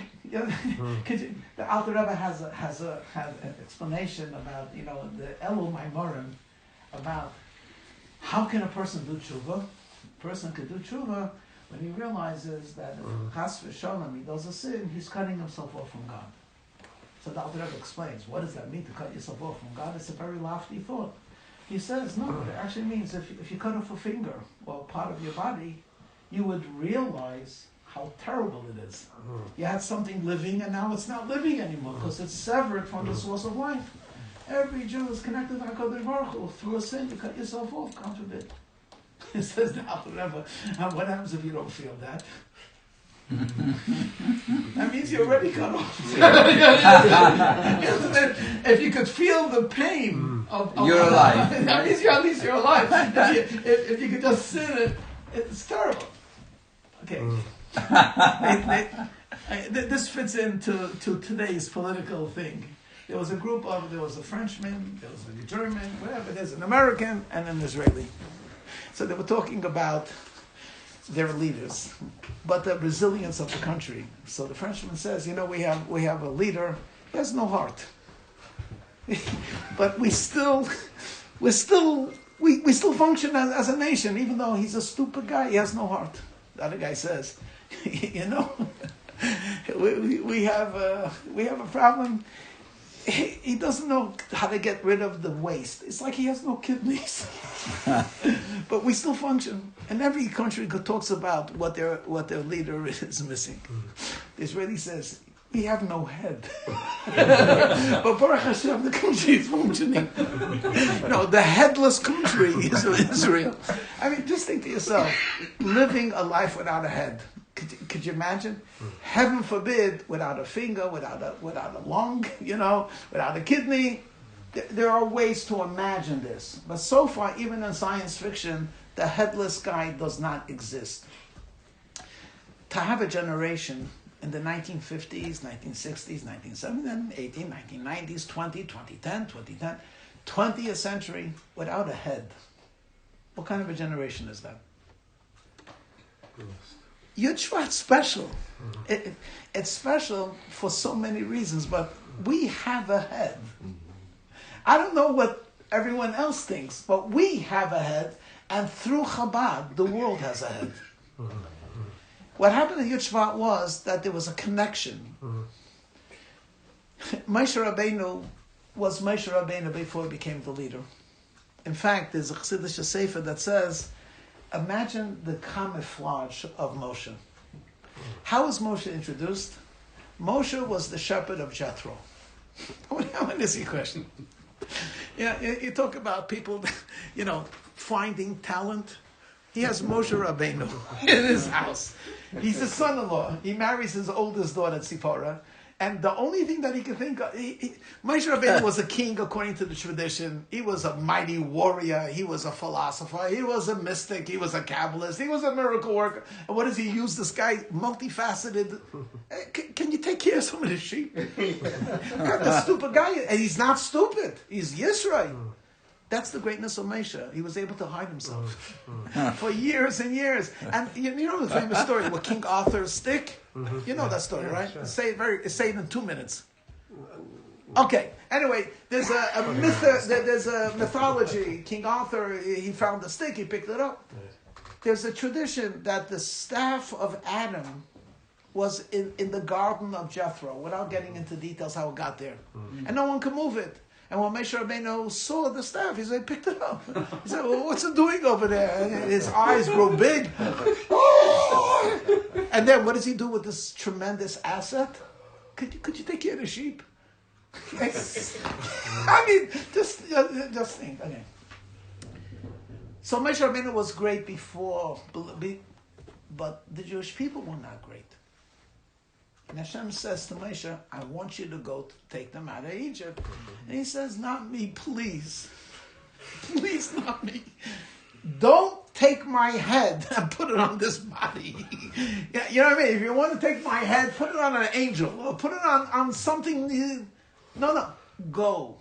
Alter Rebbe has an explanation about the Elul Maimorim about how can a person do tshuva. A person can do tshuva when he realizes that if Chas v'Shalom he does a sin, he's cutting himself off from God. So the Alter Rebbe explains, what does that mean to cut yourself off from God? It's a very lofty thought. He says, no, it actually means if you cut off a finger or part of your body, you would realize how terrible it is. You had something living and now it's not living anymore because it's severed from the source of life. Every Jew is connected to HaKadosh Baruch Hu. Through a sin, you cut yourself off, God forbid. It says the Alter Rebbe, what happens if you don't feel that? That means you're already cut off. If you could feel the pain of you're alive. That means at least you're alive. If you could just sin it, it's terrible. Okay. This fits into today's political thing. There was a Frenchman, there was a German, whatever, there's an American and an Israeli. So they were talking about their leaders, but the resilience of the country. So the Frenchman says, we have a leader, he has no heart. But we still function as a nation, even though he's a stupid guy, he has no heart. The other guy says, we have a problem. He doesn't know how to get rid of the waste. It's like he has no kidneys. But we still function. And every country talks about what their leader is missing. The Israeli says, we have no head. But Baruch Hashem, the country is functioning. The headless country is Israel. I mean, just think to yourself, living a life without a head. Could you imagine? Heaven forbid, without a finger, without a lung, without a kidney. There are ways to imagine this. But so far, even in science fiction, the headless guy does not exist. To have a generation in the 1950s, 1960s, 1970s, 1990s, 2010, 20th century, without a head. What kind of a generation is that? Yud Shvat's special. It's special for so many reasons, but we have a head. I don't know what everyone else thinks, but we have a head, and through Chabad, the world has a head. What happened in Yud Shvat was that there was a connection. Moshe Rabbeinu was Moshe Rabbeinu before he became the leader. In fact, there's a Chassidish sefer that says, imagine the camouflage of Moshe. How was Moshe introduced? Moshe was the shepherd of Jethro. How many is your question? You talk about people, finding talent. He has Moshe Rabbeinu in his house. He's his son-in-law. He marries his oldest daughter, Tzipora. And the only thing that he could think of, Moshe Rabbeinu was a king according to the tradition. He was a mighty warrior. He was a philosopher. He was a mystic. He was a Kabbalist. He was a miracle worker. And what does he use? This guy, multifaceted. Can you take care of some of the sheep? The stupid guy. And he's not stupid. He's Yisrael. That's the greatness of Moshe. He was able to hide himself for years and years. And you know the famous story with King Arthur's stick? You know that story, right? Sure. Say it in 2 minutes. Okay. Anyway, there's a mythology. King Arthur, he found the stick, he picked it up. There's a tradition that the staff of Adam was in the garden of Jethro, without getting into details how it got there. And no one could move it. And when Moshe Rabbeinu saw the staff, he picked it up. He said, well, what's it doing over there? And his eyes grow big. And then what does he do with this tremendous asset? Could you take care of the sheep? I mean, just think. Okay. So Moshe Rabbeinu was great before, but the Jewish people were not great. And Hashem says to Moshe, I want you to go to take them out of Egypt. And he says, not me, please. Please, not me. Don't take my head and put it on this body. You know what I mean? If you want to take my head, put it on an angel or put it on something. No, go.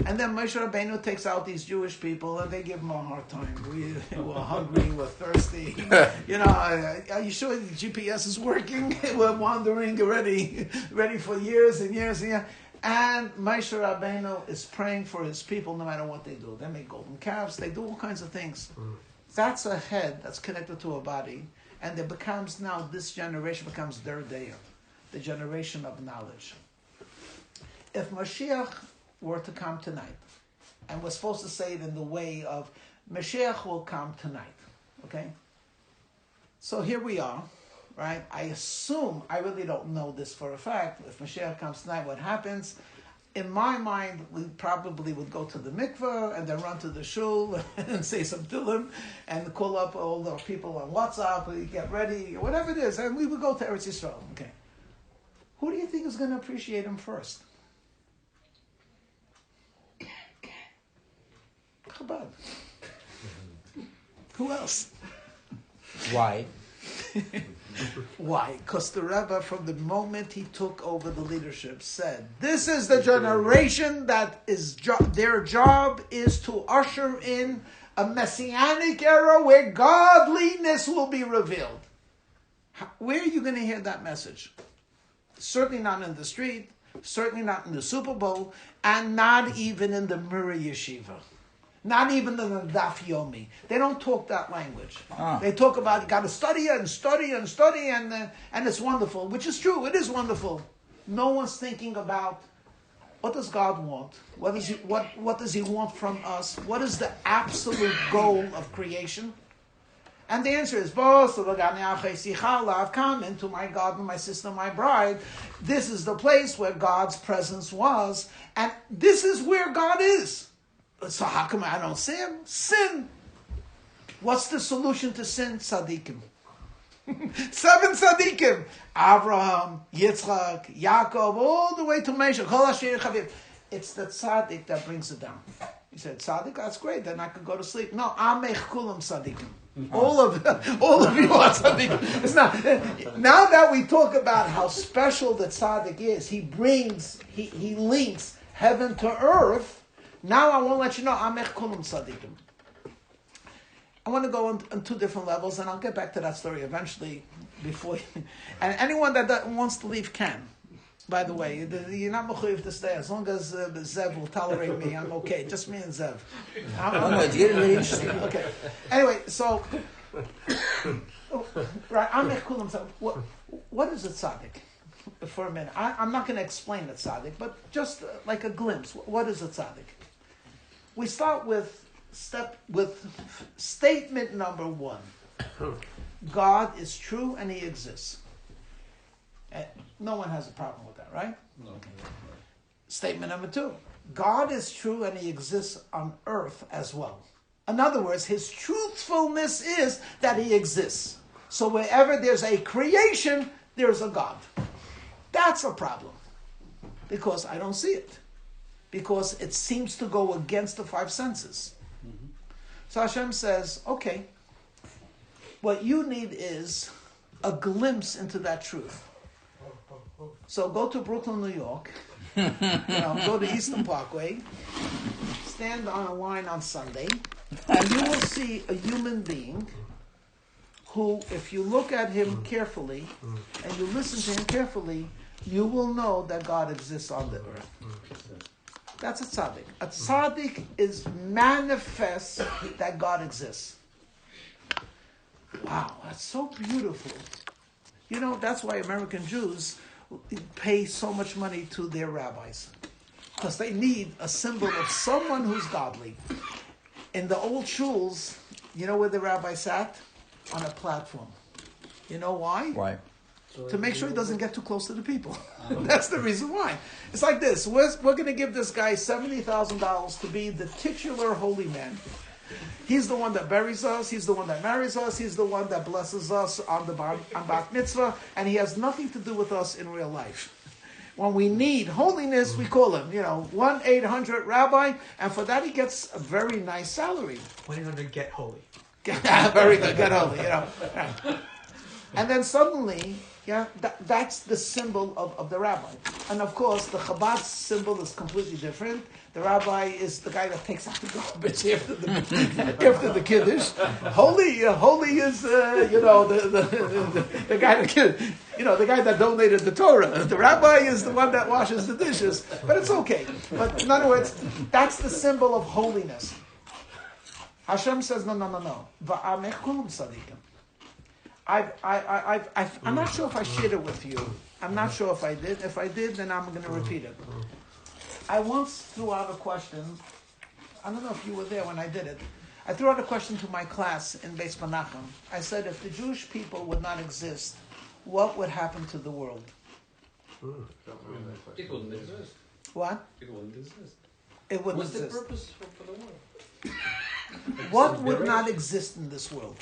And then Moshe Rabbeinu takes out these Jewish people and they give them a hard time. We're hungry, we're thirsty. Are you sure the GPS is working? We're wandering ready for years and years and years. And Moshe Rabbeinu is praying for his people no matter what they do. They make golden calves, they do all kinds of things. That's a head that's connected to a body. And it becomes now, this generation becomes their day, the generation of knowledge. If Mashiach were to come tonight, and we're supposed to say it in the way of Mashiach will come tonight, okay? So here we are, right? I assume, I really don't know this for a fact, if Mashiach comes tonight, what happens? In my mind, we probably would go to the mikveh and then run to the shul and say some Tehillim and call up all the people on WhatsApp, we get ready, whatever it is, and we would go to Eretz Yisrael, okay? Who do you think is going to appreciate him first? Chabad. Who else? Why? Why? Because the Rebbe, from the moment he took over the leadership, said, this is the generation that is their job is to usher in a messianic era where godliness will be revealed. Where are you going to hear that message? Certainly not in the street, certainly not in the Super Bowl, and not even in the Murray Yeshiva. Not even in the Daf Yomi. They don't talk that language. They talk about you got to study and study and study, and it's wonderful, which is true. It is wonderful. No one's thinking about what does God want? What does He want from us? What is the absolute goal of creation? And the answer is, I've come into my garden, my sister, my bride. This is the place where God's presence was, and this is where God is. So how come I don't see him? Sin. What's the solution to sin? Tzaddikim. 7 tzaddikim. Abraham, Yitzchak, Yaakov, all the way to Moshe. Kol Asher Chaviv. It's the tzaddik that brings it down. He said, tzaddik, that's great, then I can go to sleep. No, Amech Kulam tzaddikim. All of you are tzaddikim. It's not. Now that we talk about how special the tzaddik is, he links heaven to earth. Now I want to let you know, Amech Kulam tzaddikim. I want to go on 2 different levels, and I'll get back to that story eventually. And anyone that wants to leave can. By the way, you're not mechuyev to stay. As long as Zev will tolerate me, I'm okay. Just me and Zev. It's getting very interesting. Okay. Anyway, so right, Amech Kulam tzaddik. What is a tzaddik? For a minute, I'm not going to explain the tzaddik, but just like a glimpse. What is a tzaddik? We start with statement number 1. God is true and He exists. No one has a problem with that, right? No. Okay. Statement number 2. God is true and He exists on earth as well. In other words, His truthfulness is that He exists. So wherever there's a creation, there's a God. That's a problem. Because I don't see it. Because it seems to go against the 5 senses. Mm-hmm. So Hashem says, okay, what you need is a glimpse into that truth. So go to Brooklyn, New York, go to Eastern Parkway, stand on a line on Sunday, and you will see a human being who, if you look at him carefully, and you listen to him carefully, you will know that God exists on the earth. That's a tzaddik. A tzaddik is manifest that God exists. Wow, that's so beautiful. That's why American Jews pay so much money to their rabbis. Because they need a symbol of someone who's godly. In the old shuls, you know where the rabbi sat? On a platform. You know why? Why? To make sure he doesn't get too close to the people. That's the reason why. It's like this. We're going to give this guy $70,000 to be the titular holy man. He's the one that buries us. He's the one that marries us. He's the one that blesses us on Bat Mitzvah. And he has nothing to do with us in real life. When we need holiness, we call him, 1-800-Rabbi. And for that, he gets a very nice salary. 1-800 get holy. Very good. Get holy, And then suddenly, Yeah, that's the symbol of the rabbi. And of course, the Chabad symbol is completely different. The rabbi is the guy that takes out the garbage after the Kiddush. Holy is, the guy that, the guy that donated the Torah. The rabbi is the one that washes the dishes. But it's okay. But in other words, that's the symbol of holiness. Hashem says, no. Va'amech kulam tzadikim. I'm not sure if I shared it with you. I'm not sure if I did. If I did, then I'm going to repeat it. I once threw out a question. I don't know if you were there when I did it. I threw out a question to my class in Beis Menachem. I said, if the Jewish people would not exist, what would happen to the world? It wouldn't exist. What? It wouldn't exist. It wouldn't What's exist. the purpose for the world? What would not exist in this world?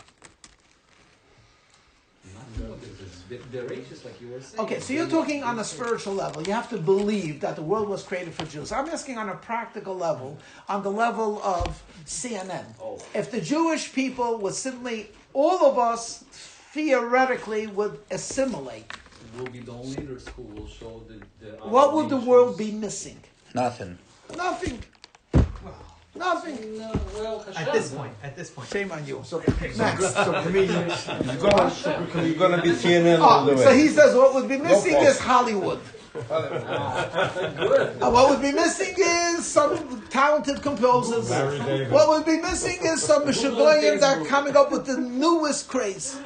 The races, like you were saying. Okay, so you're talking on a spiritual level. You have to believe that the world was created for Jews. I'm asking on a practical level, on the level of CNN. If the Jewish people would simply, all of us theoretically would assimilate, We'll be the leaders who will show the what would the world be missing? Nothing. Nothing. Nothing. No, well, At this point. Shame on you. So Next. You're gonna be CNN all the way. So he says what would be missing is Hollywood. What would be missing is some talented composers. What would be missing is some Mishagoyim that are coming up with the newest craze.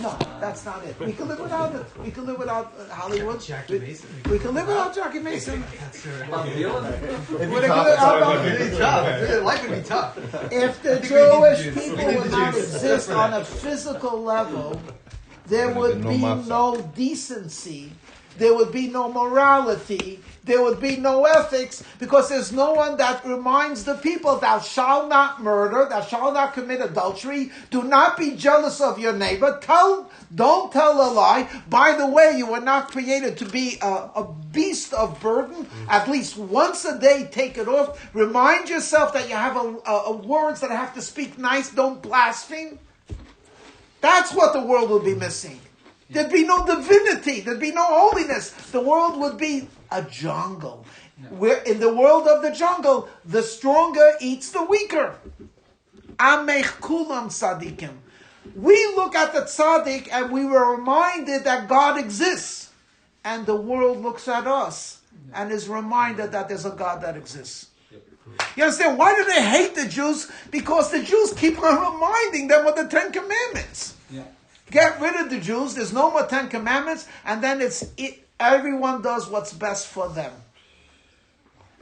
No, that's not it. We can live without it. We can live without Hollywood. Jackie Mason. We can live without Jackie Mason. Life would be tough. If the Jewish people would not exist on a physical level, there would be no decency, there would be no morality, there would be no ethics, because there's no one that reminds the people, thou shalt not murder, thou shalt not commit adultery, do not be jealous of your neighbor, don't tell a lie. By the way, you were not created to be a beast of burden. At least once a day, take it off. Remind yourself that you have a words that have to speak nice, don't blaspheme. That's what the world will be missing. There'd be no divinity. There'd be no holiness. The world would be a jungle. Where in the world of the jungle, the stronger eats the weaker. Amech kulam tzadikim. We look at the tzaddik and we were reminded that God exists. And the world looks at us and is reminded that there's a God that exists. You understand? Why do they hate the Jews? Because the Jews keep on reminding them of the Ten Commandments. Yeah. Get rid of the Jews. There's no more Ten Commandments, and then everyone does what's best for them.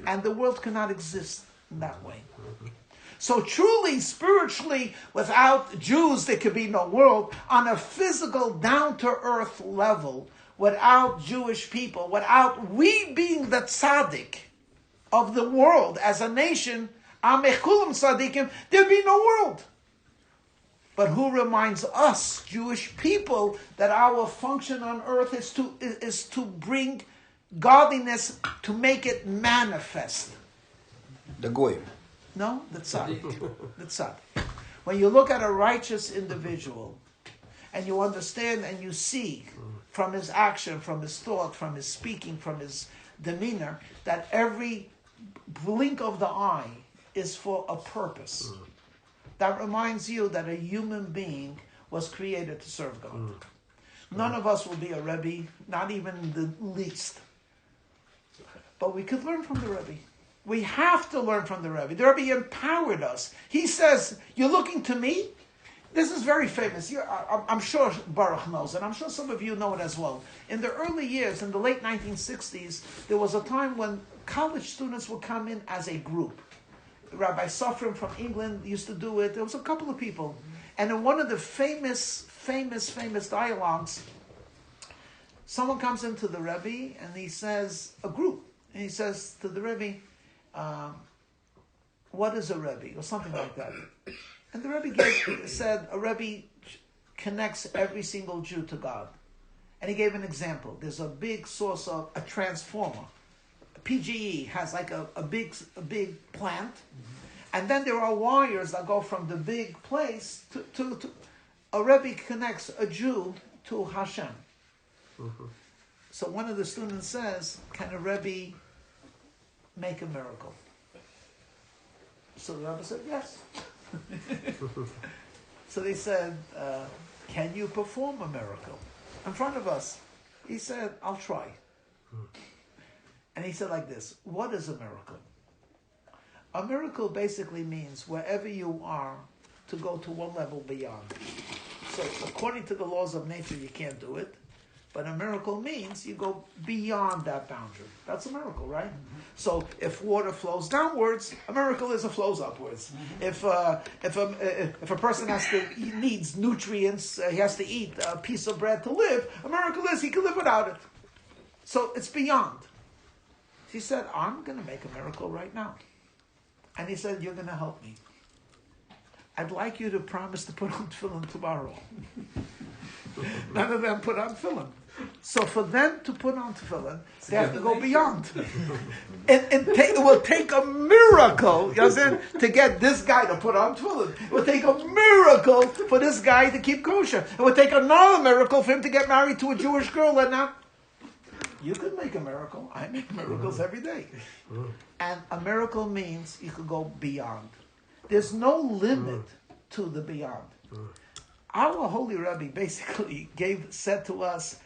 And the world cannot exist in that way. So truly, spiritually, without Jews, there could be no world. On a physical, down-to-earth level, without Jewish people, without we being the tzaddik of the world as a nation, Amech kulam tzadikim, there'd be no world. But who reminds us, Jewish people, that our function on earth is to bring godliness, to make it manifest? The goyim. No, the tzaddik. The tzaddik. When you look at a righteous individual, and you understand and you see from his action, from his thought, from his speaking, from his demeanor, that every blink of the eye is for a purpose. That reminds you that a human being was created to serve God. None of us will be a Rebbe, not even the least. But we could learn from the Rebbe. We have to learn from the Rebbe. The Rebbe empowered us. He says, you're looking to me? This is very famous. I'm sure Baruch knows it. I'm sure some of you know it as well. In the early years, in the late 1960s, there was a time when college students would come in as a group. Rabbi Sofrim from England used to do it. There was a couple of people. And in one of the famous dialogues, someone comes into the Rebbe and he says, a group, and he says to the Rebbe, what is a Rebbe? Or something like that. And the Rebbe said, a Rebbe connects every single Jew to God. And he gave an example. There's a big source of a transformer. PGE has like a big plant, and then there are wires that go from the big place to a Rebbe connects a Jew to Hashem. So one of the students says, can a Rebbe make a miracle? So the Rebbe said, yes. So they said, can you perform a miracle in front of us? He said, I'll try. And he said like this, what is a miracle? A miracle basically means wherever you are, to go to one level beyond. So according to the laws of nature, you can't do it. But a miracle means you go beyond that boundary. That's a miracle, right? So if water flows downwards, a miracle is it flows upwards. If a person needs nutrients, he has to eat a piece of bread to live, a miracle is he can live without it. So it's beyond. He said, I'm going to make a miracle right now. And he said, you're going to help me. I'd like you to promise to put on tefillin tomorrow. None of them put on tefillin. So for them to put on tefillin, they have to go beyond. It will take a miracle, you understand, to get this guy to put on tefillin. It will take a miracle for this guy to keep kosher. It will take another miracle for him to get married to a Jewish girl and not. You could make a miracle. I make miracles every day. And a miracle means you could go beyond. There's no limit to the beyond. Our holy Rabbi basically said to us,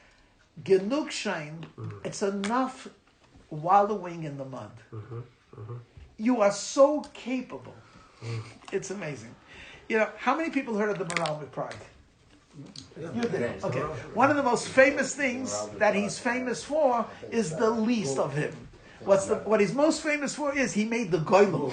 Genug Shain, it's enough wallowing in the mud. You are so capable. It's amazing. You know, how many people heard of the Morality Pride? You did. Okay. One of the most famous things that he's famous for is the least of him. What he's most famous for is he made the goylum.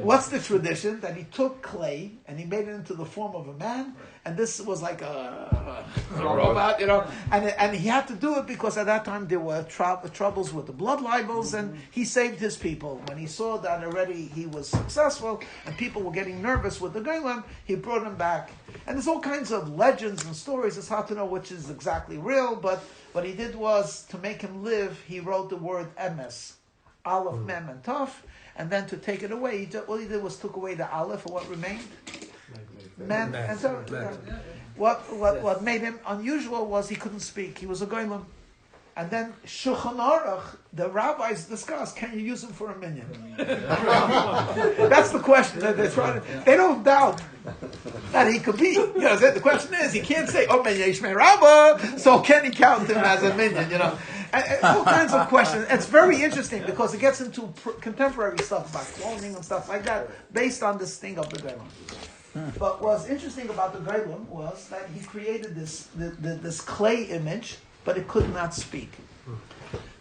What's the tradition? That he took clay and he made it into the form of a man, and this was like a robot, you know. And he had to do it because at that time there were troubles with the blood libels, and he saved his people. When he saw that already he was successful and people were getting nervous with the goylum, he brought him back. And there's all kinds of legends and stories. It's hard to know which is exactly real, but what he did was, to make him live, he wrote the word emes, aleph, mem, and taf, and then to take it away, all he did was took away the aleph, and what remained? Mem and taf. What made him unusual was he couldn't speak. He was a goylem. And then Shulchan Aruch, the rabbis discussed, can you use him for a minion? That's the question that they're trying to. They don't doubt that he could be. You know, the question is, he can't say, oh, Yeshmei Rabbah, so can he count him as a minion? You know, and all kinds of questions. It's very interesting because it gets into contemporary stuff about cloning and stuff like that, based on this thing of the Golem. But what's interesting about the Golem was that he created this clay image, but it could not speak.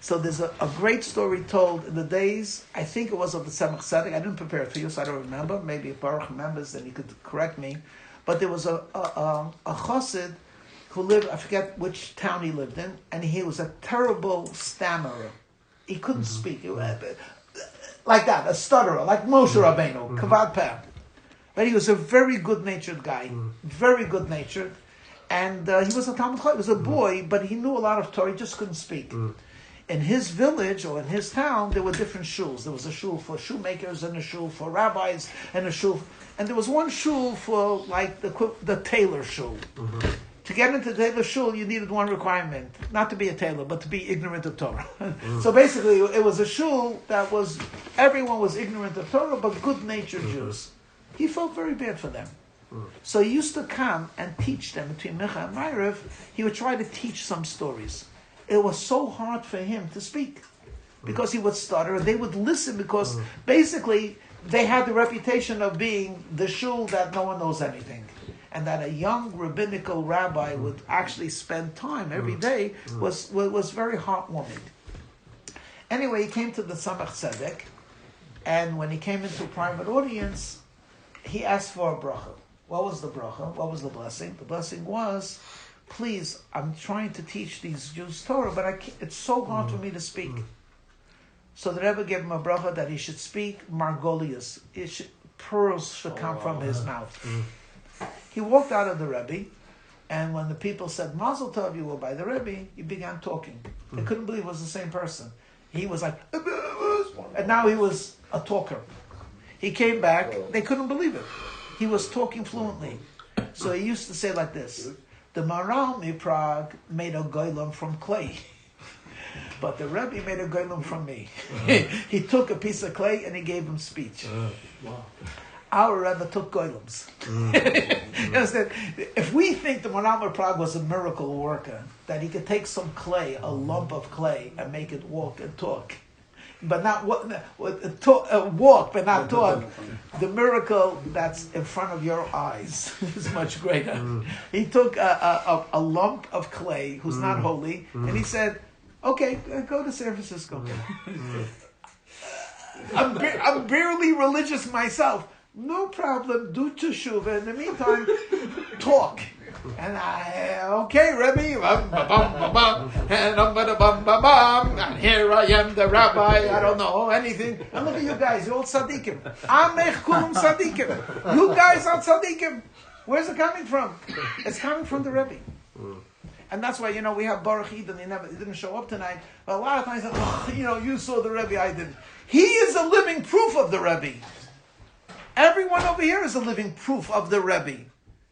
So there's a great story told in the days, I think it was of the Tzemach Tzedek. I didn't prepare it for you, so I don't remember. Maybe if Baruch remembers, then he could correct me. But there was a chassid who lived, I forget which town he lived in, and he was a terrible stammerer. He couldn't speak. Like that, a stutterer, like Moshe Rabbeinu, Kavad Peh. But he was a very good-natured guy, very good-natured. And he was a Talmud Chacham. He was a boy, but he knew a lot of Torah. He just couldn't speak. In his village or in his town, there were different shuls. There was a shul for shoemakers and a shul for rabbis and a shul, and there was one shul for like the tailor shul. To get into the tailor shul, you needed one requirement: not to be a tailor, but to be ignorant of Torah. So basically, it was a shul that was everyone was ignorant of Torah, but good-natured Jews. He felt very bad for them. So he used to come and teach them between Mincha and Ma'ariv. He would try to teach some stories. It was so hard for him to speak because he would stutter. They would listen because basically they had the reputation of being the shul that no one knows anything. And that a young rabbinical rabbi would actually spend time every day was very heartwarming. Anyway, he came to the Tzemach Tzedek, and when he came into a private audience, he asked for a bracha. What was the bracha? What was the blessing? The blessing was, please, I'm trying to teach these Jews Torah, but it's so hard for me to speak. So the Rebbe gave him a bracha that he should speak Margolius. Pearls should come from his mouth. He walked out of the Rebbe, and when the people said, Mazel Tov, you were by the Rebbe, he began talking. They couldn't believe it was the same person. He was like, and now he was a talker. He came back, they couldn't believe it. He was talking fluently. So he used to say like this, The Maharal in Prague made a golem from clay. But the Rebbe made a golem from me. He took a piece of clay and he gave him speech. Wow. Our Rebbe took golems. You understand? If we think the Maharal of Prague was a miracle worker, that he could take some clay, a lump of clay, and make it walk and talk, but not walk, but not talk. The miracle that's in front of your eyes is much greater. He took a lump of clay, who's not holy, and he said, "Okay, go to San Francisco. I'm barely religious myself. No problem. Do teshuva. In the meantime, talk." And okay, Rebbe, and here I am, the rabbi. I don't know anything. And look at you guys, you're all tzaddikim. Amech kulum tzaddikim. You guys are tzaddikim. Where's it coming from? It's coming from the Rebbe. And that's why, we have Baruch Eden. He didn't show up tonight. But a lot of times, you saw the Rebbe, I didn't. He is a living proof of the Rebbe. Everyone over here is a living proof of the Rebbe.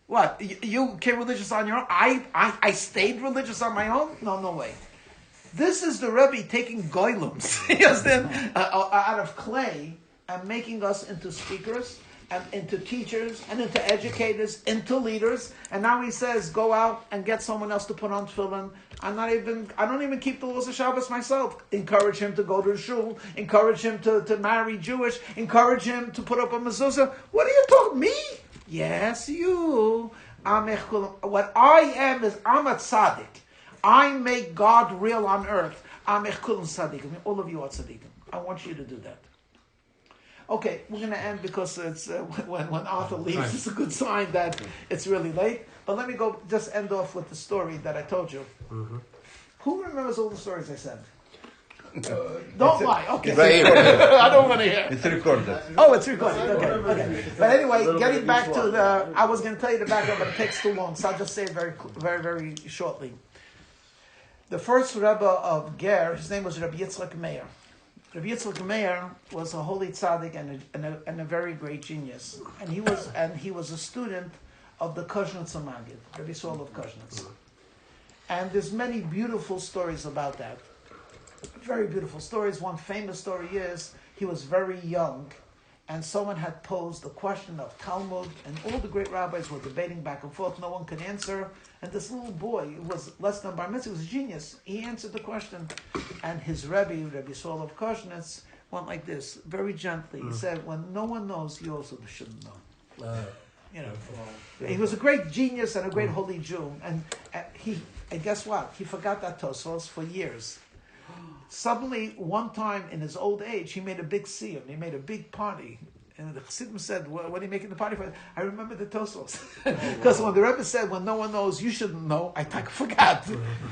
What? You became religious on your own? I stayed religious on my own? No way. This is the Rebbe taking golems out of clay and making us into speakers and into teachers and into educators, into leaders. And now he says, go out and get someone else to put on tefillin. I don't even keep the laws of Shabbos myself. Encourage him to go to the shul. Encourage him to marry Jewish. Encourage him to put up a mezuzah. What are you talking? Me? Yes, you. What I am is I'm a tzaddik. I make God real on earth. Amech kulam tzaddikim. All of you are tzaddikim. I want you to do that. Okay, we're going to end because it's when Arthur leaves, it's a good sign that it's really late. But let me just end off with the story that I told you. Mm-hmm. Who remembers all the stories I said? Don't lie. Okay. I don't want to hear. It's recorded. Oh, it's recorded. Okay. But anyway, getting back to I was going to tell you the background, but it takes too long, so I'll just say it very, very, very shortly. The first Rebbe of Ger, his name was Rabbi Yitzchak Meir. Rabbi Yitzchak Meir was a holy tzaddik and a very great genius, and he was a student of the Koznitzer Maggid, Rabbi Saul of Koznitz. And there's many beautiful stories about that. Very beautiful stories. One famous story is he was very young, and someone had posed a question of Talmud, and all the great rabbis were debating back and forth. No one could answer, and this little boy, who was less than bar mitzvah, was a genius. He answered the question, and his Rabbi Saul of Koznitz, went like this, very gently. He said, "When no one knows, you also shouldn't know." He was a great genius and a great holy Jew, and guess what? He forgot that Tosfos for years. Suddenly, one time in his old age, he made a big siyum. He made a big party. And the Chassidim said, what are you making the party for? I remember the Tosfos. Because when the Rebbe said, when no one knows, you shouldn't know, I forgot.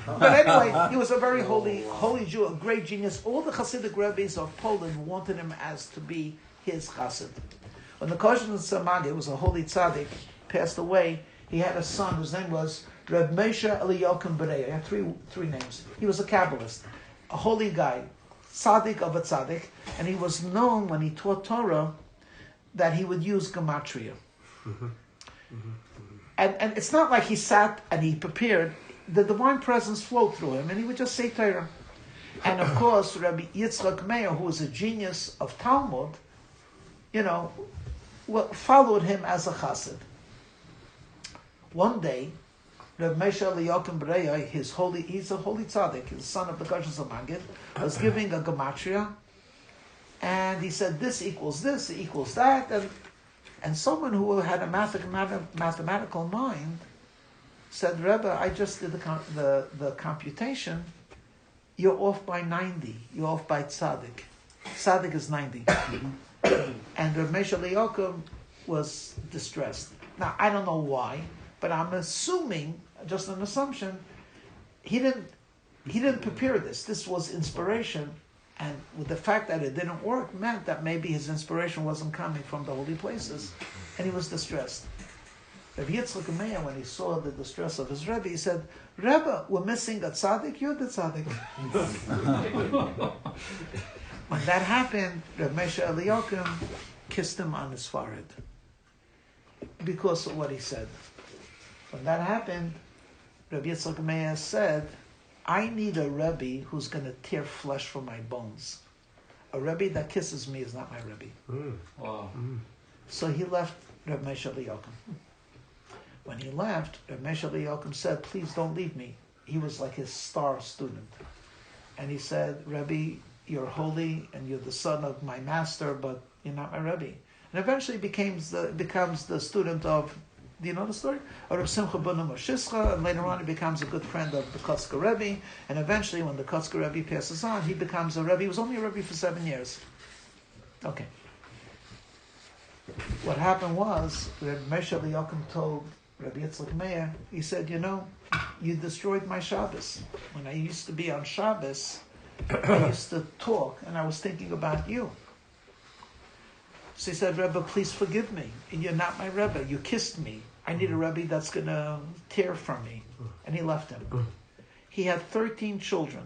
But anyway, he was a very holy Jew, a great genius. All the Hasidic Rebbe's of Poland wanted him as to be his Chassid. When the Koznitzer Maggid was a holy tzaddik, passed away, he had a son whose name was Reb Moshe Eliyakim Bereya. He had three names. He was a Kabbalist, a holy guy, tzaddik of a tzaddik, and he was known when he taught Torah that he would use gematria. And it's not like he sat and he prepared. The divine presence flowed through him, and he would just say Torah. And of course, Rabbi Yitzchak Meir, who was a genius of Talmud, followed him as a chassid. One day, Reb Moshe Eliyakim Bereya, he's a holy tzaddik, he's the son of the Koznitzer Maggid, was giving a gematria, and he said, this equals that, and someone who had a mathematical mind said, Rebbe, I just did the computation, you're off by 90, you're off by tzaddik. Tzaddik is 90. And Reb Moshe Eliyakim was distressed. Now, I don't know why, but I'm assuming, just an assumption, he didn't prepare this. This was inspiration, and with the fact that it didn't work meant that maybe his inspiration wasn't coming from the holy places, and he was distressed. Rabbi Yitzchak Meir, when he saw the distress of his Rebbe, he said, Rebbe, we're missing a tzaddik, you're the tzaddik. When that happened, Reb Moshe Eliyakim kissed him on his forehead because of what he said. When that happened, Rabbi Yitzchak Meir said, I need a Rebbe who's going to tear flesh from my bones. A Rebbe that kisses me is not my Rebbe. Wow. So he left Rabbi Moshe Yochum. When he left, Rabbi Moshe Yochum said, please don't leave me. He was like his star student. And he said, Rebbe, you're holy and you're the son of my master, but you're not my Rebbe. And eventually becomes the student of, do you know the story? Of Reb Simcha ben Moshischa, and later on he becomes a good friend of the Kotzker Rebbe, and eventually when the Kotzker Rebbe passes on, he becomes a Rebbe. He was only a Rebbe for 7 years. Okay. What happened was, Reb Moshe Yochum told Rabbi Yitzchak Meir, he said, you know, you destroyed my Shabbos. When I used to be on Shabbos, I used to talk, and I was thinking about you. So he said, Rebbe, please forgive me. You're not my Rebbe. You kissed me. I need a Rebbe that's going to tear from me. And he left him. He had 13 children.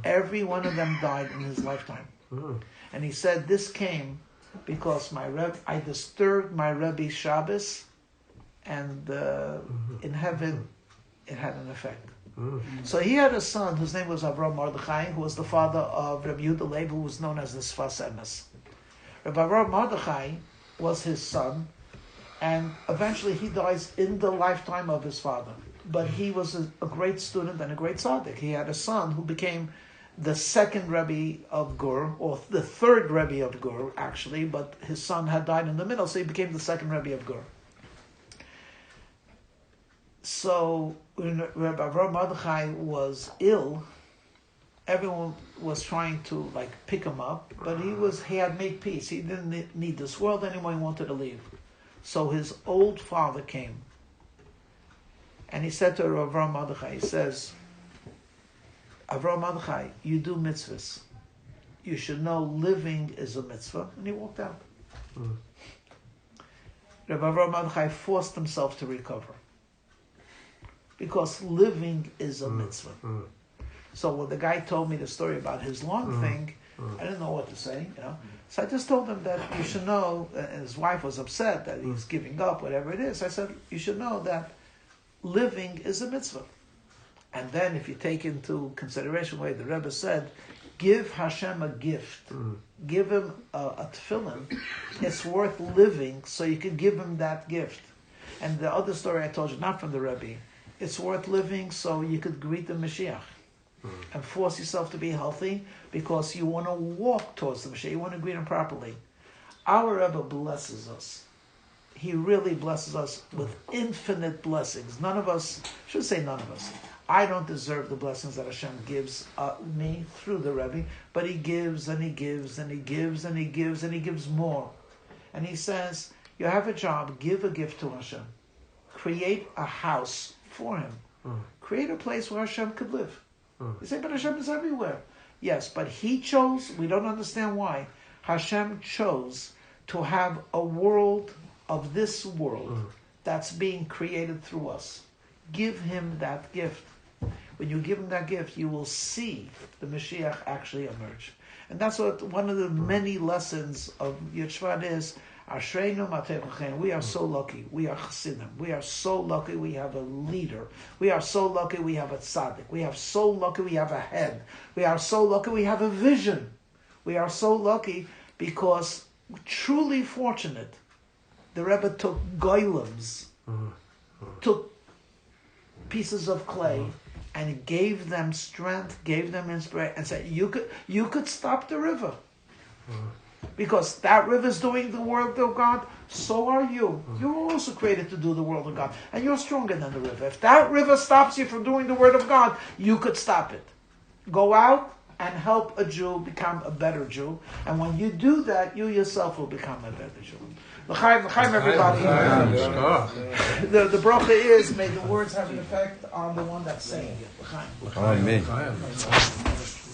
Every one of them died in his lifetime. And he said, this came because I disturbed my Rebbe's Shabbos, and in heaven it had an effect. So he had a son whose name was Avraham Mordechai, who was the father of Rabbi Yehuda Leib, who was known as the Sfas Emes. Rabbi Avraham Mordechai was his son, and eventually he dies in the lifetime of his father. But he was a great student and a great tzaddik. He had a son who became the second Rebbe of Gur, or the third Rebbe of Gur, actually, but his son had died in the middle, so he became the second Rebbe of Gur. So when Rabbi Avraham Mordechai was ill, everyone was trying to pick him up, but he had made peace. He didn't need this world anymore. He wanted to leave. So his old father came, and he said to Rabbi Avraham Mordechai, he says, Avraham Mordechai, you do mitzvahs. You should know living is a mitzvah. And he walked out. Rabbi Avraham Mordechai forced himself to recover, because living is a mitzvah. So when the guy told me the story about his lung thing, I didn't know what to say, So I just told him that you should know, and his wife was upset that he's giving up, whatever it is. I said, you should know that living is a mitzvah. And then if you take into consideration what the Rebbe said, give Hashem a gift. Give him a tefillin. It's worth living, so you can give him that gift. And the other story I told you, not from the Rebbe, it's worth living so you could greet the Mashiach and force yourself to be healthy, because you want to walk towards the Mashiach. You want to greet him properly. Our Rebbe blesses us. He really blesses us with infinite blessings. None of us, I should say none of us. I don't deserve the blessings that Hashem gives me through the Rebbe, but he gives and he gives and he gives and he gives and he gives more. And he says, you have a job, give a gift to Hashem. Create a house for him. Create a place where Hashem could live. You say, but Hashem is everywhere. Yes, but he chose, we don't understand why, Hashem chose to have a world of this world that's being created through us. Give him that gift. When you give him that gift, you will see the Mashiach actually emerge. And that's what one of the many lessons of Yud is. Ashreinu Matei. We are so lucky. We are Chassidim. We are so lucky we have a leader. We are so lucky we have a tzaddik. We are so lucky we have a head. We are so lucky we have a vision. We are so lucky because, truly fortunate, the Rebbe took goylems, took pieces of clay, and gave them strength, gave them inspiration, and said, you could stop the river. Because that river is doing the work of God, so are you. You're also created to do the work of God. And you're stronger than the river. If that river stops you from doing the word of God, you could stop it. Go out and help a Jew become a better Jew. And when you do that, you yourself will become a better Jew. L'chaim, everybody. The bracha is, may the words have an effect on the one that's saying it. L'chaim. Amen.